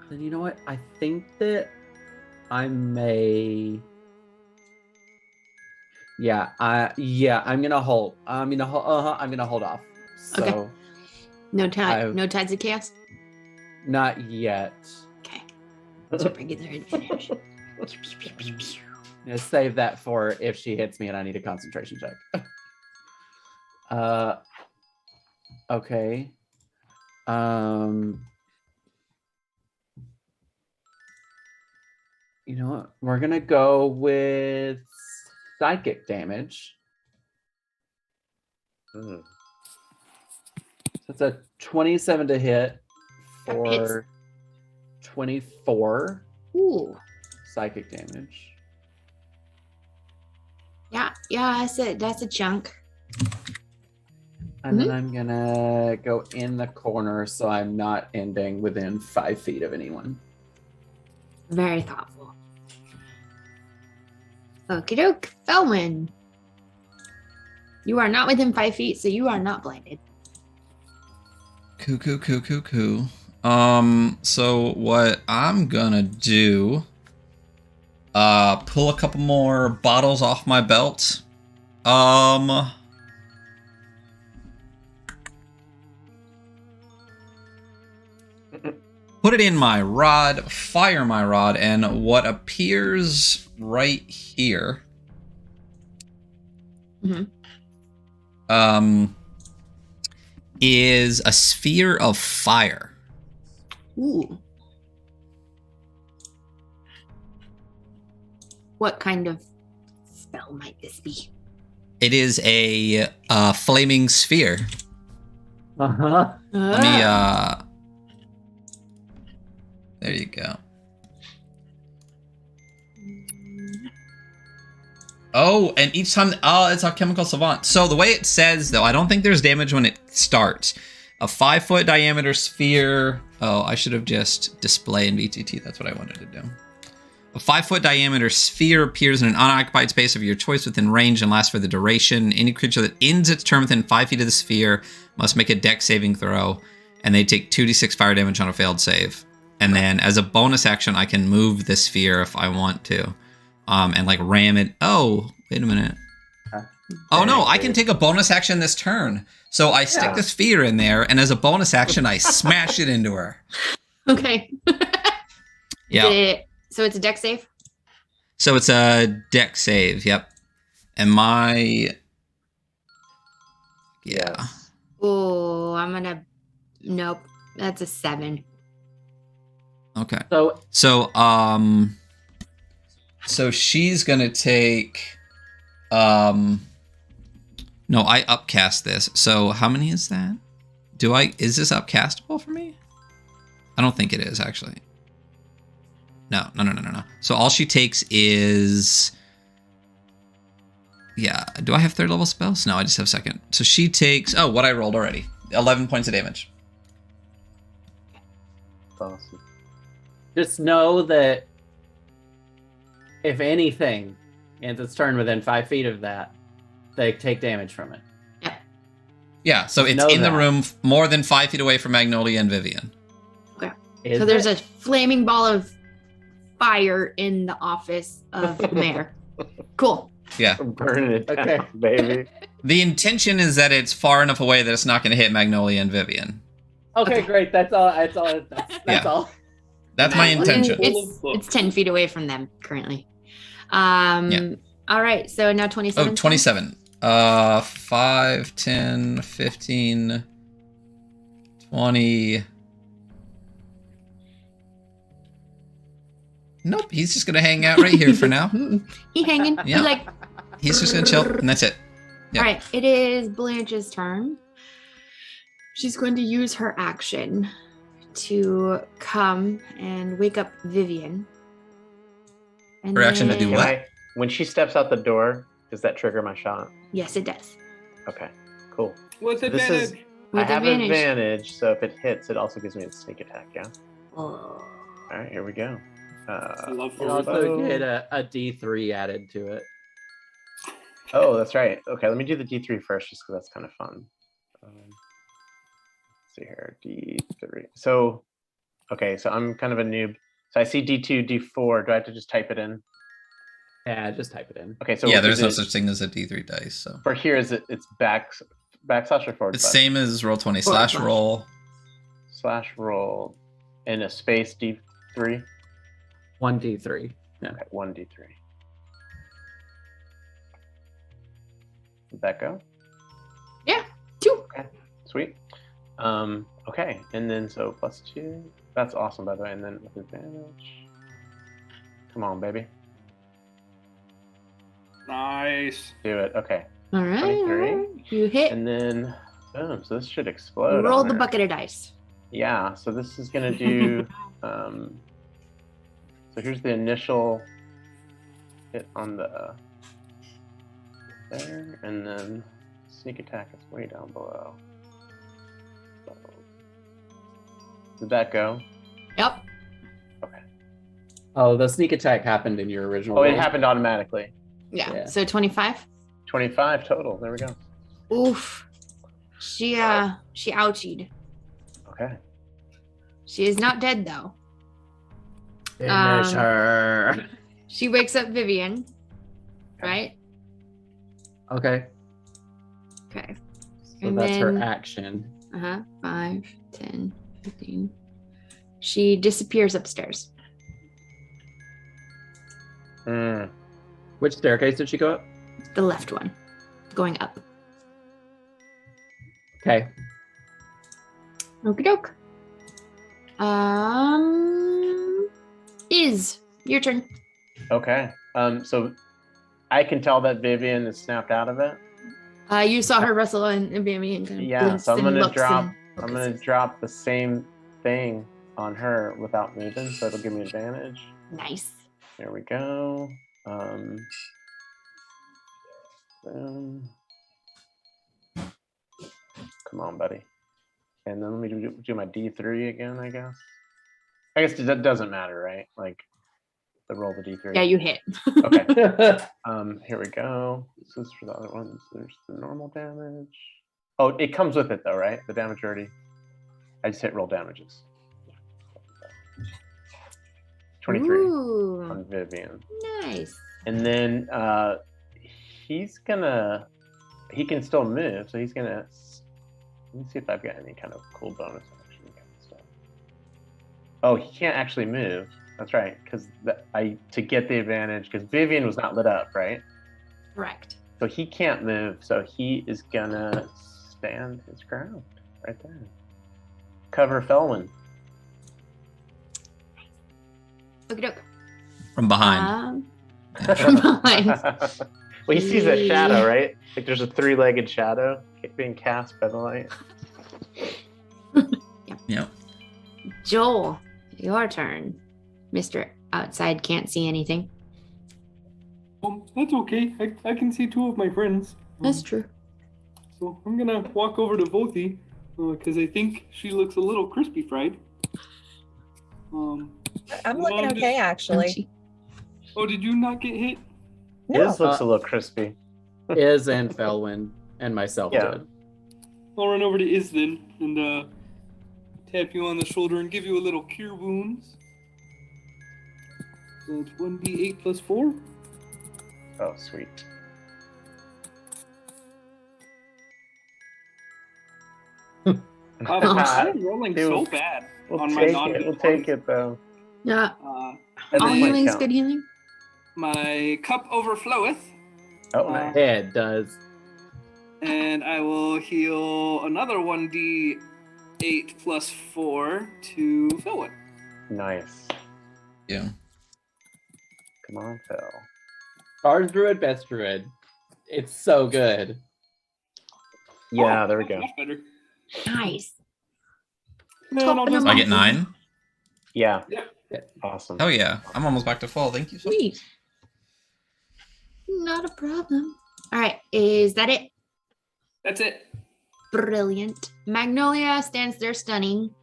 Then you know what? I think that I may. Yeah, I'm gonna hold. I'm gonna hold off. So Okay. No I've- no tides of chaos. not yet. Okay. That's your regular advantage. I'm gonna save that for if she hits me and I need a concentration check. Okay. You know what? We're gonna go with psychic damage. So it's a 27 to hit That for 24 Ooh. psychic damage. Yeah, that's a chunk. And then I'm gonna go in the corner so I'm not ending within 5 feet of anyone. Very thoughtful. Okie doke. Felwyn. You are not within 5 feet, so you are not blinded. Cool. So what I'm gonna do, pull a couple more bottles off my belt. Put it in my rod, fire my rod, and what appears right here is a sphere of fire. Ooh. What kind of spell might this be? It is a flaming sphere. Uh-huh. Let me, there you go. Oh, and each time, it's Alchemical Savant. So the way it says, though, I don't think there's damage when it starts. A 5-foot diameter sphere. Oh, I should have just display in VTT. That's what I wanted to do. A 5-foot diameter sphere appears in an unoccupied space of your choice within range and lasts for the duration. Any creature that ends its turn within 5 feet of the sphere must make a dex saving throw, and they take 2d6 fire damage on a failed save. And then as a bonus action, I can move the sphere if I want to. And like ram it. Oh, wait a minute. Oh no, I can take a bonus action this turn. So I stick the sphere in there, and as a bonus action, I smash it into her. Okay. Yeah. So it's a dex save? So it's a dex save, yep. And my... Yeah. Oh, I'm gonna... Nope. That's a 7. Okay. So So she's gonna take... No, I upcast this. So how many is that? Is this upcastable for me? I don't think it is, actually. No. So all she takes is... Yeah, do I have 3rd level spells? No, I just have 2nd. So she takes... Oh, what I rolled already. 11 points of damage. Awesome. just know that if anything ends its turn within 5 feet of that, they take damage from it. Yeah, so it's Know in the that. room more than 5 feet away from Magnolia and Vivian. Is So there's it? a flaming ball of fire in the office of the mayor. Cool. Yeah. I'm burning it down, Okay. baby. The intention is that it's far enough away that it's not going to hit Magnolia and Vivian. Okay, great. That's all. That's Yeah. all. That's my intention. It's 10 feet away from them currently. All right. So now 27. Oh, 27. 5, 10, 15, 20. Nope, he's just gonna hang out right here for now. He hanging. Yeah. He like. He's just gonna chill, and that's it. Yeah. All right. It is Blanche's turn. She's going to use her action to come and wake up Vivian. And Her action to do then- what? When she steps out the door, does that trigger my shot? Yes, it does. Okay, cool. What's So this advantage? is With I have advantage. advantage, so if it hits, it also gives me a sneak attack. Yeah. Oh. All right, here we go. I love You Frodo. also get a D3 added to it. Oh, that's right. Okay, let me do the D3 first, just because that's kind of fun. Let's see here, D3. So, okay, so I'm kind of a noob. So I see D2, D4. Do I have to just type it in? Yeah, just type it in. Okay, so Yeah, there's is no it- such thing as a D3 dice. So For here, is it's backslash or forward it's slash? same as roll 20 Forward slash slash. roll. Slash roll and a space D3. 1D3. Yeah. Okay, 1D3. Did that go? Yeah. 2. Sweet. Okay, and then so +2. That's awesome, by the way. And then with advantage. Come on, baby. Nice. Do it. Okay. All right. 23. You hit. And then boom. So this should explode. Roll on the her. bucket of dice. Yeah. So this is gonna do. So here's the initial hit on the there, and then sneak attack is way down below. So, did that go? Yep. Okay. Oh, the sneak attack happened in your original. Oh, it roll. happened automatically. Yeah. So 25. 25 total. There we go. Oof. She ouchied. Okay. She is not dead though. Finish her. She wakes up Vivian. Right? Okay. Okay. So And that's her then- action. 5, 10, 15. She disappears upstairs. Which staircase did she go up? The left one. Going up. Okay. Okie doke. Your turn. Okay. So I can tell that Vivian is snapped out of it. You saw her wrestle and Vivian kind of Yeah, blinks so I'm and gonna looks drop. and I'm gonna focuses. drop the same thing on her without moving, so it'll give me advantage. Nice. There we go. Come on, buddy. And then let me do my D3 again, I guess. I guess that doesn't matter, right? Like, the roll the D3. Yeah, you hit. Okay. Here we go. This is for the other ones. There's the normal damage. Oh, it comes with it though, right? The damage already. I just hit roll damages. 23 Ooh, on Vivian. nice. And then he can still move, so he's gonna. Let me see if I've got any kind of cool bonus action kind of stuff. Oh, he can't actually move. That's right, because to get the advantage, because Vivian was not lit up, right? Correct. So he can't move. So he is gonna stand his ground right there. Cover Felwyn. Okie doke. From behind. From behind. Well, he sees a shadow, right? Like there's a 3-legged shadow being cast by the light. Yep. Joel, your turn. Mr. Outside can't see anything. That's okay. I can see two of my friends. That's true. So I'm gonna walk over to Vothi because I think she looks a little crispy fried. I'm Mom, looking okay, actually. Oh, did you not get hit? No. His looks a little crispy. Iz and Felwyn and myself Yeah. did. I'll run over to Iz then and tap you on the shoulder and give you a little cure wounds. So it's 1d8 plus 4. Oh, sweet. I'm rolling so Dude, bad We'll on my take non it. We'll take it though. Yeah. Every All point healing is counts. good healing. My cup overfloweth, Oh, nice. Yeah, it does. and I will heal another 1d8 plus 4 to Felwyn. Nice. Yeah. Come on, Phil. Bard Druid, Best Druid. It's so good. Yeah, Oh, there we that's go. much better. Nice. Man, I'll just- So I get 9. Yeah. Yeah. Awesome. Oh yeah, I'm almost back to full. Thank you so much. Sweet. Not a problem. All right. Is that it? That's it. Brilliant. Magnolia stands there stunning.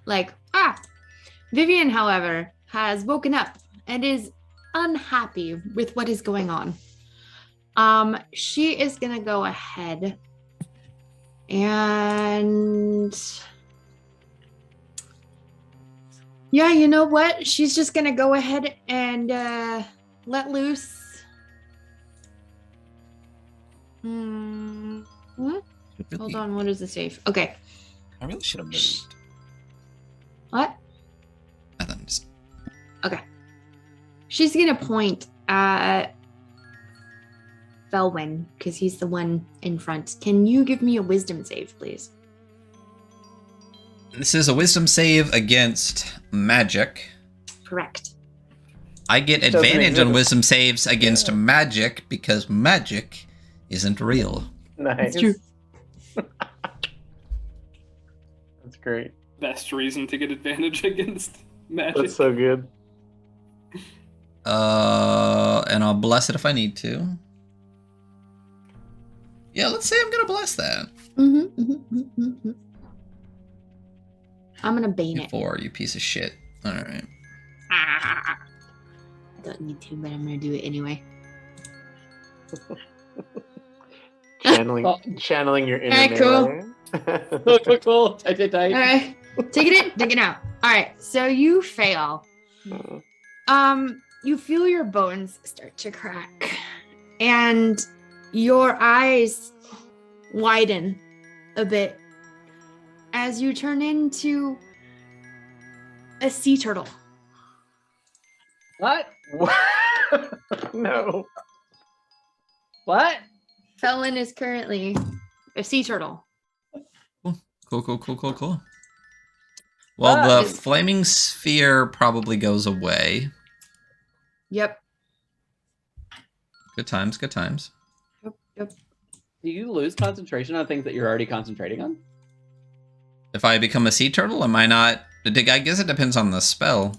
Like, Vivian, however, has woken up and is unhappy with what is going on. She is gonna go ahead and yeah, you know what? She's just gonna go ahead and let loose. What? Hold on, what is the save? Okay. I really should have moved. What? Nothing. Just... Okay. She's gonna point at Felwyn because he's the one in front. Can you give me a wisdom save, please? This is a wisdom save against magic. Correct. I get Doesn't advantage on exist. wisdom saves against magic because magic isn't real. Nice. That's true. That's great. Best reason to get advantage against magic. That's so good. And I'll bless it if I need to. Yeah, let's say I'm gonna bless that. I'm gonna bane it. 4, you piece of shit. Alright. I don't need to, but I'm gonna do it anyway. Channeling your inner Alright, cool. melee. Cool. Tight. All right, take it in, take it out. All right, so you fail. You feel your bones start to crack, and your eyes widen a bit as you turn into a sea turtle. What? No. What? Felon is currently a sea turtle. Cool. Well, the flaming sphere probably goes away. Yep. Good times. Yep. Do you lose concentration on things that you're already concentrating on? If I become a sea turtle, am I not? I guess it depends on the spell.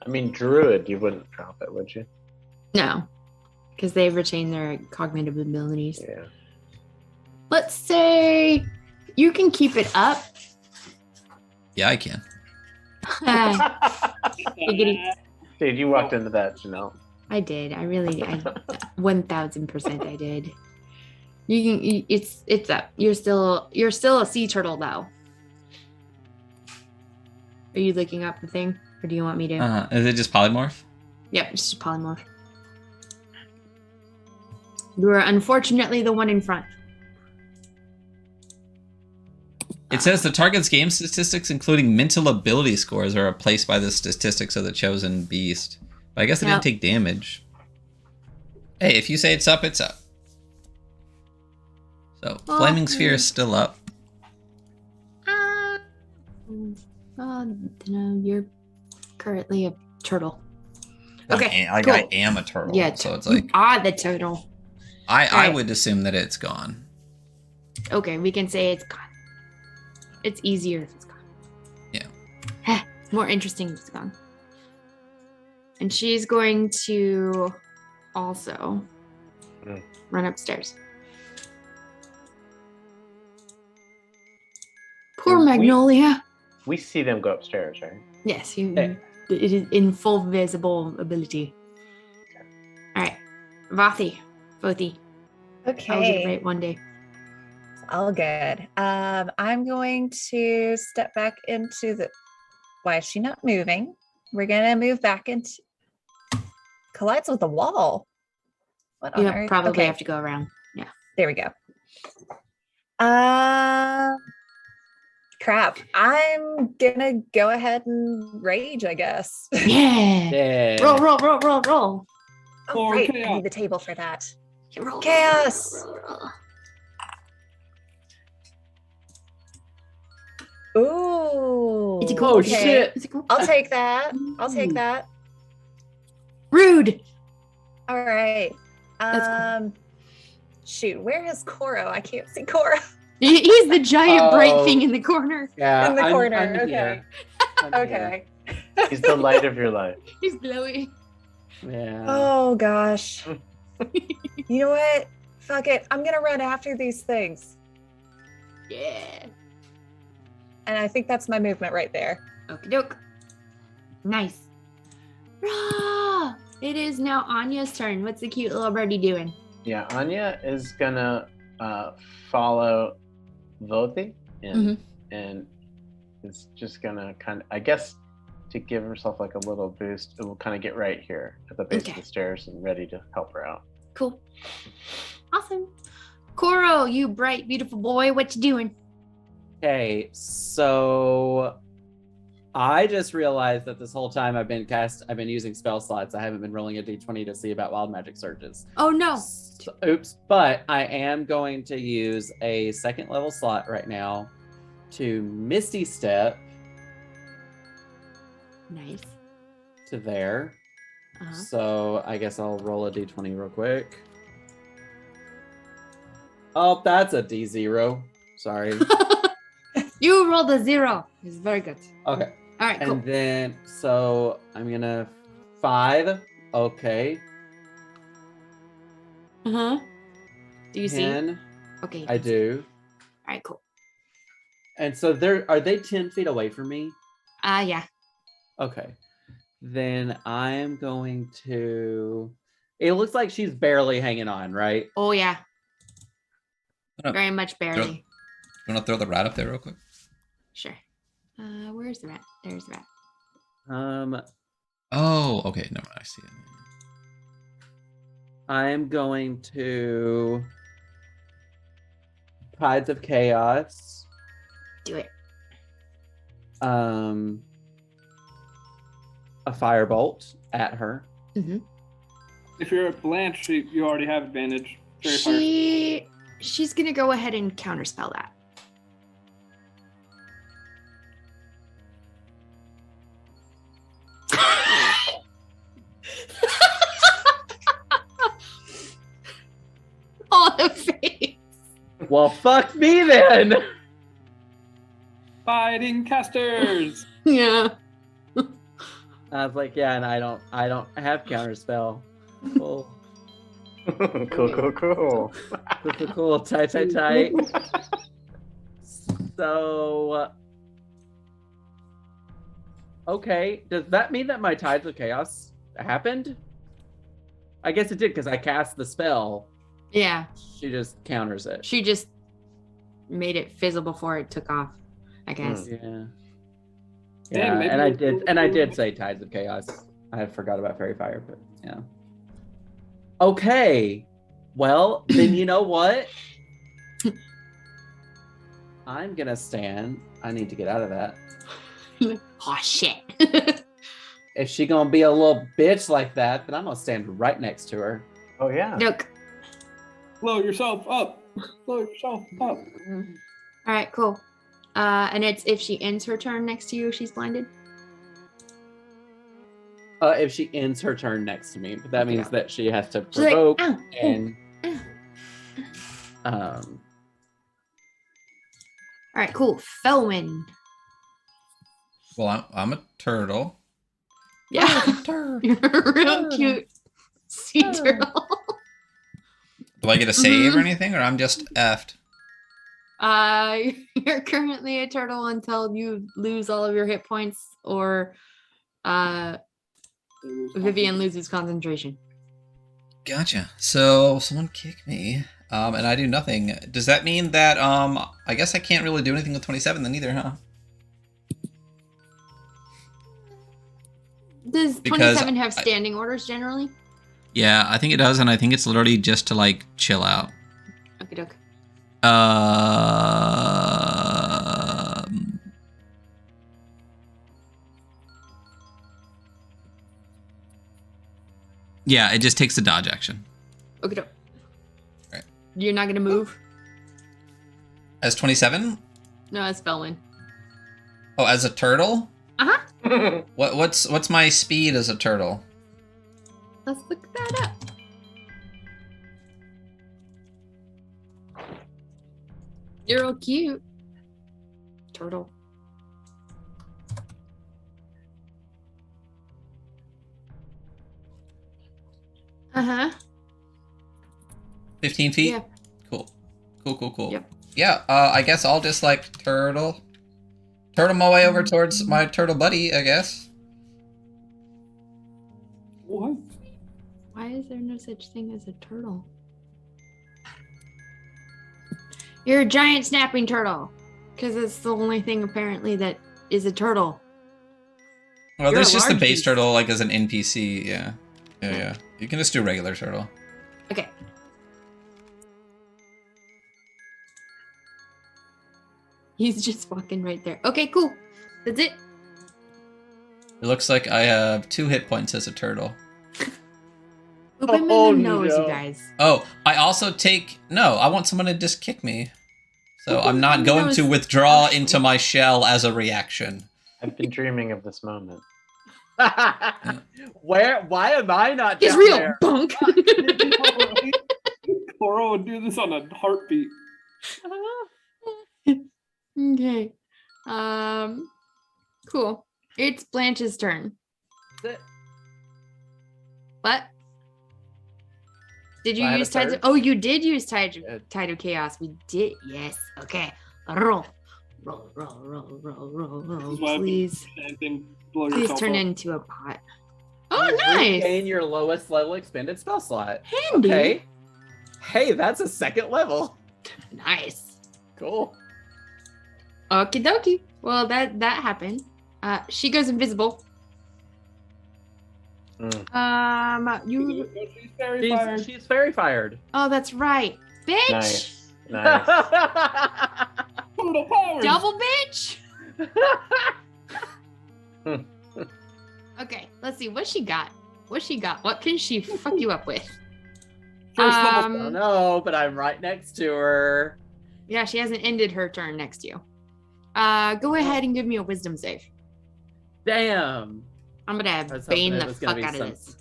I mean, druid, you wouldn't drop it, would you? No, because they retain their cognitive abilities. Yeah. Let's say you can keep it up. Yeah, I can. Dude, you walked into that, Janelle. I did. I 1000% I did. You can. It's up. You're still a sea turtle though. Are you looking up the thing, or do you want me to? Is it just polymorph? Yep, it's just polymorph. You are unfortunately the one in front. It says the target's game statistics, including mental ability scores, are replaced by the statistics of the chosen beast. But I guess they didn't take damage. Hey, if you say it's up, it's up. So, Flaming Sphere is still up. No, you're currently a turtle. Okay, I am a turtle. Yeah, so it's like you are the turtle. I would assume that it's gone. Okay, we can say it's gone. It's easier if it's gone. Yeah. It's more interesting if it's gone. And she's going to also run upstairs. Poor Magnolia. We see them go upstairs, right? Yes, it is in full visible ability. All right, Vothi. Okay. I'll get it right one day. All good. I'm going to step back into the. Why is she not moving? We're gonna move back into. Collides with the wall. What on You earth? probably have to go around. Yeah. There we go. Crap. I'm gonna go ahead and rage, I guess. Yeah. Roll. Oh, right. I need the table for that. Chaos. Ooh. It's a cool shit. I'll take that. Rude. All right. That's cool. Shoot, where is Koro? I can't see Koro. He's the giant bright thing in the corner. Yeah, in the corner. I'm Okay. here. Okay. He's the light of your life. He's glowing. Yeah. Oh gosh. You know what? Fuck it. I'm gonna run after these things. Yeah. And I think that's my movement right there. Okie doke. Nice. Rah! It is now Anya's turn. What's the cute little birdie doing? Yeah, Anya is gonna follow Voti and is just gonna kind of, I guess, to give herself like a little boost, it will kind of get right here at the base of the stairs and ready to help her out. Cool. Awesome. Koro, you bright, beautiful boy, what you doing? Okay, so I just realized that this whole time I've been using spell slots. I haven't been rolling a d20 to see about wild magic surges. Oh no. So, oops, but I am going to use a second level slot right now to Misty Step. Nice. To there. So I guess I'll roll a d20 real quick. Oh, that's a d0. Sorry. You rolled a 0. It's very good. Okay. All right, cool. And then, so I'm gonna 5. Okay. Do you 10, see? Okay. I do. All right, cool. And so are they 10 feet away from me? Yeah. Okay. then I am going to. It looks like she's barely hanging on, right? Oh yeah. Wanna Very much barely. You want to throw the rat up there real quick? Sure. Where's the rat? There's the rat. Oh, okay. No, I see it. I am going to Tides of Chaos. Do it. A firebolt at her. Mm-hmm. If you're at Blanche, you already have advantage. She's gonna go ahead and counterspell that. Oh, the face. Well, fuck me then. Fighting casters. Yeah. I was like, yeah, and I don't have counterspell. Cool. Cool. Cool. Tight. So, okay. Does that mean that my Tides of Chaos happened? I guess it did because I cast the spell. Yeah. She just counters it. She just made it fizzle before it took off, I guess. Yeah. Yeah, Yeah, maybe and I did say Tides of Chaos. I forgot about Fairy Fire, but yeah. Okay. Well, then you know what? I'm gonna stand. I need to get out of that. Oh shit. If she gonna be a little bitch like that, then I'm gonna stand right next to her. Oh yeah. Look. Blow yourself up. Blow yourself up. All right, cool. And it's if she ends her turn next to you, she's blinded. If she ends her turn next to me, but that means that she has to She's like, provoke "Ow, and All right, cool. Felwyn. Well, I'm a turtle. Yeah. Turtle. You're a real cute sea turtle. Do I get a save or anything, or I'm just effed? You're currently a turtle until you lose all of your hit points or Vivian loses concentration. Gotcha. So someone kick me, and I do nothing. Does that mean that I guess I can't really do anything with 27 then either, huh? Does Because 27 have standing orders generally? Yeah, I think it does, and I think it's literally just to like chill out. Okay, doke. Yeah, it just takes the dodge action. Okay, doke. Right. You're not gonna move? As 27? No, it's Felwyn. Oh, as a turtle? Uh-huh. What's my speed as a turtle? Let's look that up. You're all cute. Turtle. Uh-huh. 15 feet? Yeah. Cool. Cool. Yep. Yeah, I guess I'll just like turtle my way over towards my turtle buddy, I guess. What? Why is there no such thing as a turtle? You're a giant snapping turtle. Because it's the only thing apparently that is a turtle. Well, You're there's a just the large base beast. turtle like as an NPC, yeah. Yeah. You can just do regular turtle. Okay. He's just walking right there. Okay, cool. That's it. It looks like I have 2 hit points as a turtle. Oop him Oh, in the nose, no. you guys. Oh, I also take... No, I want someone to just kick me. So I'm not That going was- to withdraw into my shell as a reaction. I've been dreaming of this moment. Why am I not It's down real, there? bunk. Coro would do this on a heartbeat. Okay. Cool. It's Blanche's turn. That's it. What? Did you I had a use Tides third? of... Oh, you did use Tide Good. of Chaos. We did. Yes. Okay. Roll. Roll, This is why I've been please. chanting, blow Please yourself turn up. into a pot. Oh, You nice. regain your lowest level expended spell slot. Handy. Okay. Hey, that's a second level. Nice. Cool. Okie dokie. Well, that happened. She goes invisible. You. She's very fired. She's fairy fired. Oh, that's right, bitch. Nice. Nice. Total powers. Double bitch. Okay, let's see what she got. What can she fuck you up with? First level. I don't know, but I'm right next to her. Yeah, she hasn't ended her turn next to you. Go ahead and give me a wisdom save. Damn. I'm gonna was bane hoping it the was gonna fuck be out of some- this.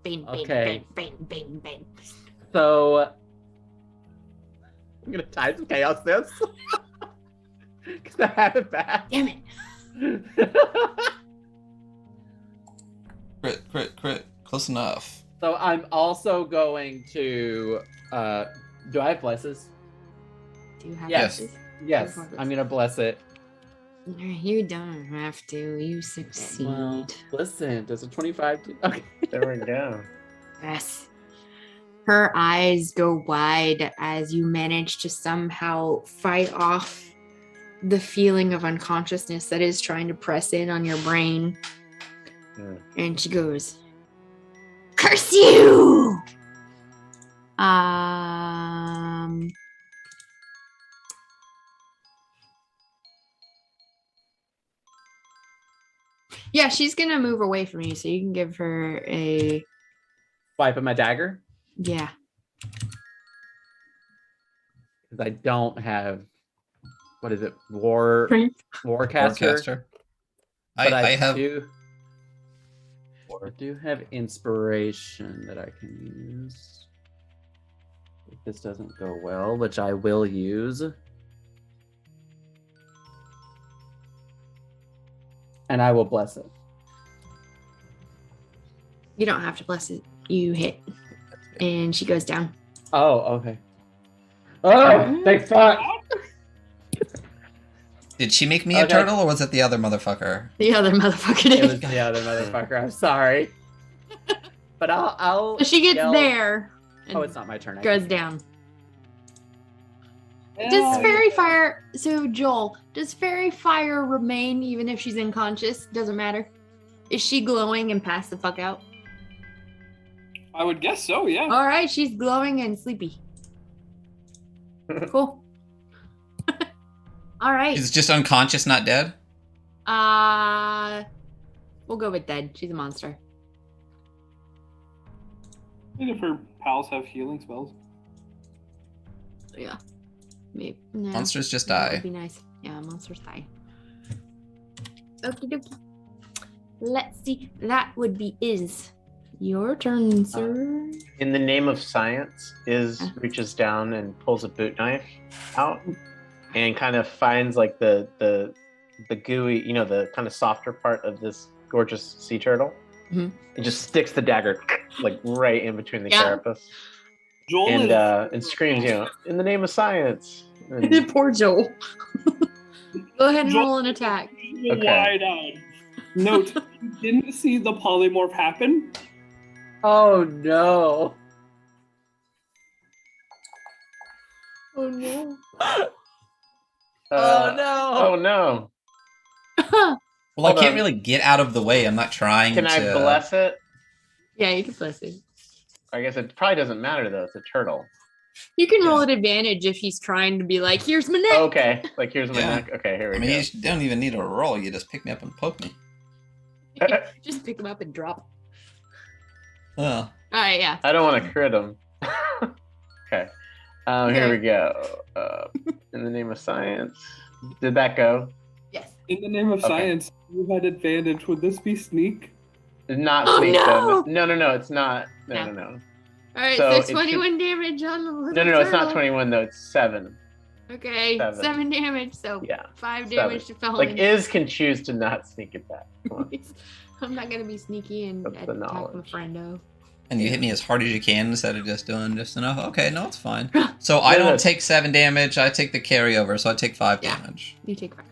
Bane. Okay. Bane. So I'm gonna type some chaos this. Because I have it back. Damn it. Crit. Close enough. So I'm also going to do I have blesses? Do you have Yes. this? Yes, I'm gonna bless it. You don't have to. You succeed. Well, listen, does a 25 do? Okay. There we go. Yes. Her eyes go wide as you manage to somehow fight off the feeling of unconsciousness that is trying to press in on your brain. And she goes, "Curse you!" Yeah, she's gonna move away from you, so you can give her a Swipe of my dagger. yeah. Because I don't have what is it? Warcaster. Forecaster. But I have. I do have inspiration that I can use. If this doesn't go well, which I will use. And I will bless it. You don't have to bless it. You hit, and she goes down. Oh, okay. Oh, thank fuck. Did she make me a Okay. turtle, or was it the other motherfucker? The other motherfucker It did. was the other motherfucker. I'm sorry. But I'll So she gets yell- there. And Oh, it's not my turn. I goes can- down. Does Yeah. fairy fire? So Joel, does fairy fire remain even if she's unconscious? Doesn't matter. Is she glowing and passed the fuck out? I would guess so, yeah. All right, she's glowing and sleepy. Cool. All right. She's just unconscious, not dead. We'll go with dead. She's a monster. Maybe if her pals have healing spells. Yeah. Maybe. No, Monsters just that die. would be nice. Yeah, monsters die. Okie dokie. Let's see. That would be Is. Your turn, sir. In the name of science, Iz reaches down and pulls a boot knife out and kind of finds like the gooey, the kind of softer part of this gorgeous sea turtle. Mhm. And just sticks the dagger like right in between the Yeah. carapace Joel is and screams, in the name of science. And Poor Joel. Go ahead and Joel- roll an attack. Okay. wide-eyed. Note, you didn't see the polymorph happen. Oh no. Oh no. Oh no. Oh no. Well, I Hold can't on. really get out of the way. I'm not trying Can to. I bless it? Yeah, you can bless it. I guess it probably doesn't matter though. It's a turtle. You can roll at advantage if he's trying to be like, here's my neck. Okay. Like here's my Yeah. neck. Okay, here we I mean, go. you don't even need a roll. You just pick me up and poke me. Just pick him up and drop. Oh. All right, yeah. I don't want to crit him. Okay. Here Okay. we go. In the name of science. Did that go? Yes. In the name of Okay. science, you had advantage. Would this be sneak? It's not Oh, sneak no! though. No, it's not. No. No. All right, So so, it should- 21 damage on the little No, it's not turtle. 21 though. It's 7. Okay, 7 damage, so Yeah. 5 7. damage to Felon. Like Iz can choose to not sneak attack. Come on. I'm not gonna be sneaky and That's the attack my knowledge. friendo. And you hit me as hard as you can instead of just doing just enough. Okay, no, it's fine. So I don't take 7 damage. I take the carryover, so I take 5 damage. You take 5.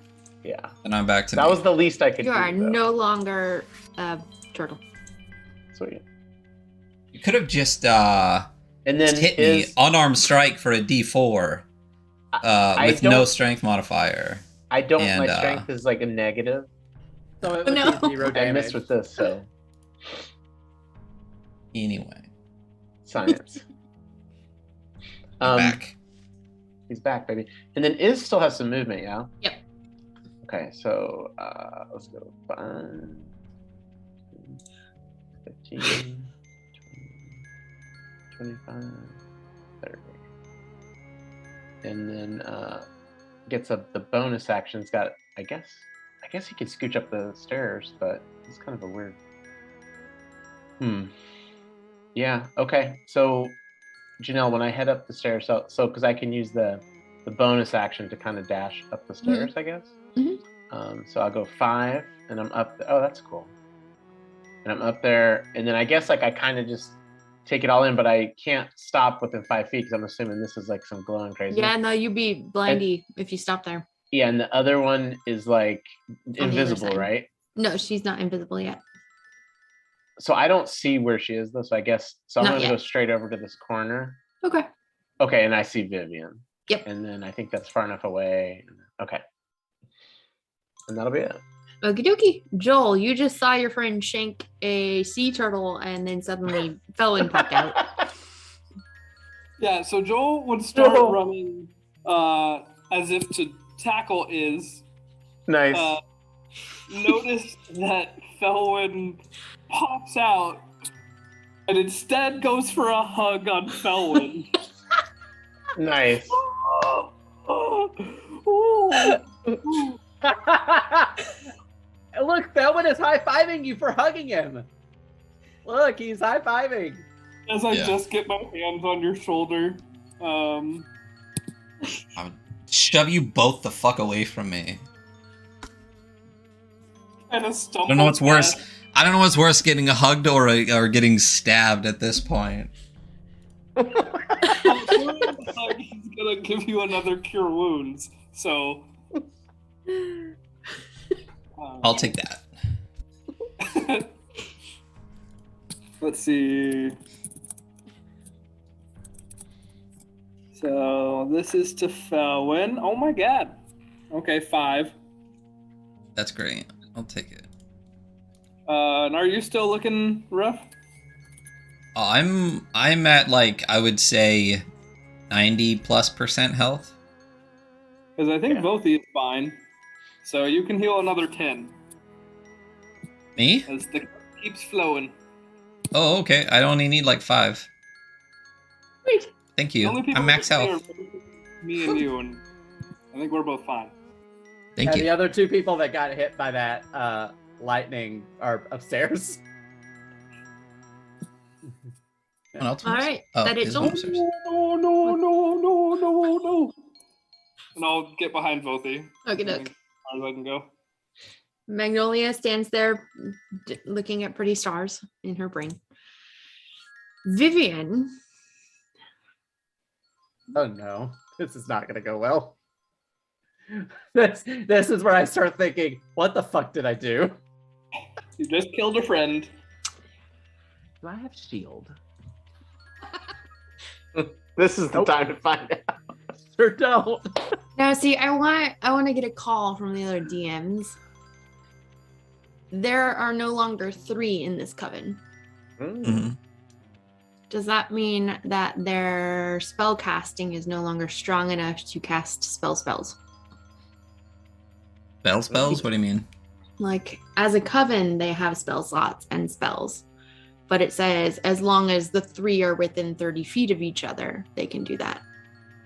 Yeah. And I'm back to That was the least I could do. You are though. no longer a turtle. Sweet. You could have just And then hit me unarmed strike for a D4 with no strength modifier. I don't. And, my strength is like a negative. So it would No. be 0 I damage. missed with this, so Anyway, science. back. He's back, baby. And then Iz still has some movement, yeah? Yep. Okay, so let's go 5, 15, 20, 25, 30. And then gets the bonus action's got, I guess he could scooch up the stairs, but it's kind of a weird. Yeah, okay. So Janelle, when I head up the stairs, so because I can use the bonus action to kind of dash up the stairs, I guess. So I'll go 5, and I'm up. Oh, that's cool. And I'm up there, and then I guess like I kind of just take it all in, but I can't stop within 5 feet because I'm assuming this is like some glowing crazy. Yeah, no, you'd be blindy if you stop there. Yeah, and the other one is like the other invisible, side. right? No, she's not invisible yet. So I don't see where she is though. So I guess I'm Not gonna yet. go straight over to this corner. Okay. Okay, and I see Vivian. Yep. And then I think that's far enough away. Okay. And that'll be it. Okie dokie. Joel, you just saw your friend shank a sea turtle and then suddenly Felwyn popped out. Yeah, so Joel would start Joel. running as if to tackle Iz. Nice. Notice that Felwyn pops out and instead goes for a hug on Felwyn. Nice. Look, Felwyn is high-fiving you for hugging him. Look, he's high-fiving. As I just get my hands on your shoulder. I'll shove you both the fuck away from me. Kind of stumble. I don't know what's worse. back. I don't know what's worse, getting hugged or getting stabbed at this point. He's gonna give you another cure wounds. So I'll take that. let's see. So this is to Felwyn. Oh my god. Okay, 5. That's great. I'll take it. And are you still looking rough? I'm at like I would say 90+% health. Because I think both of you is fine. So you can heal another 10 Me? as the cup keeps flowing. Oh, okay. I only need like 5. Great. Thank The you. only people I'm max that health. are me and you, and I think we're both fine. Thank And you. the other 2 people that got hit by that lightning are upstairs. Someone else All moves? right, Oh, that it's is all- upstairs. No. And I'll get behind both of you. Okay, As look. far as I can go. Magnolia stands there looking at pretty stars in her brain. Vivian, Oh no, this is not gonna go well. This is where I start thinking, what the fuck did I do? You just killed a friend. Do I have shield? This is the Nope. time to find out. Sure don't. now see, I want to get a call from the other DMs. There are no longer 3 in this coven. Mhm. Does that mean that their spell casting is no longer strong enough to cast spells? Spells? What do you mean? Like, as a coven, they have spell slots and spells. But it says as long as the 3 are within 30 feet of each other, they can do that.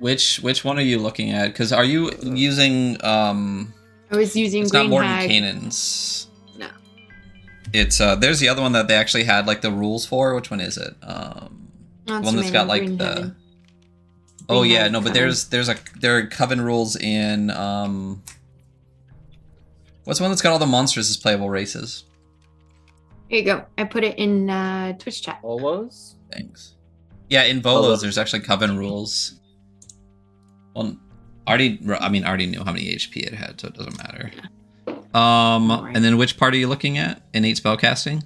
Which one are you looking at? Because are you using I was using It's Green not Morton Hag. Canaan's. No. It's there's the other one that they actually had like the rules for. Which one is it? Not The one that's got like Green the. Heaven. Oh Green yeah, Hag no, but Coven. there are coven rules in what's the one that's got all the monsters as playable races? Here you go. I put it in Twitch chat. Volos? Thanks. Yeah, in Volos, there's actually coven rules. Well, already knew how many HP it had, so it doesn't matter. Alright. And then which part are you looking at? Innate spellcasting?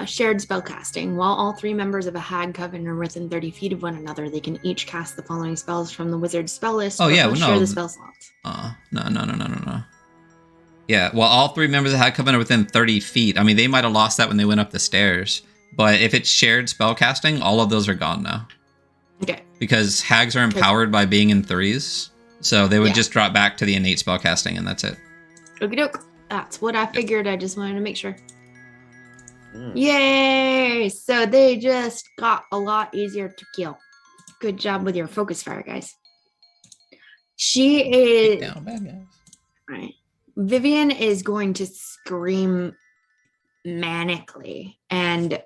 Shared spellcasting. While all 3 members of a hag coven are within 30 feet of one another, they can each cast the following spells from the wizard's spell list. Oh, yeah, must no. share the spell slots. No. Yeah, well, all 3 members of Hag Coven are within 30 feet. I mean, they might have lost that when they went up the stairs. But if it's shared spellcasting, all of those are gone now. Okay. Because hags are empowered by being in 3s. So they would just drop back to the innate spellcasting, and that's it. Okie doke. That's what I figured. I just wanted to make sure. Yay! So they just got a lot easier to kill. Good job with your focus fire, guys. She is... Take down bad guys. Right. Vivian is going to scream manically and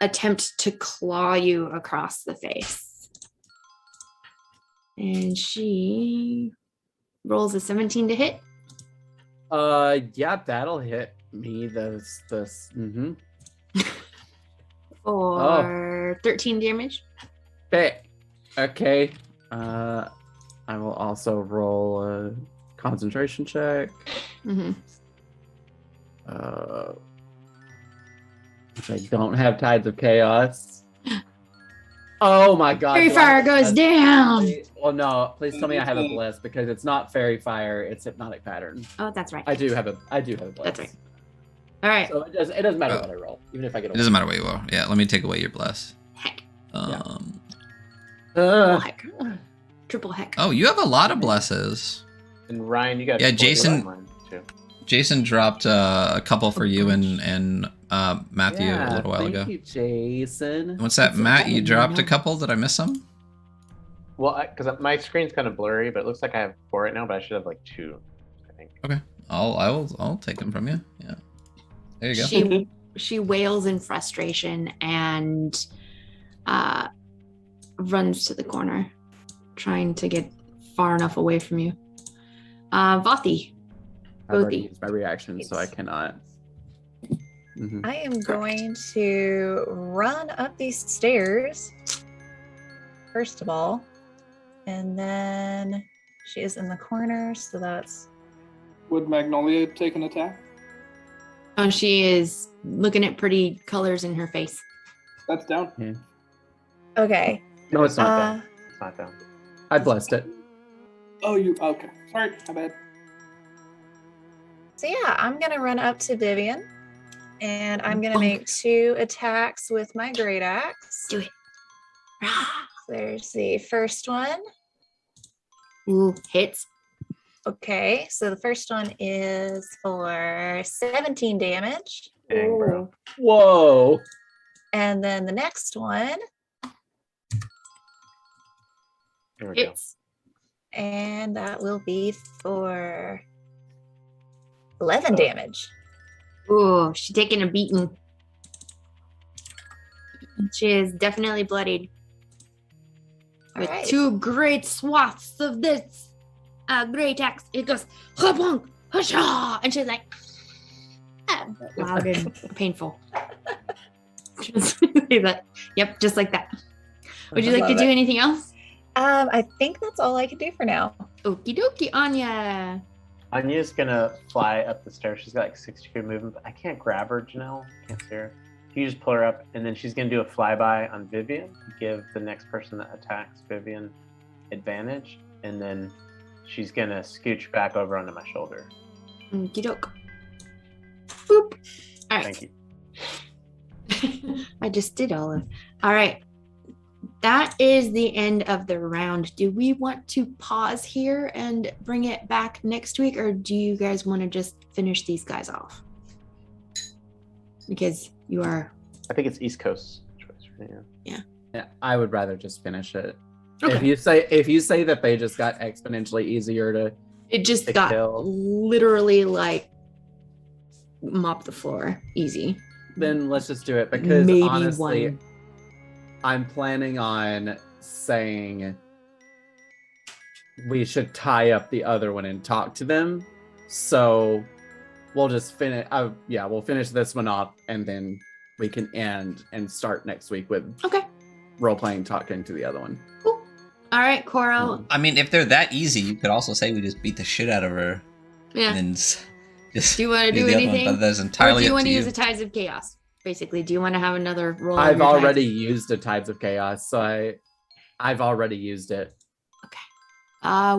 attempt to claw you across the face. And she rolls a 17 to hit. Yeah, that'll hit me. For 13 damage. Okay. I will also roll a concentration check. Mm-hmm. Which I don't have Tides of Chaos. Oh my god. Fairy fire goes down. Well, no, please tell me I have a bliss because it's not fairy fire, it's hypnotic pattern. Oh, that's right. I do have a bliss. That's right. All right. So it doesn't matter what I roll, even if I get a It doesn't matter what you roll. Yeah, let me take away your bless. Heck. Heck. Triple heck. Oh, you have a lot of blesses. And Ryan, you got Jason. Jason dropped a couple for you and Matthew a little while ago. Thank you, Jason. What's that, Matt? You dropped a couple? Did I miss some? Well, because my screen's kind of blurry, but it looks like I have 4 right now, but I should have like 2, I think. Okay, I'll take them from you. Yeah, there you go. She wails in frustration and runs to the corner, trying to get far enough away from you. Vathi. I've already used my reaction, so I cannot. I am going to run up these stairs, first of all, and then she is in the corner, so that's... Would Magnolia take an attack? Oh, she is looking at pretty colors in her face. That's down. Yeah. Okay. No, it's not down. It's not down. I blessed it. Oh, you... Okay. Sorry, my bad. So yeah, I'm going to run up to Vivian, and I'm going to make 2 attacks with my great axe. Do it. There's the first one. Ooh, hits. Okay, so the first one is for 17 damage. Dang, bro. Whoa. And then the next one There we go. Hits. and that will be for 11 damage. Ooh, she's taking a beating. She is definitely bloodied. With Alright. 2 great swaths of this great axe. It goes, ha-bonk, ha-sha, and she's like, loud and painful. Just like that. Yep, just like that. Would you like to Love do it. anything else? I think that's all I can do for now. Okie dokie, Anya. Anya's gonna fly up the stairs. She's got like 60 feet movement, but I can't grab her, Janelle. Can't see her. You just pull her up, and then she's gonna do a flyby on Vivian, give the next person that attacks Vivian advantage, and then she's gonna scooch back over onto my shoulder. Okie doke. Boop. All right. Thank you. I just did all of. All right. That is the end of the round. Do we want to pause here and bring it back next week, or do you guys want to just finish these guys off? Because you are. I think it's East Coast choice for me. Yeah, I would rather just finish it. Okay. If you say that they just got exponentially easier to It just to got kill. literally like mop the floor easy. then let's just do it because Maybe honestly, one. I'm planning on saying we should tie up the other one and talk to them. So we'll just finish. We'll finish this one off, and then we can end and start next week with Okay. role playing, talking to the other one. Cool. All right, Coro. I mean, if they're that easy, you could also say we just beat the shit out of her. Yeah. And then just Do you want to do the other one, anything? but that's Or entirely do you up want to to you. use the Tides of Chaos? Basically, do you want to have another roll? I've of your already tides? used the Tides of Chaos, so I've already used it.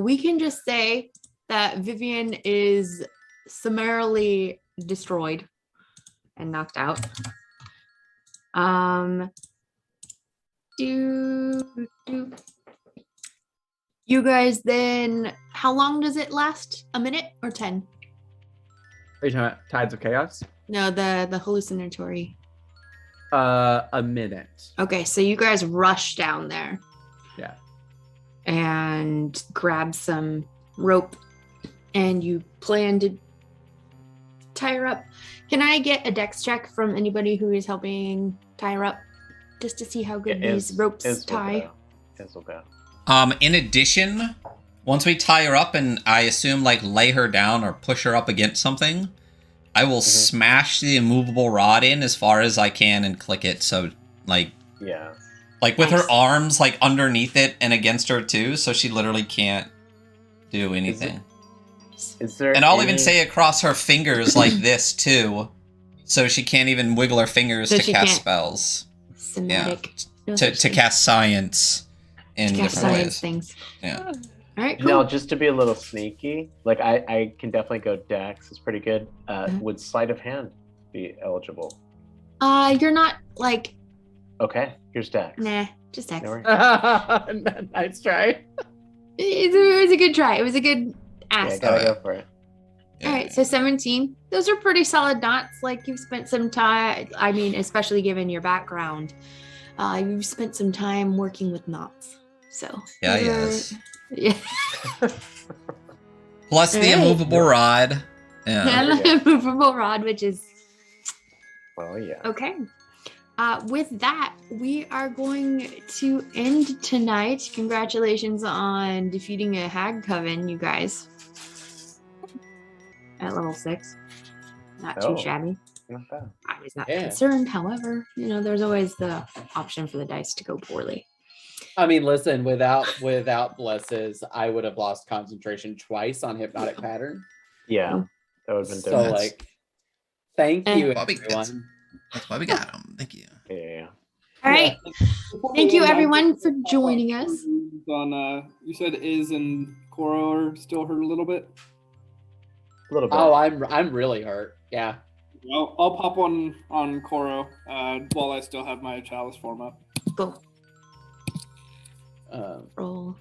We can just say that Vivian is summarily destroyed and knocked out. You guys then, how long does it last? A minute or 10? Are you talking about Tides of Chaos? No, the hallucinatory. A minute. Okay, so you guys rush down there. Yeah. And grab some rope, and you plan to tie her up. Can I get a dex check from anybody who is helping tie her up, just to see how good these ropes tie? In addition, once we tie her up and I assume like lay her down or push her up against something, I will smash the immovable rod in as far as I can and click it. So like, Yeah. like with Nice. her arms like underneath it and against her too, so she literally can't do anything. Is there? And I'll any- even say across her fingers like this too, so she can't even wiggle her fingers So to she cast can't- spells. Semitic. No To such thing. cast science in To cast different science ways. things. Yeah. All right, cool. Now, just to be a little sneaky, like I can definitely go Dex. It's pretty good. Would sleight of hand be eligible? You're not like, Okay, here's Dex. nah, just X. No worries. Nice try. It was a good try. It was a good Yeah, ask. gotta go for it. Yeah. All right, so 17. Those are pretty solid knots. Like you've spent some time, I mean, especially given your background, you've spent some time working with knots. So Yeah, those are- yes. Yeah. Plus the Alright. immovable rod. Yeah. And a movable rod, which is Well, yeah. okay. With that, we are going to end tonight. Congratulations on defeating a hag coven, you guys. At level 6. Not too Oh. shabby. Not bad. I was not Yeah. concerned. However, there's always the option for the dice to go poorly. I mean, listen, without blesses, I would have lost concentration twice on hypnotic pattern. Yeah, that would have been So different. like, thank you, Bobby gets- everyone. That's why we got him. Thank you. Yeah. All right. Thank you, everyone, for joining us. On you said Iz and Koro are still hurt a little bit. A little bit. Oh, I'm really hurt. Yeah. I'll pop one on Koro while I still have my chalice form up. Go. Um, Roll.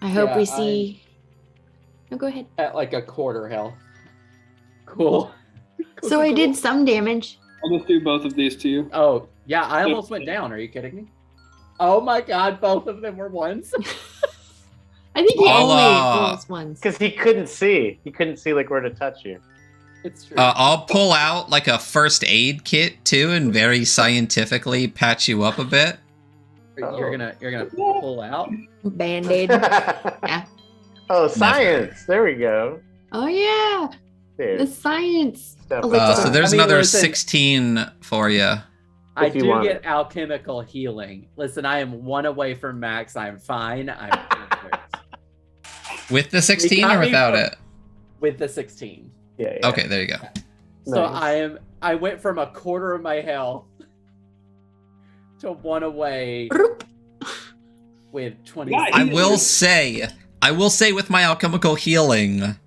I hope Yeah, we see. No, go ahead. at like a quarter health. Cool. So I did some damage. I'll just do both of these to you. Oh, yeah, I almost went down. Are you kidding me? Oh my god, both of them were ones. I think he I'll, only uh, rolls once. Because he couldn't see. He couldn't see like where to touch you. It's true. I'll pull out like a first aid kit too, and very scientifically patch you up a bit. You're gonna pull out. Band-aid. Yeah. Oh, science. There we go. Oh yeah, There. the science. Step elixir. up. So there's I mean, another listen- 16 for you. I If you do want get it. alchemical healing. Listen, I am one away from max. I'm fine. I'm perfect. With the 16 got or me without from- it? With the 16. Yeah. Okay, there you go. So Nice. I went from a quarter of my health to one away with 20. Yeah, I will say with my alchemical healing, a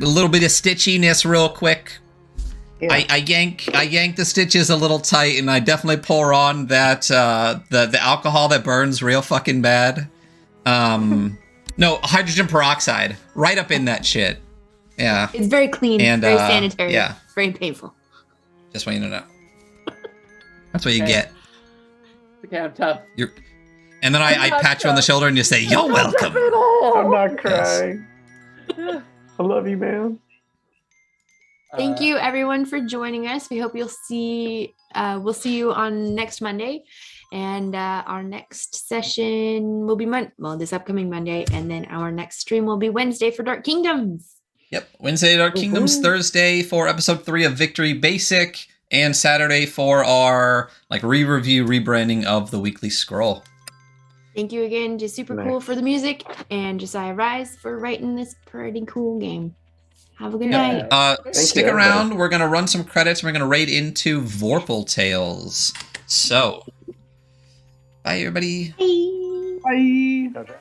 little bit of stitchiness real quick. Yeah. I yank the stitches a little tight, and I definitely pour on that the alcohol that burns real fucking bad. No, hydrogen peroxide, right up in that shit. Yeah, It's very clean, And, very sanitary, yeah. very painful. just want you to know. That's what you Okay. get. Okay, I'm tough. And then I pat you on the shoulder and you say, "You're welcome." I'm not crying. I love you, man. Thank you, everyone, for joining us. We hope we'll see you on next Monday, and our next session will be this upcoming Monday, and then our next stream will be Wednesday for Dark Kingdoms. Yep. Wednesday, Dark Kingdoms. Thursday for episode 3 of Victory Basic. And Saturday for our re-review, rebranding of the Weekly Scroll. Thank you again, just super cool for the music, and Josiah Rise for writing this pretty cool game. Have a good night. Stick around. We're going to run some credits. And we're going to raid into Vorpal Tales. So, bye, everybody. Bye. Bye.